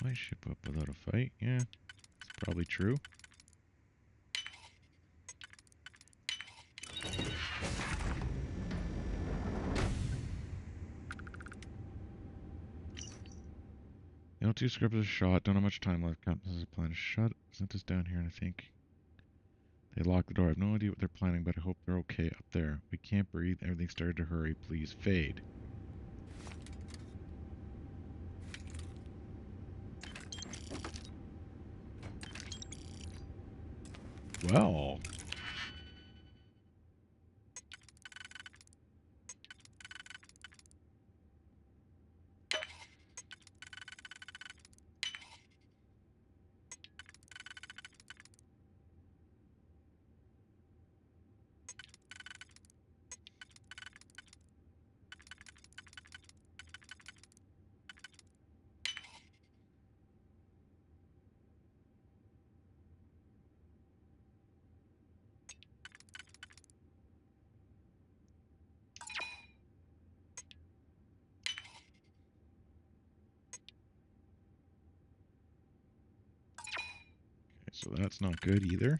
My ship up without a fight? Yeah, it's probably true. L2 script is shot. Don't have much time left. Captain has a plan to shut. Sent us down here, and I think they locked the door. I have no idea what they're planning, but I hope they're okay up there. We can't breathe. Everything started to hurry. Please fade. Well. So that's not good either.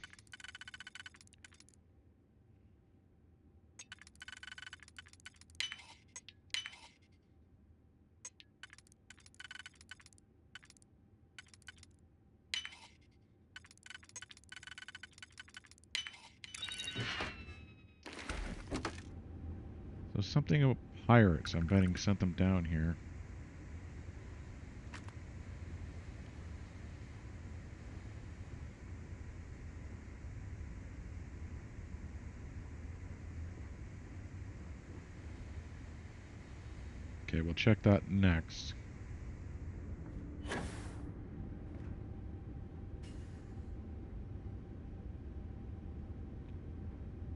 So something about pirates. I'm betting sent them down here. Okay, we'll check that next.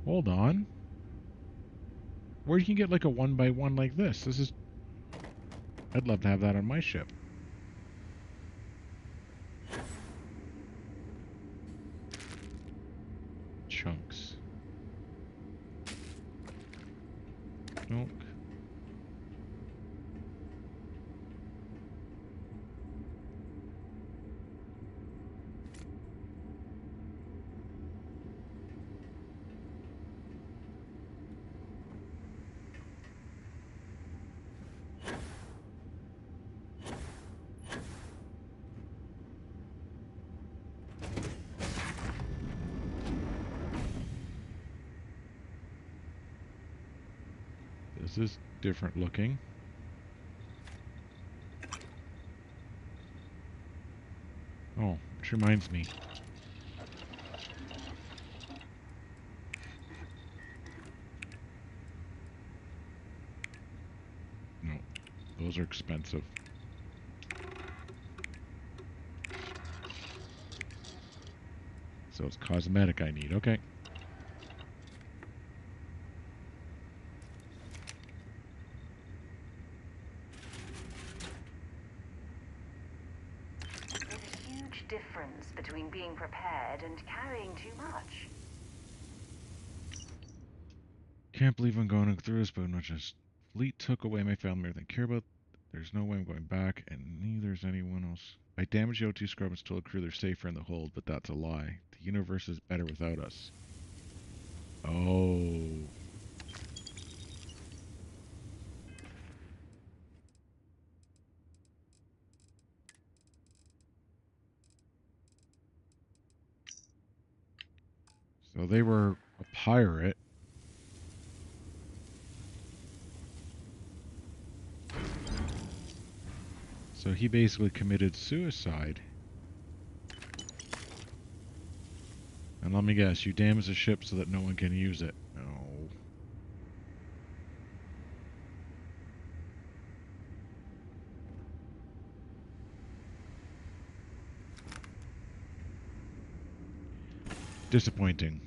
Hold on. Where you can get like a 1x1 like this? This is... I'd love to have that on my ship. Chunks. Milk. This is different looking. Oh, which reminds me. No, those are expensive. So it's cosmetic I need, okay. Difference between being prepared and carrying too much. Can't believe I'm going through this, but much as fleet took away my family, everything I care about. There's no way I'm going back, and neither is anyone else. I damaged the O2 scrub and told the crew they're safer in the hold, but that's a lie. The universe is better without us. Oh. So they were a pirate. So he basically committed suicide. And let me guess, you damage the ship so that no one can use it. No. Disappointing.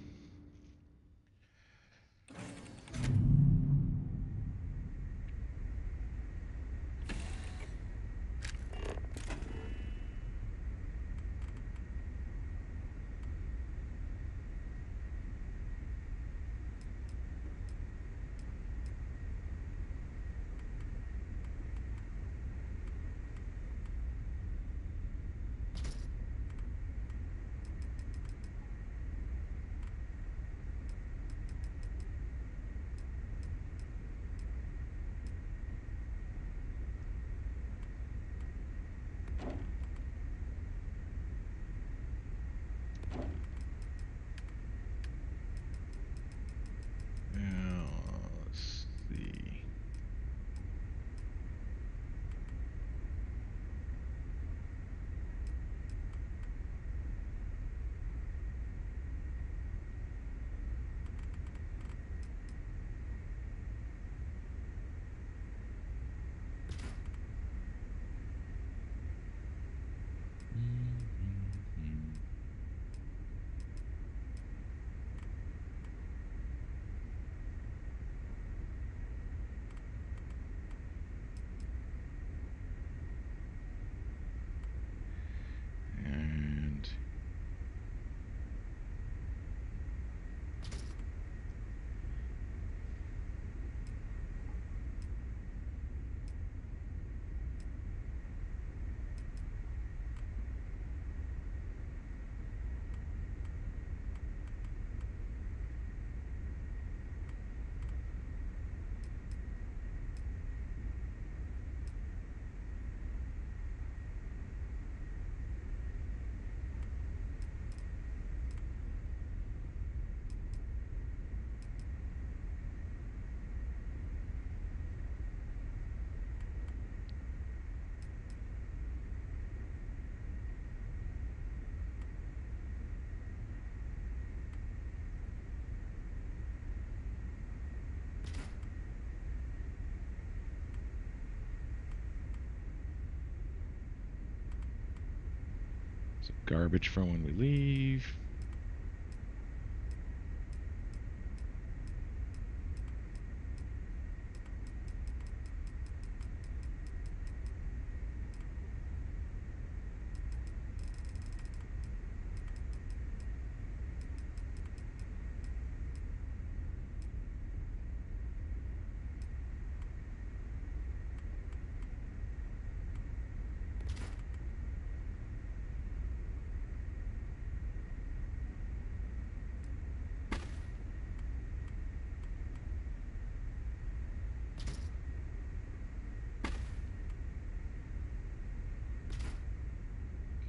Some garbage from when we leave.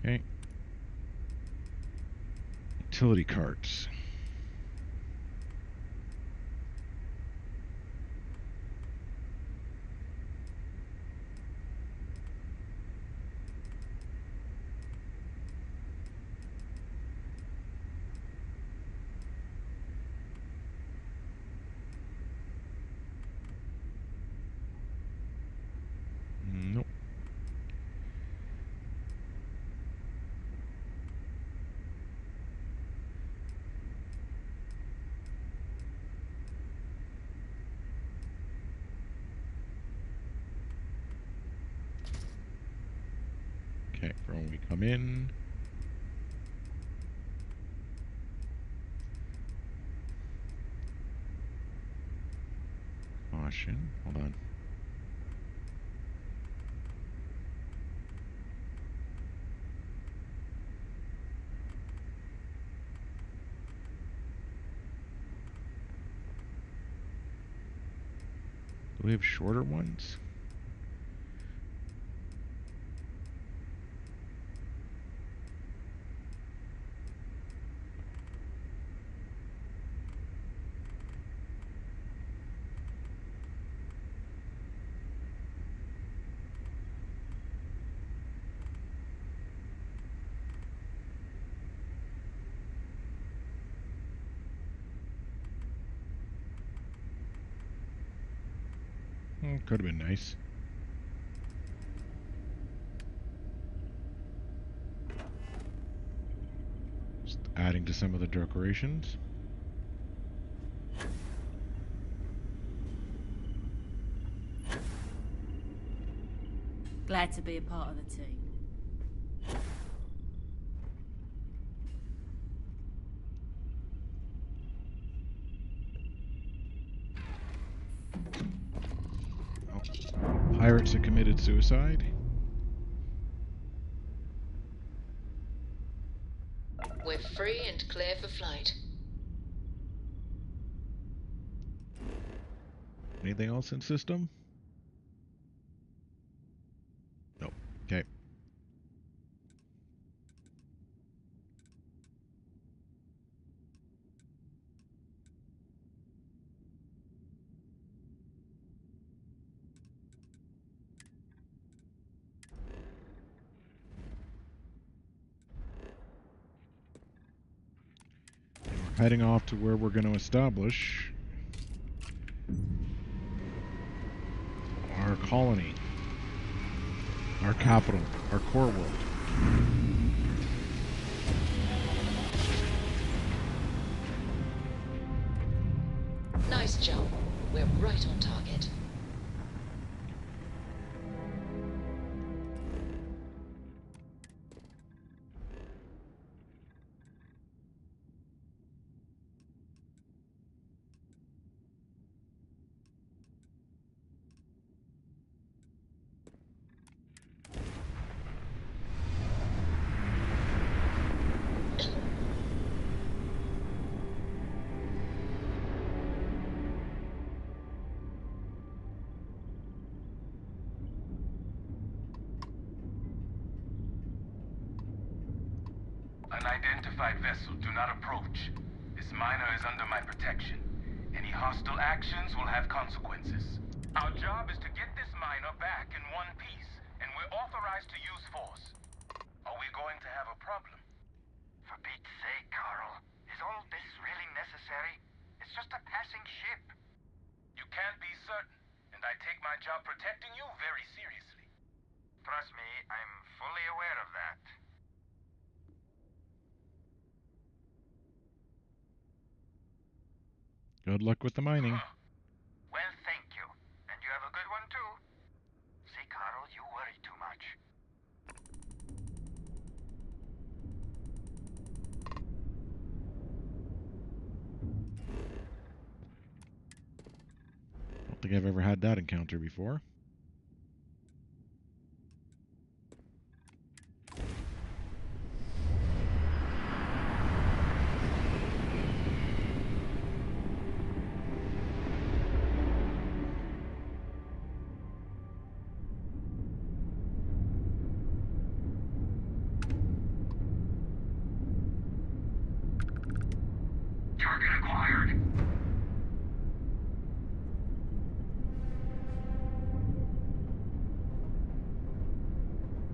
Okay. Utility carts. Nope. Okay, for when we come in. Caution. Hold on. Do we have shorter ones? Could have been nice. Just adding to some of the decorations. Glad to be a part of the team. Pirates have committed suicide. We're free and clear for flight. Anything else in system? Nope. Okay. Heading off to where we're going to establish our colony, our capital, our core world. Nice job. We're right on target. Unidentified vessel, do not approach. This miner is under my protection. Any hostile actions will have consequences. Our job is to get this miner back in one piece, and we're authorized to use force. Are we going to have a problem? For Pete's sake, Carl. Is all this really necessary? It's just a passing ship. You can't be certain, and I take my job protecting you very seriously. Trust me, I'm fully aware of that. Good luck with the mining. Well, thank you. And you have a good one, too. See, Carl, you worry too much. Don't think I've ever had that encounter before. Target acquired.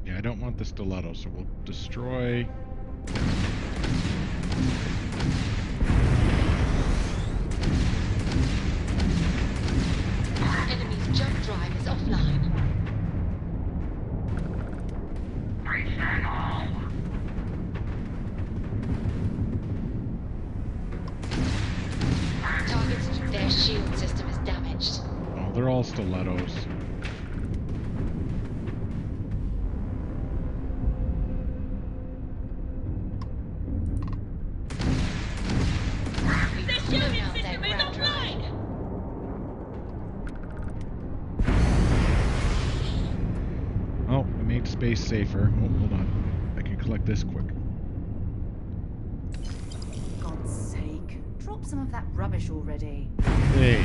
Yeah, I don't want the stiletto, so we'll destroy. Enemy's jump drive is offline. Breach that all. Their shield system is damaged. Oh, they're all stilettos. The shielding system is offline! Oh, I made space safer. Oh, hold on. I can collect this quick. God's sake. Drop some of that rubbish already. Hey.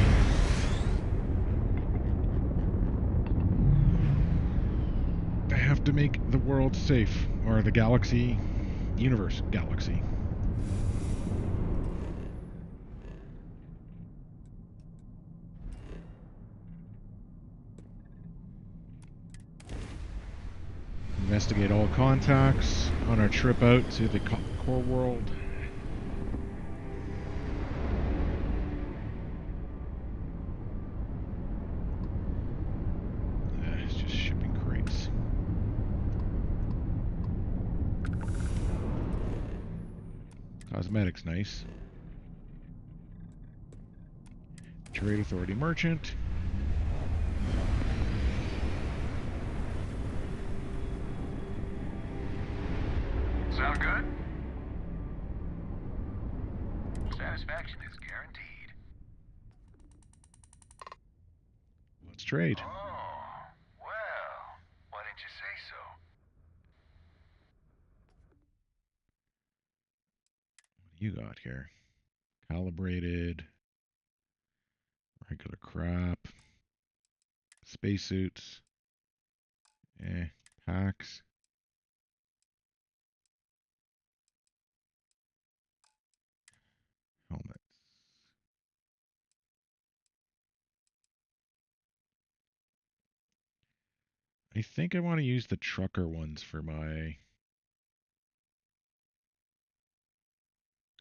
I have to make the world safe. Or the galaxy. Universe galaxy. Investigate all contacts on our trip out to the core world. It's just shipping crates. Cosmetics, nice. Trade Authority Merchant. Sound good? Satisfaction is guaranteed. Let's trade. Oh, well, why didn't you say so? What do you got here? Calibrated. Regular crap. Spacesuits. Packs. Helmets. I think I want to use the trucker ones for my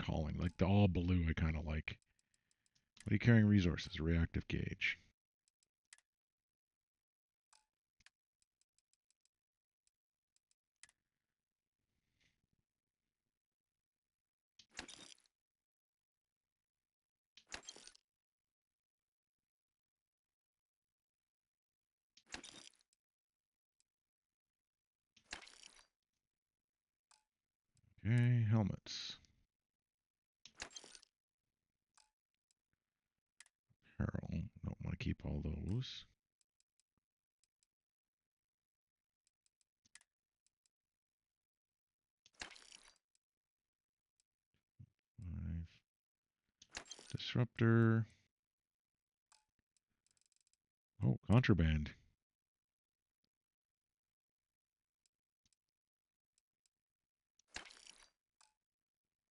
calling. Like the all blue I kind of like. What are you carrying? Resources. Reactive gauge. Okay, helmets. Apparel. Don't want to keep all those. Disruptor. Oh, contraband.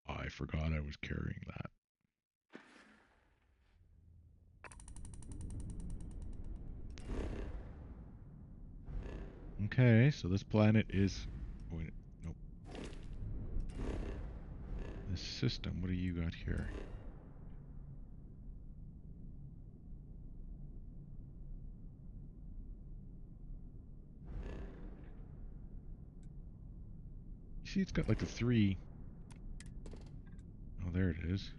I forgot I was carrying that. Okay, so this planet is... Oh, wait, nope. This system, what do you got here? You see it's got like the 3... Oh, there it is.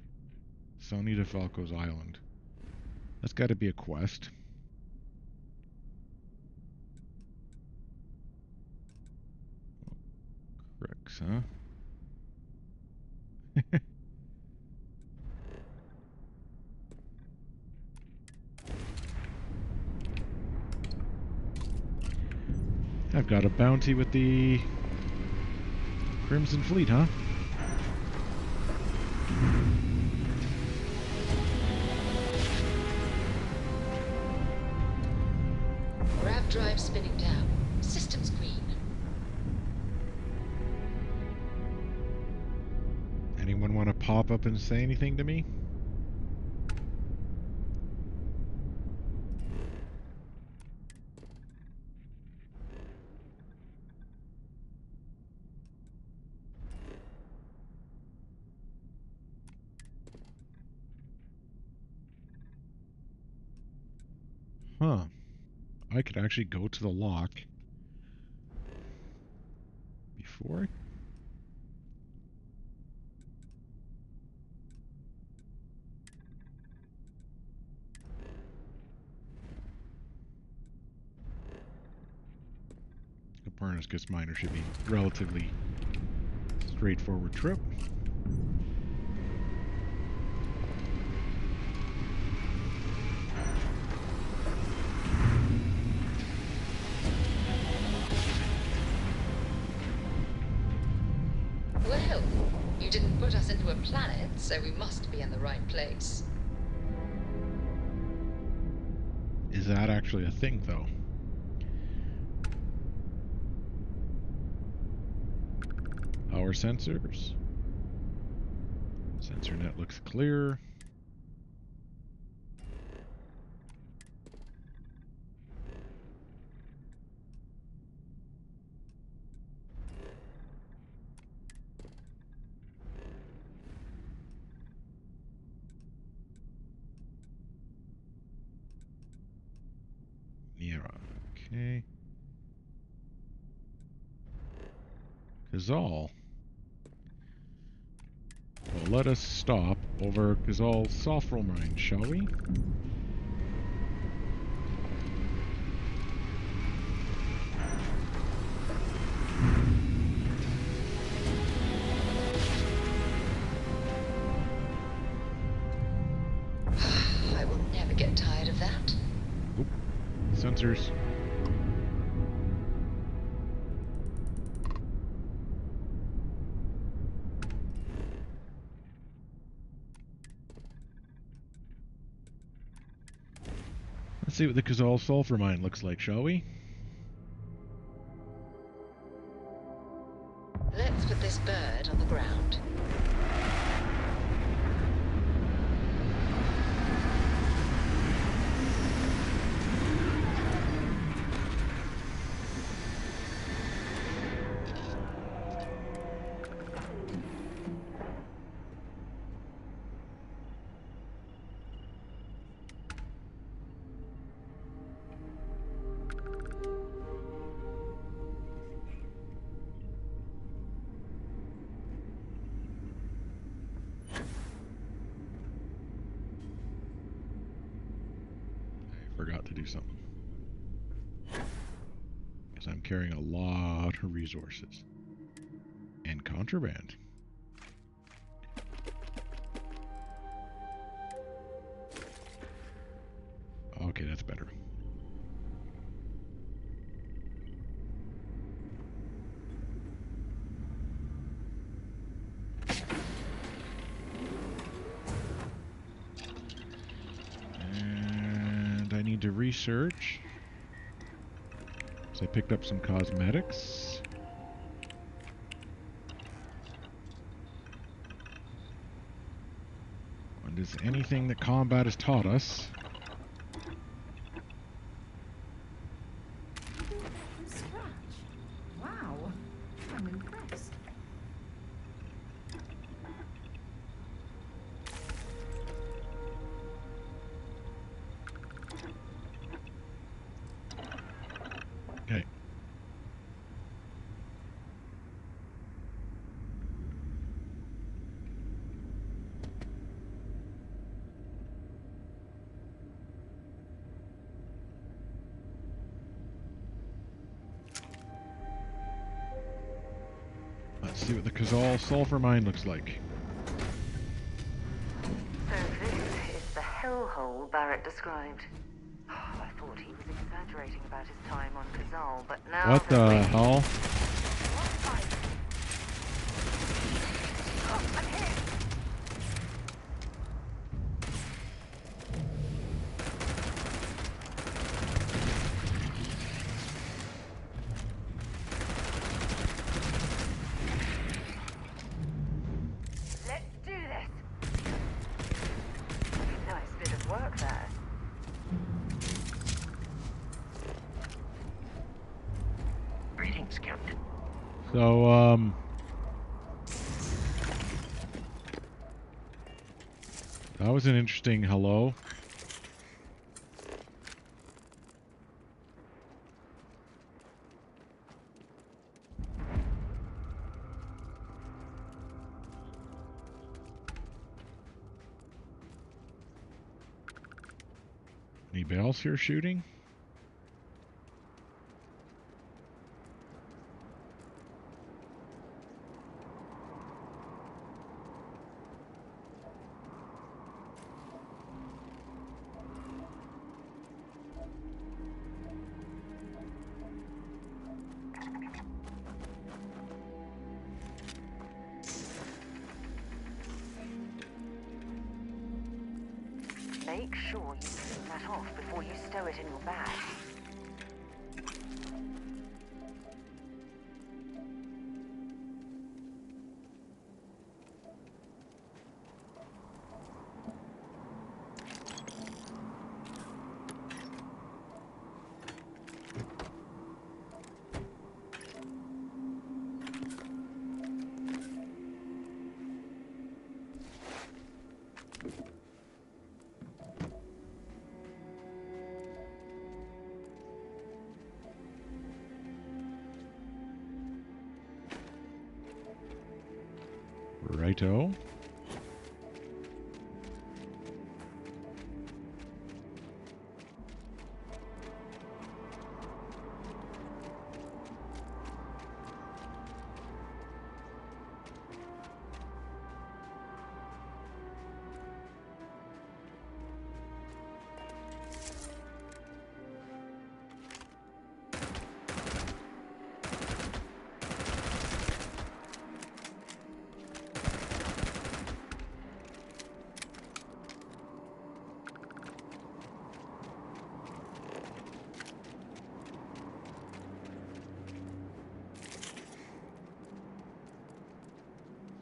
Sonny DeFalco's Island. That's got to be a quest. Cricks, huh? I've got a bounty with the Crimson Fleet, huh? Grav drive spinning down. Systems green. Anyone want to pop up and say anything to me? Huh. I could actually go to the lock before Copernicus Minor should be relatively straightforward trip. Well, you didn't put us into a planet, so we must be in the right place. Is that actually a thing, though? Power sensors. Sensor net looks clear. Okay. Kazal. Well, let us stop over Kazal's Sulfur mine, shall we? I will never get tired of that. Oop. Sensors. Let's see what the Kazal Sulfur mine looks like, shall we? Let's put this bird on the ground. Forgot to do something. Because I'm carrying a lot of resources. And contraband. Okay, that's better. I need to research. So I picked up some cosmetics. What is anything that combat has taught us? From scratch. Wow. I'm impressed. Okay. Let's see what the Kazal Sulfur mine looks like. So this is the hellhole Barrett described. Oh, I thought he was exaggerating about his time on Kazal, but now... What the hell? Oh, I'm hit! Let's do this! Nice bit of work there. Greetings, Captain. So, that was an interesting hello. Anybody else here shooting? Make sure you clean that off before you stow it in your bag. Righto.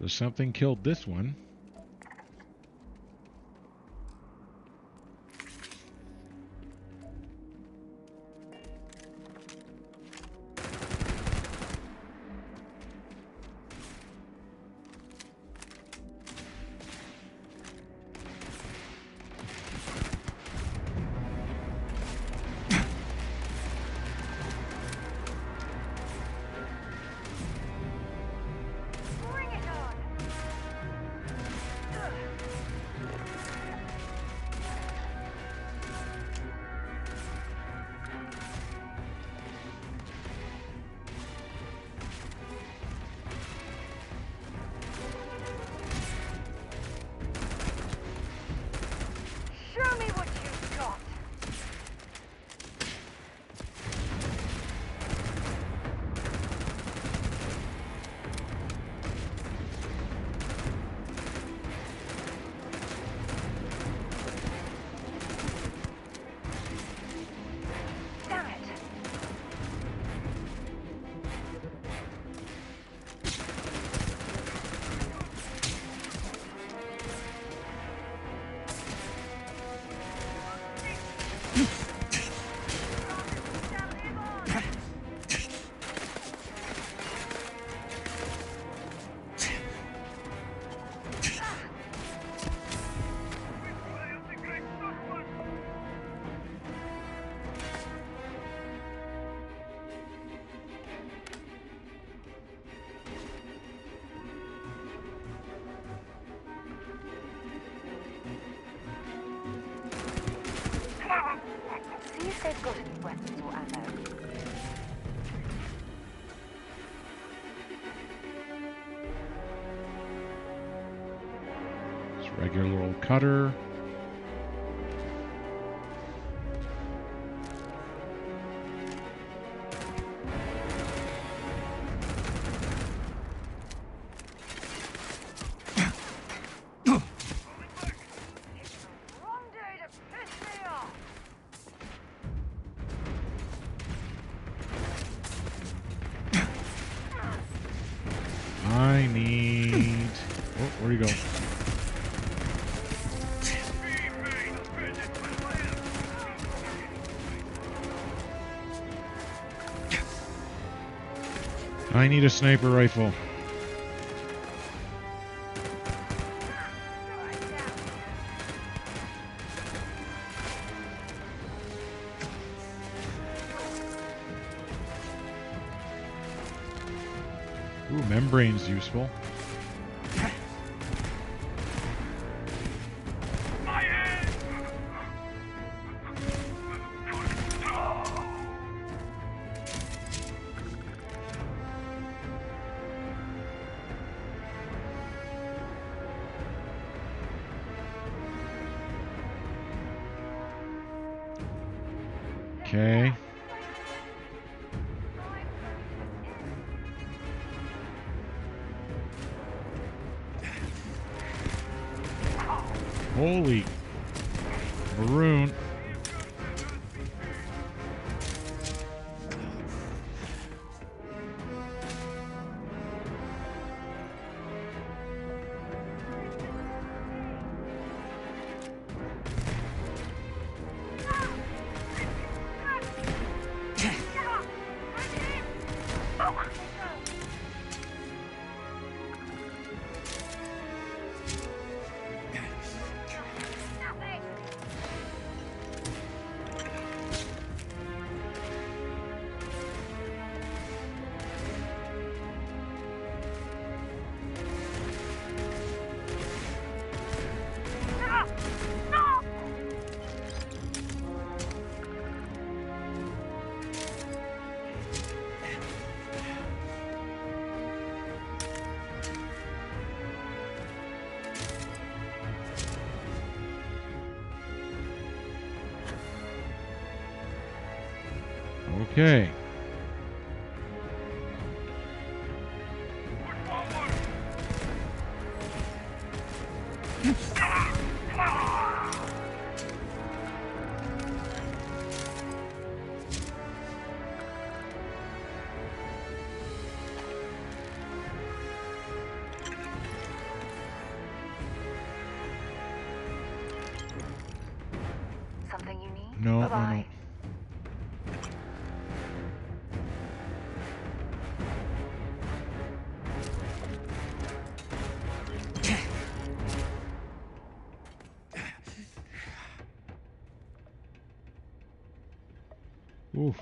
So something killed this one. Show me what you've got! Damn it! See if they've got any weapons or ammo. regular old cutter. I need... Oh, where'd he go? I need a sniper rifle. Ooh, membrane's useful. Okay. Holy maroon. Okay. Something you need? No, no, Bye-bye. no. Oof.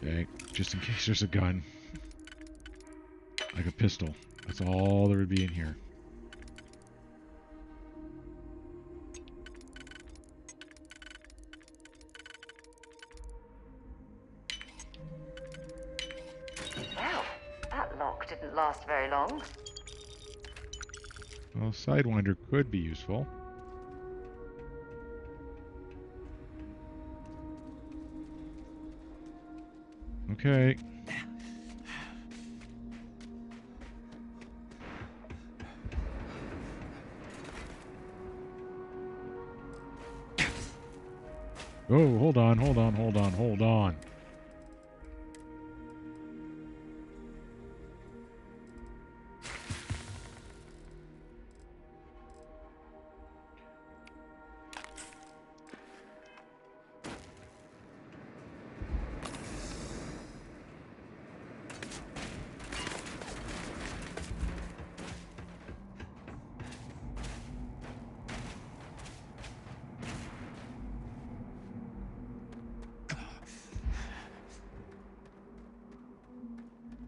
Okay, just in case there's a gun. Like a pistol. That's all there would be in here. Well, that lock didn't last very long. Well, Sidewinder could be useful. Okay. Oh, hold on, hold on, hold on, hold on.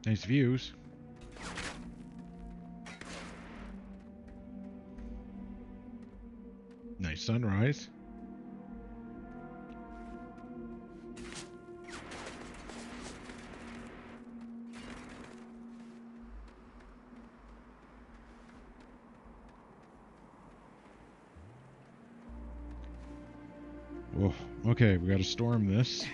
Nice views. Nice sunrise. Whoa. Okay, we gotta storm this.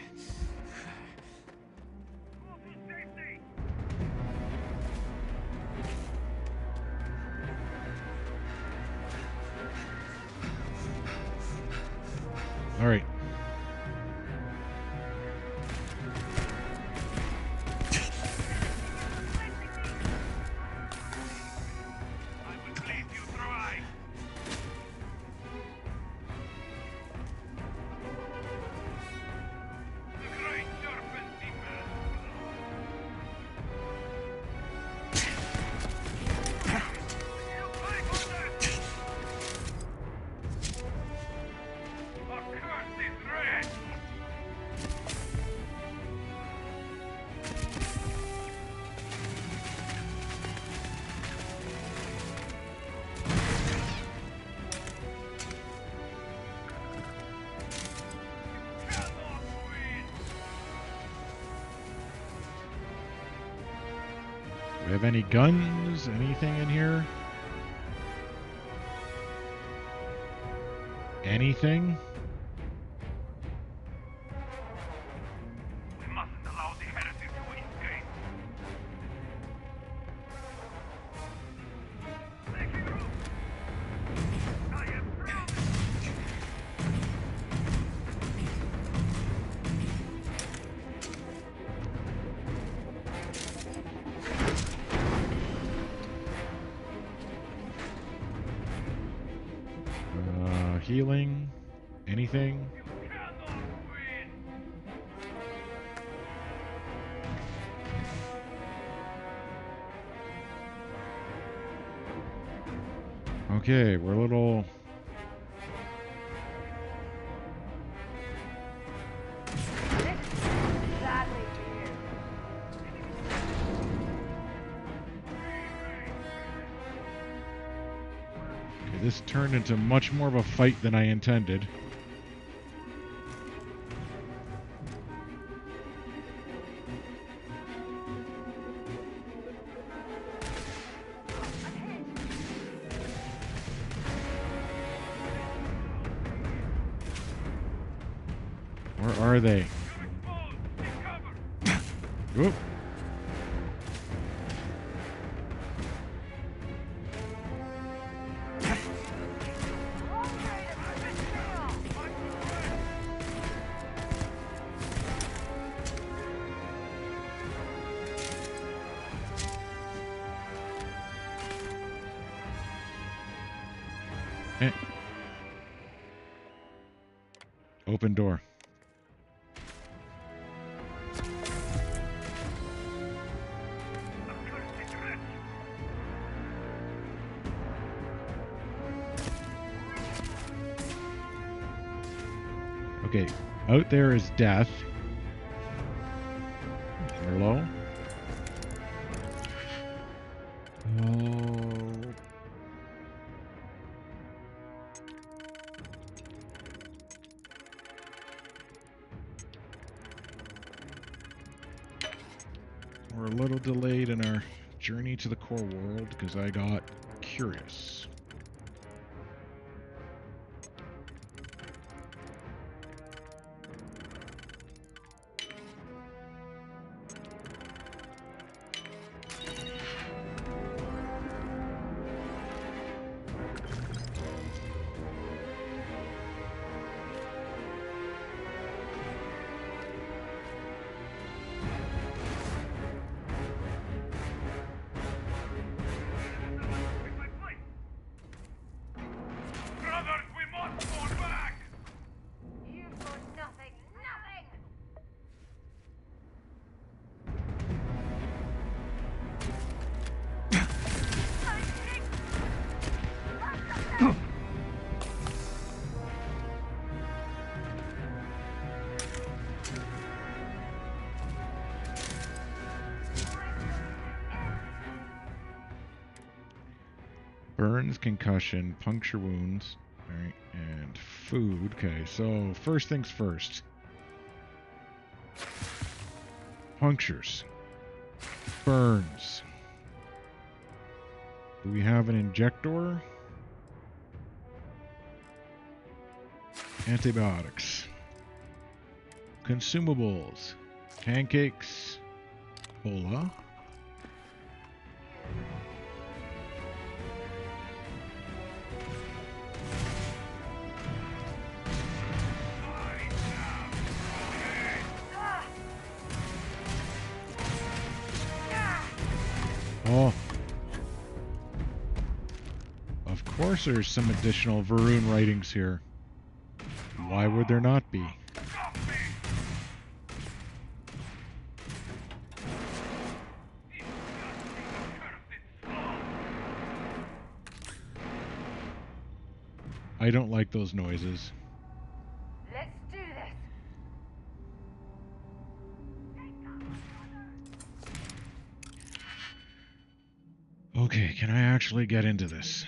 All right. Do we have any guns? Anything in here? Anything? We mustn't allow the heretic to escape. Making room. I am proud. Healing? Anything? Okay, we're a little... Okay, this turned into much more of a fight than I intended. Where are they? Whoop. Eh. Open door. Okay, out there is death. Hello? Oh. We're a little delayed in our journey to the core world because I got curious. Burns, concussion, puncture wounds. Alright, and food. Okay, so first things first. Punctures. Burns. Do we have an injector? Antibiotics. Consumables. Pancakes. Cola. Oh. Of course there's some additional Varun writings here. Why would there not be? I don't like those noises. Let's do this. Okay, can I actually get into this?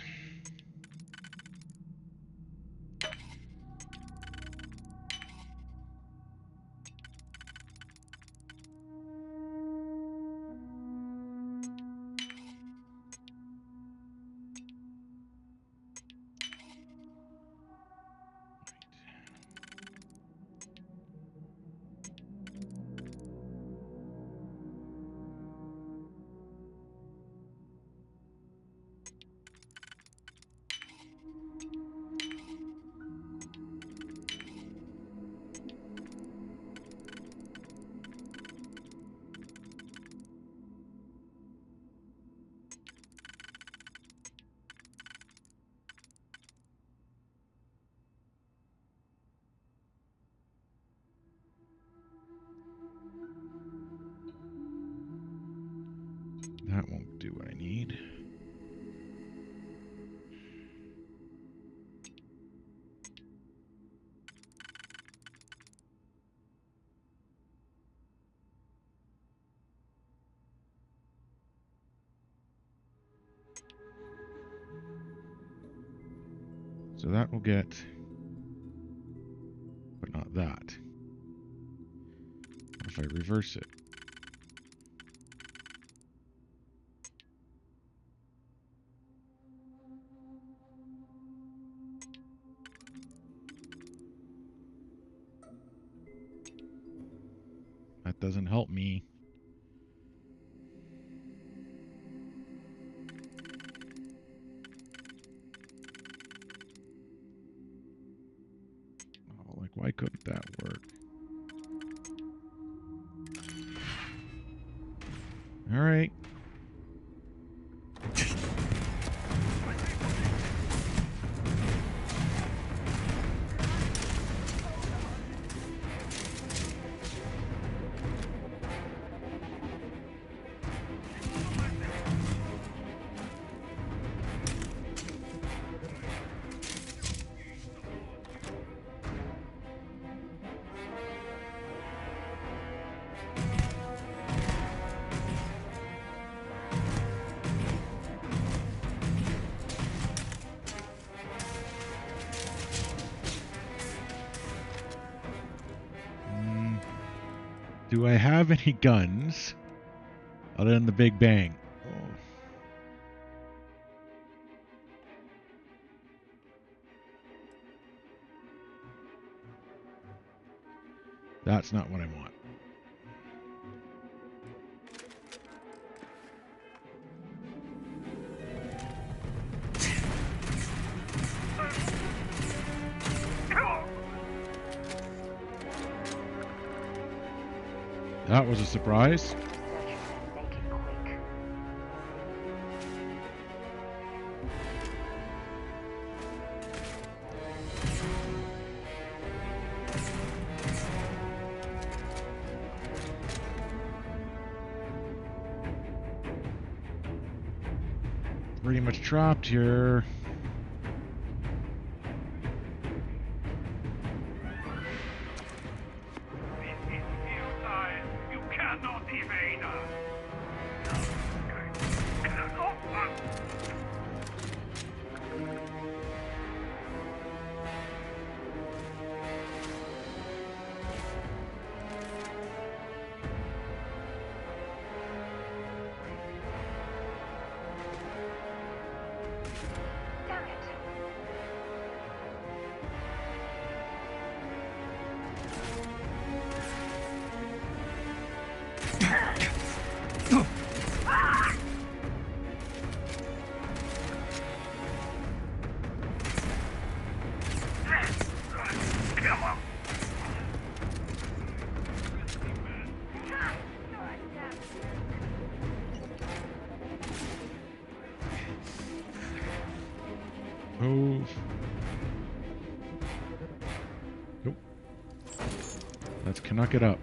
That won't do what I need. So that will get, but not that. What if I reverse it? That doesn't help me. Oh, like, why couldn't that work? All right. Do I have any guns other than the Big Bang? Oh. That's not what I want. That was a surprise. Pretty much trapped here. Oh. Nope. Let's knock it up.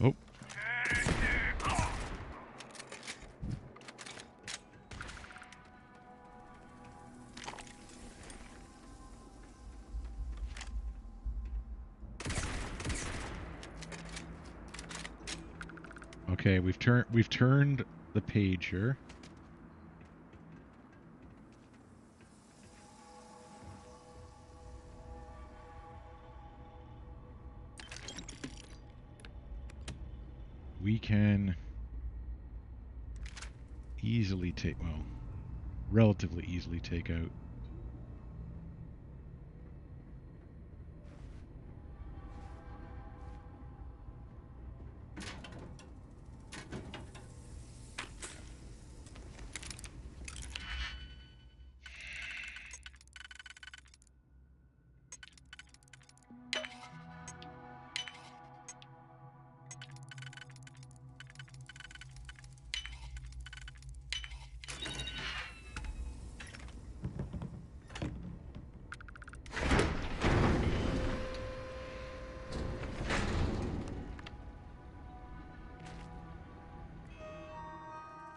Oh. Okay, we've turned the page here. We can easily take, well, relatively easily take out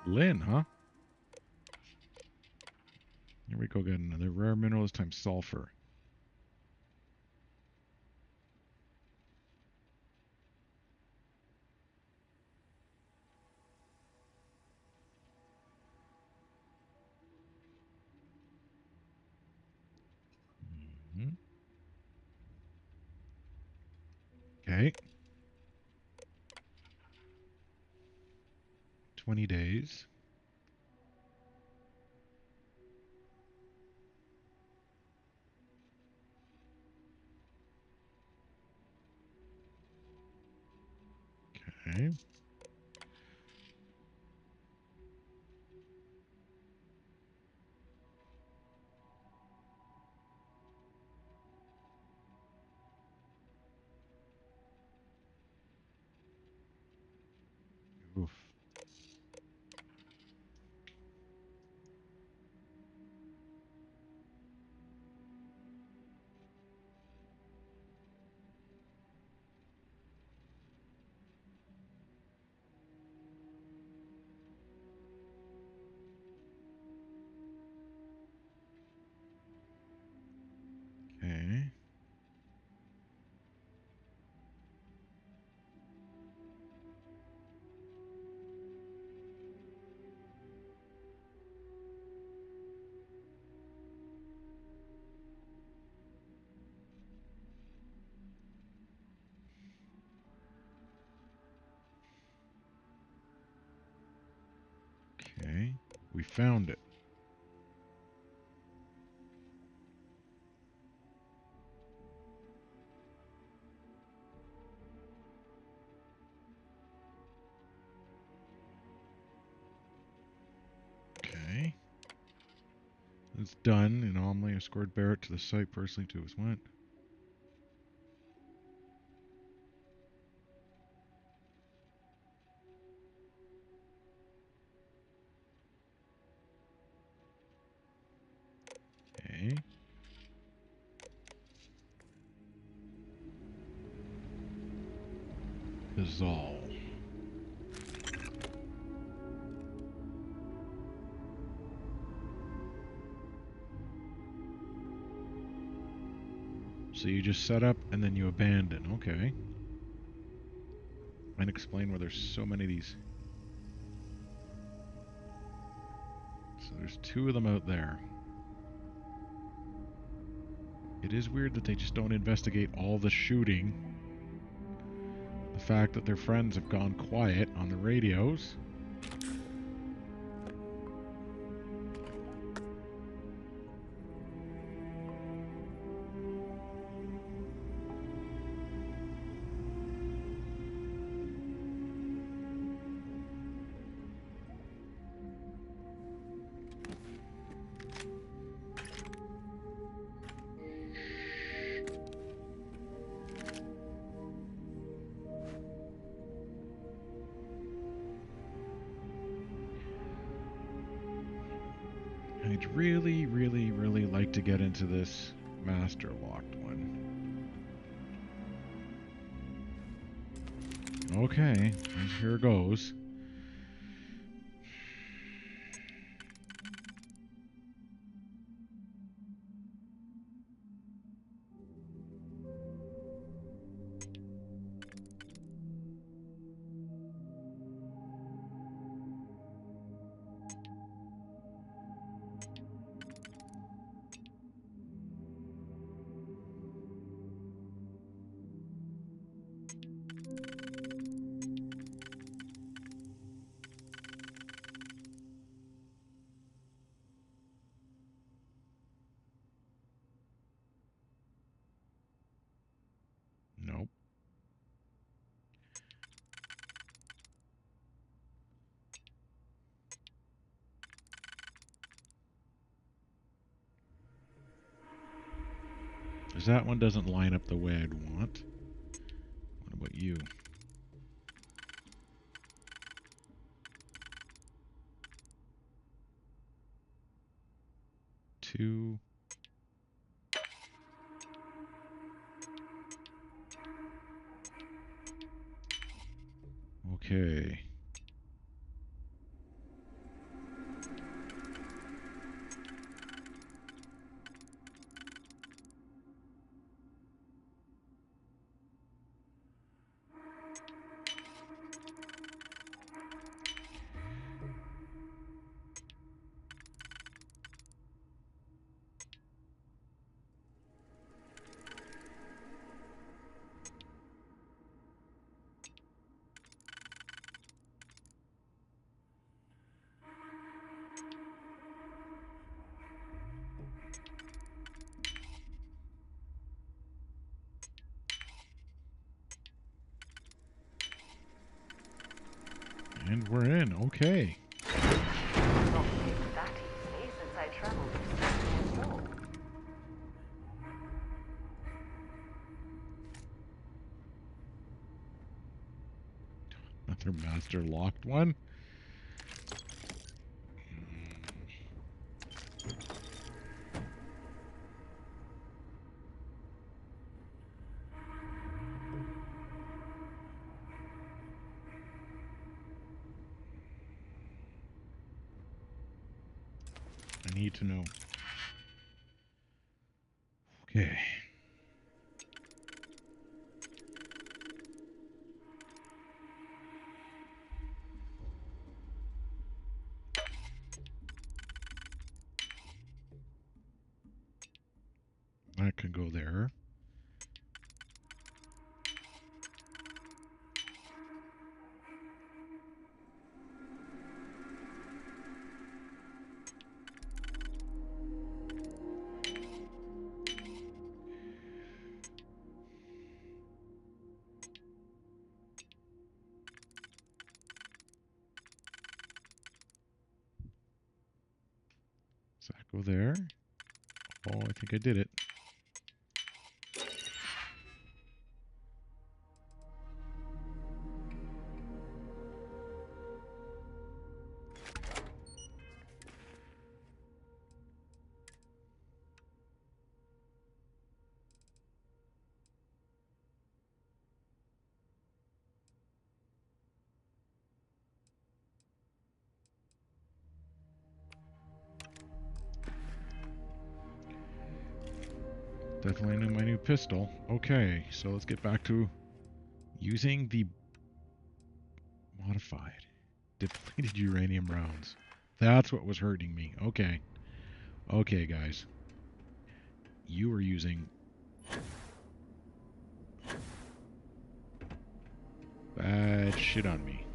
Lynn, huh? Here we go, get another rare mineral, this time sulfur. Okay. 20 days. Okay. Oof. Okay. Okay. We found it. Okay. It's done. Anomaly. Escort Barrett to the site personally to his went. Okay. Dissolve. So you just set up and then you abandon. Okay. And explain why there's so many of these. So there's 2 of them out there. It is weird that they just don't investigate all the shooting. The fact that their friends have gone quiet on the radios. I'd really, really, really like to get into this master locked one. Okay, here goes. Nope. Because that one doesn't line up the way I'd want. What about you? Two. Okay. And we're in. Okay. Not been that easily since I traveled to Starfield Let. Another master locked one. I need to know. Okay. That could go there. Does that go there? Oh, I think I did it. Definitely knew my new pistol. Okay, so let's get back to using the modified depleted uranium rounds. That's what was hurting me. Okay. Okay, guys. You are using bad shit on me.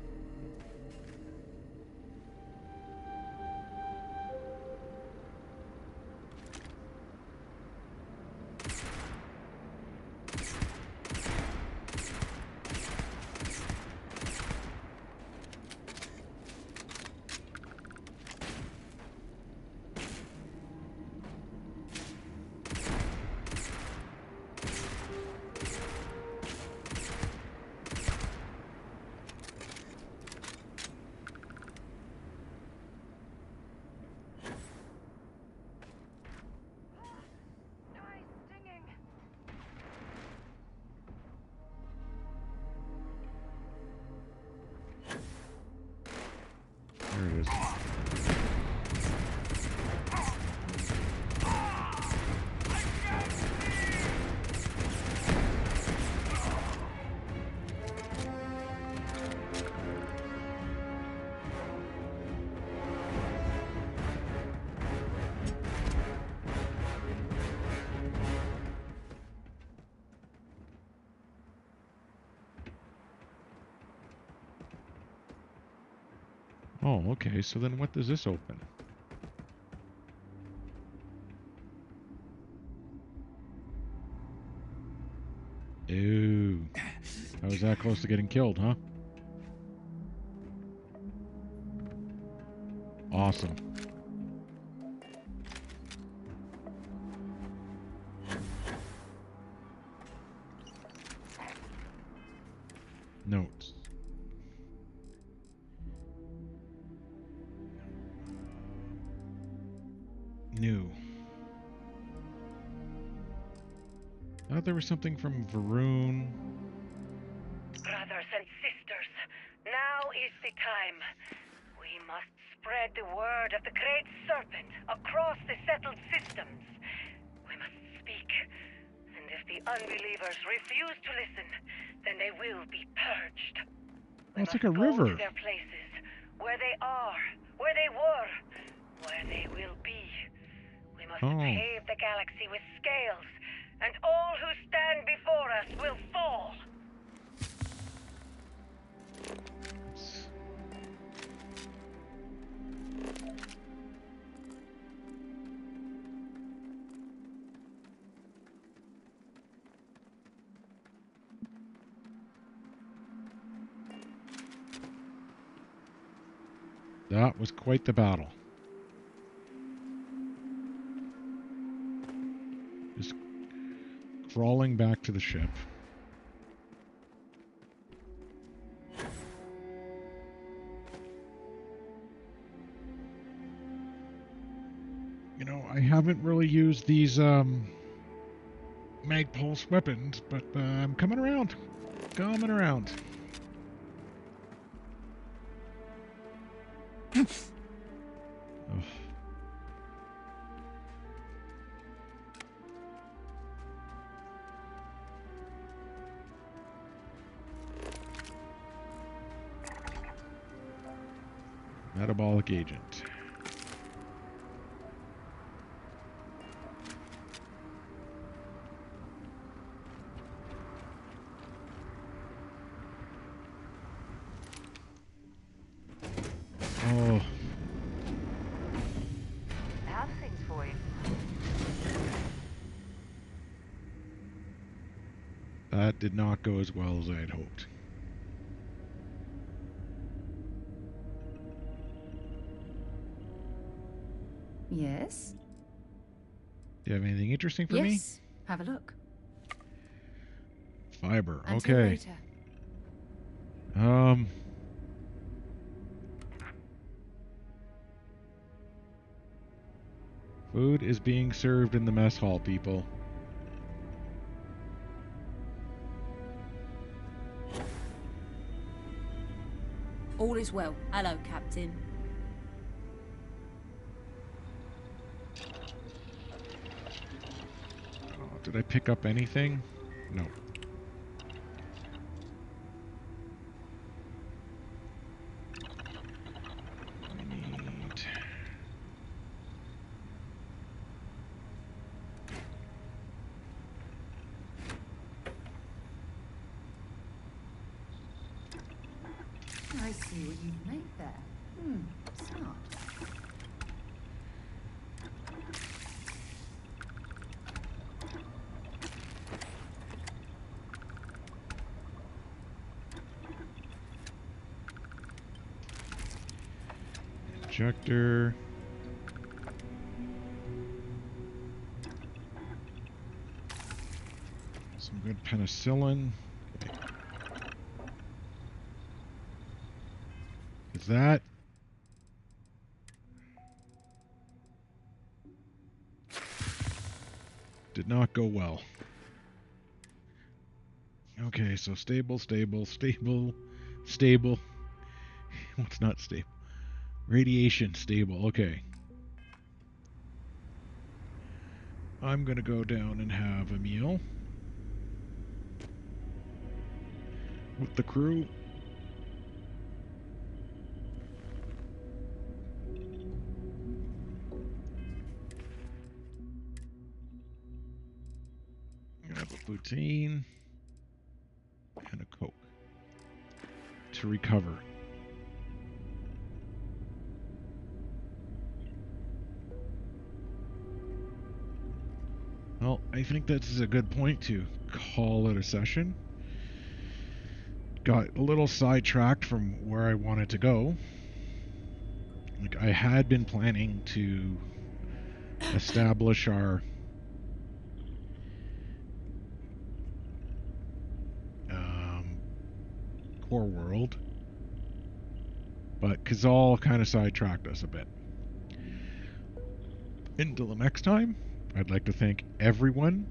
There it is. Oh, okay, so then what does this open? Ooh. I was that close to getting killed, huh? Awesome. Notes. New. Thought there was something from Varun. Brothers and sisters, now is the time. We must spread the word of the Great Serpent across the settled systems. We must speak, and if the unbelievers refuse to listen, then they will be purged. Oh, it's like a river. Go to their places, where they are, where they were, where they will be. We must pave the galaxy with scales, and all who stand before us will fall. That was quite the battle. Just crawling back to the ship. You know, I haven't really used these mag pulse weapons, but I'm coming around. Coming around. Ugh. Metabolic agent. Oh. I have things for you. That did not go as well as I had hoped. Yes? Do you have anything interesting for me? Yes. Have a look. Fiber. Until Okay. later. Food is being served in the mess hall, people. All is well. Hello, Captain. Did I pick up anything? No. I see what you've made there. Smart. Injector. Some good penicillin. Okay. Is that? Did not go well. Okay, so stable. What's not stable? Radiation stable, okay. I'm gonna go down and have a meal with the crew. I'm gonna have a poutine and a Coke to recover. Well, I think this is a good point to call it a session. Got a little sidetracked from where I wanted to go. Like, I had been planning to establish our core world, but Kazal kind of sidetracked us a bit. Until the next time, I'd like to thank everyone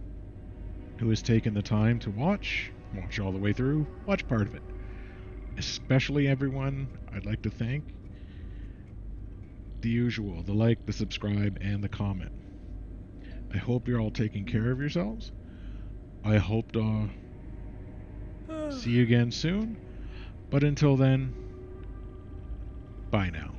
who has taken the time to watch all the way through, watch part of it. Especially everyone I'd like to thank. The usual, the like, the subscribe, and the comment. I hope you're all taking care of yourselves. I hope to see you again soon. But until then, bye now.